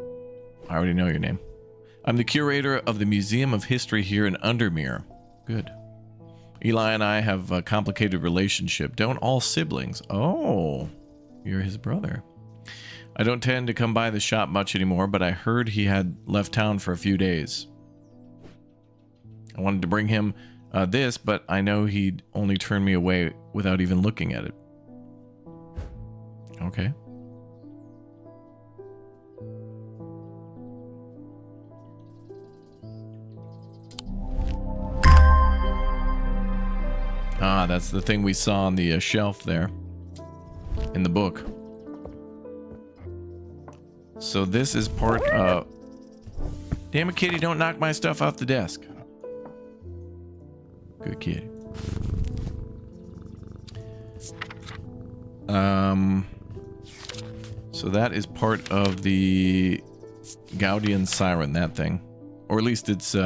A: I already know your name. I'm the curator of the Museum of History here in Undermere. Good. Eli and I have a complicated relationship. Don't all siblings? Oh, you're his brother. I don't tend to come by the shop much anymore, but I heard he had left town for a few days. I wanted to bring him this, but I know he'd only turn me away without even looking at it. Okay. Ah, that's the thing we saw on the shelf there in the book. So this is part of... Damn it, kitty, don't knock my stuff off the desk. Good kitty. So that is part of the Gaudian Siren, that thing. Or at least it's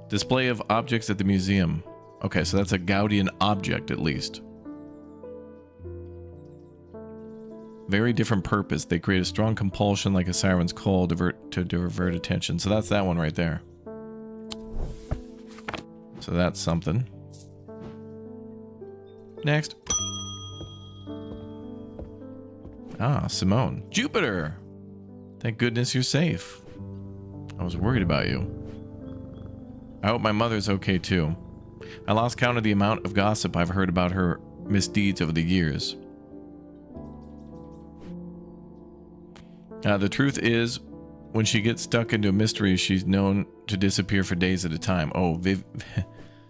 A: display of objects at the museum. Okay, so that's a Gaudian object at least. Very different purpose. They create a strong compulsion like a siren's call to divert attention. So that's that one right there. So that's something. Next. Ah, Simone. Jupiter! Thank goodness you're safe. I was worried about you. I hope my mother's okay too. I lost count of the amount of gossip I've heard about her misdeeds over the years. The truth is, when she gets stuck into a mystery, she's known to disappear for days at a time. Oh,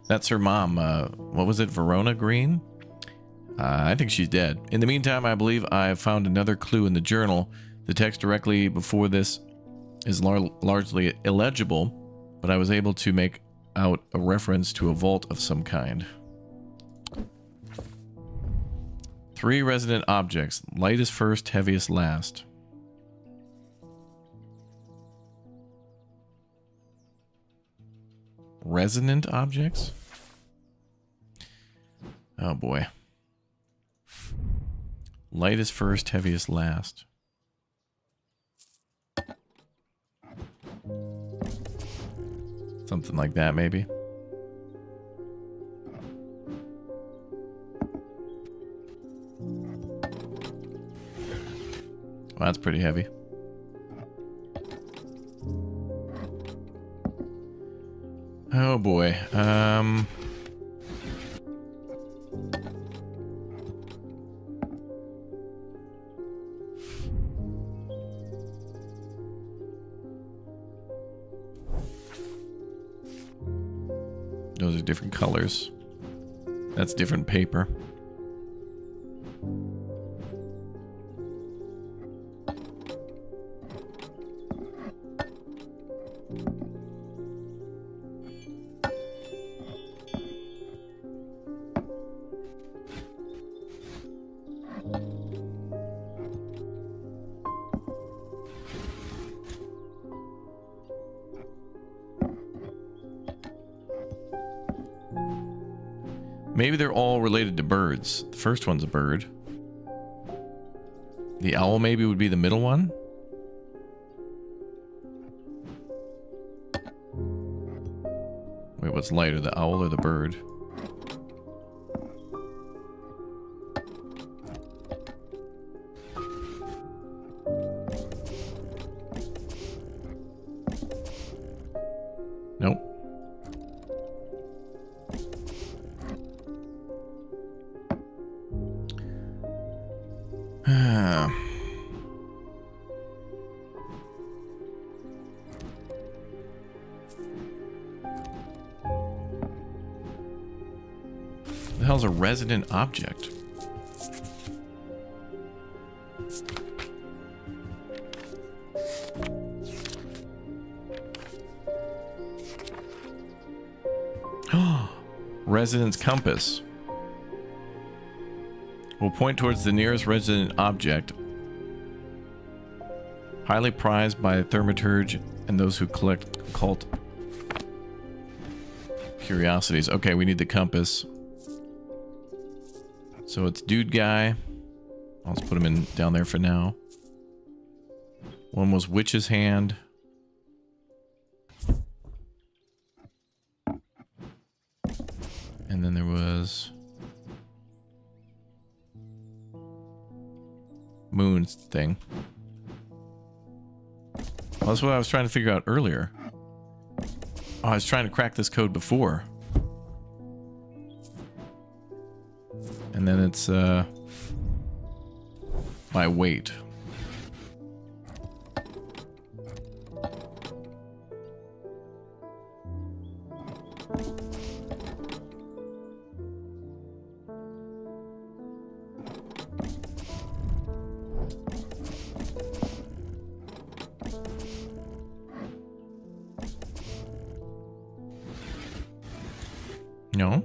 A: that's her mom. What was it, Verona Green? I think she's dead. In the meantime, I believe I have found another clue in the journal. The text directly before this is largely illegible, but I was able to make out a reference to a vault of some kind. 3 resident objects. Lightest first, heaviest last. Resonant objects? Oh boy. Lightest first, heaviest last. Something like that, maybe. Well, that's pretty heavy. Oh boy. Those are different colors. That's different paper. Maybe they're all related to birds. The first one's a bird. The owl maybe would be the middle one. Wait, what's lighter, the owl or the bird? Nope. The hell's a resident object? Residence compass. Will point towards the nearest resident object. Highly prized by thaumaturge and those who collect occult curiosities. Okay, we need the compass. So it's dude guy. I'll just put him in down there for now. One was witch's hand. And then there was moon's thing. Well, that's what I was trying to figure out earlier. Oh, I was trying to crack this code before. And then it's by weight. No.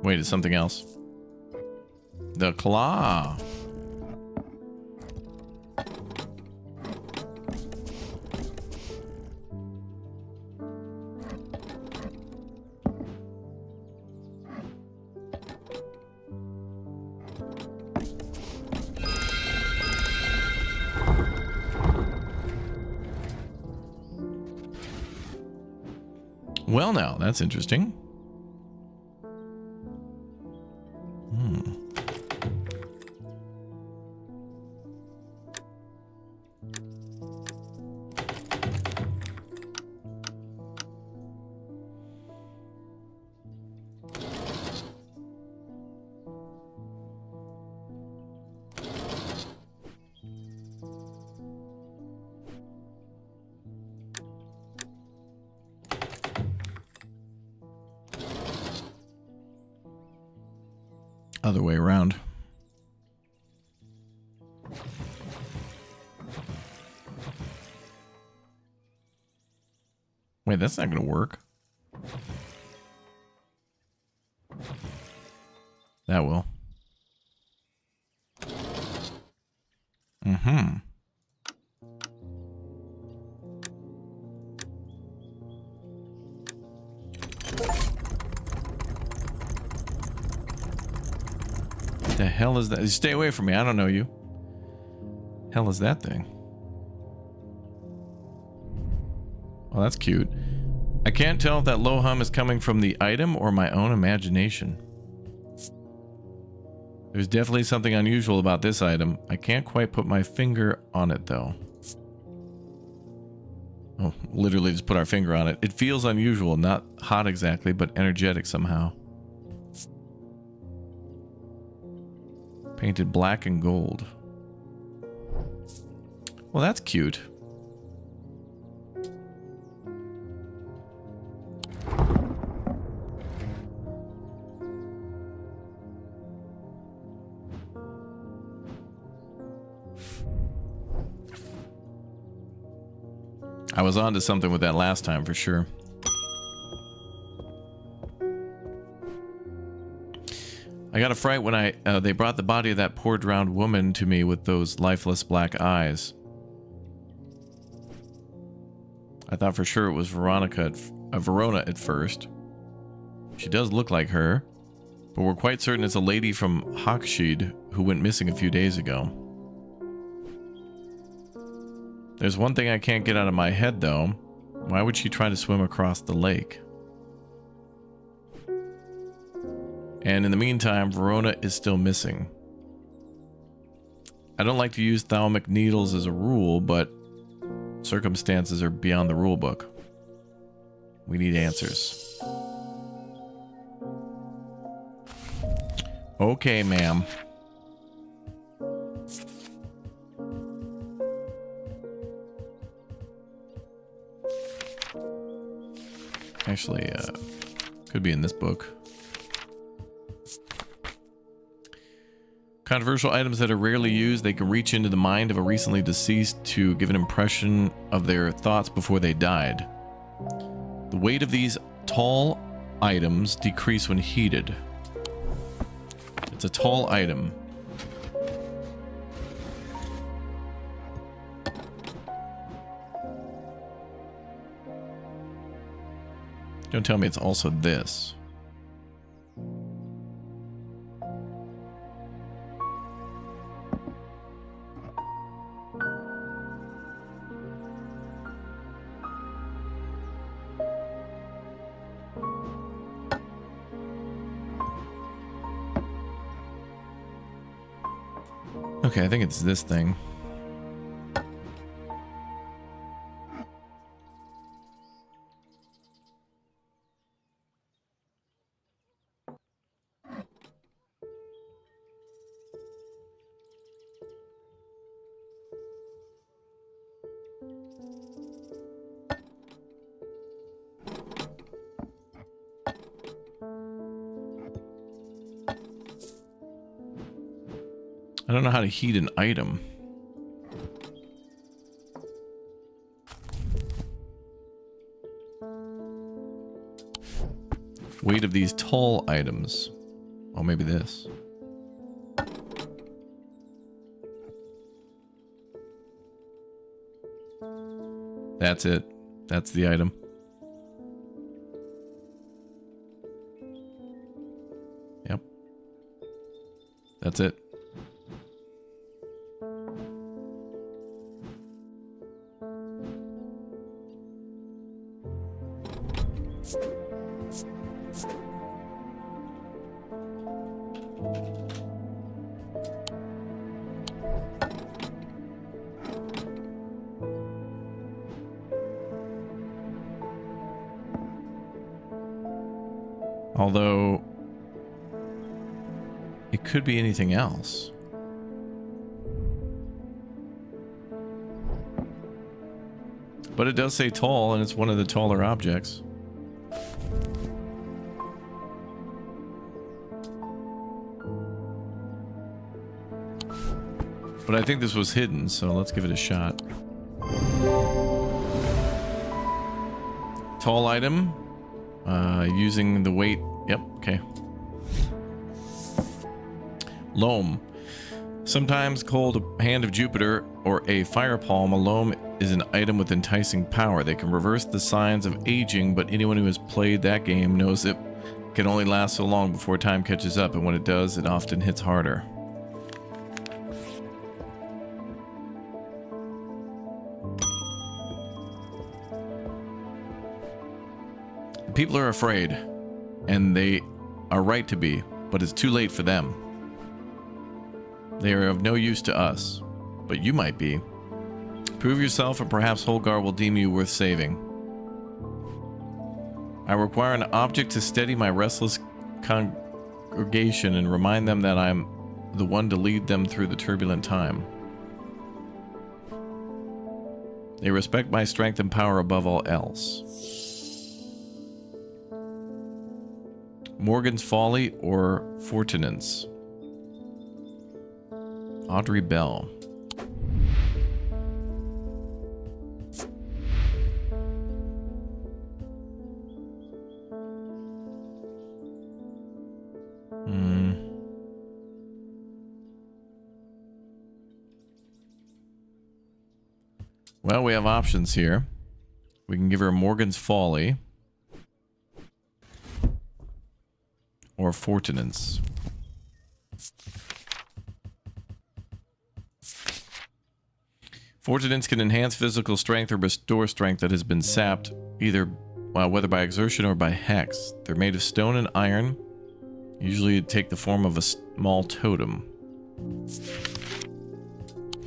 A: Wait, it's something else. The claw. Well, now, that's interesting. Other way around. Wait, that's not going to work. That will. Mm-hmm. The hell is that? Stay away from me. I don't know you. Hell is that thing? Well, that's cute. I can't tell if that low hum is coming from the item or my own imagination. There's definitely something unusual about this item. I can't quite put my finger on it, though. Oh, literally just put our finger on it. It feels unusual, not hot exactly, but energetic somehow. Painted black and gold. Well, that's cute. I was onto something with that last time for sure. I got a fright when they brought the body of that poor drowned woman to me with those lifeless black eyes. I thought for sure it was Verona at first. She does look like her, but we're quite certain it's a lady from Hogshead who went missing a few days ago. There's one thing I can't get out of my head, though. Why would she try to swim across the lake? And in the meantime, Verona is still missing. I don't like to use thalamic needles as a rule, but circumstances are beyond the rule book. We need answers. Okay, ma'am. Actually, could be in this book. Controversial items that are rarely used. They can reach into the mind of a recently deceased to give an impression of their thoughts before they died. The weight of these tall items decrease when heated. It's a tall item. Don't tell me it's also this. Okay, I think it's this thing. I don't know how to heat an item. Weight of these tall items. maybe this. That's it. That's the item. Yep. That's it. Although, it could be anything else. But it does say tall, and it's one of the taller objects. But I think this was hidden, so let's give it a shot. Tall item. Using the weight. Yep, okay. Loam. Sometimes called a hand of Jupiter or a fire palm, a loam is an item with enticing power. They can reverse the signs of aging, but anyone who has played that game knows it can only last so long before time catches up, and when it does, it often hits harder. People are afraid, and they are right to be, but it's too late for them. They are of no use to us, but you might be. Prove yourself, and perhaps Holgar will deem you worth saving. I require an object to steady my restless congregation and remind them that I'm the one to lead them through the turbulent time. They respect my strength and power above all else. Morgan's Folly or Fortinance. Audrey Bell. Well, we have options here. We can give her Morgan's Folly. Or Fortinance. Fortinance can enhance physical strength or restore strength that has been sapped, either whether by exertion or by hex. They're made of stone and iron. Usually take the form of a small totem.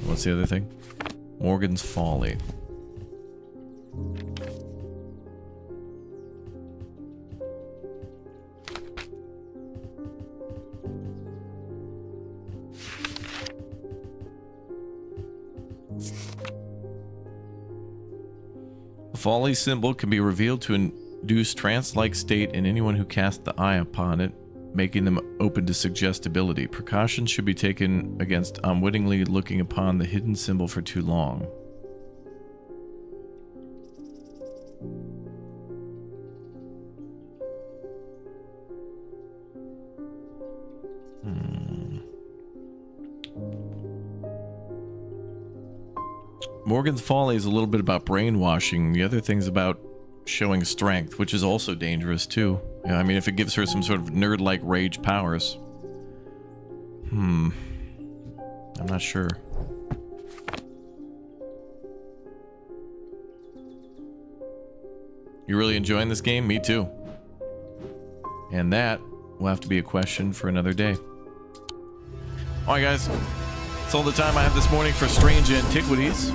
A: What's the other thing? Morgan's Folly. The Folly symbol can be revealed to induce trance-like state in anyone who casts the eye upon it, making them open to suggestibility. Precautions should be taken against unwittingly looking upon the hidden symbol for too long. Morgan's Folly is a little bit about brainwashing. The other thing's about showing strength, which is also dangerous too. I mean, if it gives her some sort of nerd-like rage powers. I'm not sure. You really enjoying this game? Me too. And that will have to be a question for another day. Alright guys, that's all the time I have this morning for Strange Antiquities.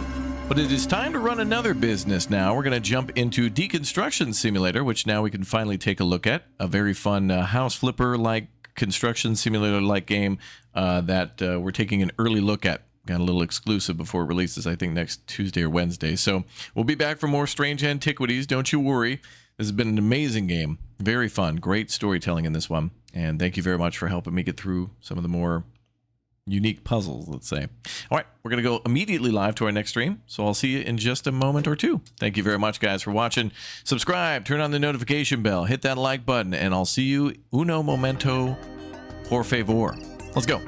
A: But it is time to run another business now. We're going to jump into Deconstruction Simulator, which now we can finally take a look at. A very fun house flipper-like, construction simulator-like game that we're taking an early look at. Got a little exclusive before it releases, I think, next Tuesday or Wednesday. So we'll be back for more Strange Antiquities. Don't you worry. This has been an amazing game. Very fun. Great storytelling in this one. And thank you very much for helping me get through some of the more unique puzzles, let's say. All right, we're going to go immediately live to our next stream, so I'll see you in just a moment or two. Thank you very much, guys, for watching. Subscribe, turn on the notification bell, hit that like button, and I'll see you uno momento Por favor. Let's go.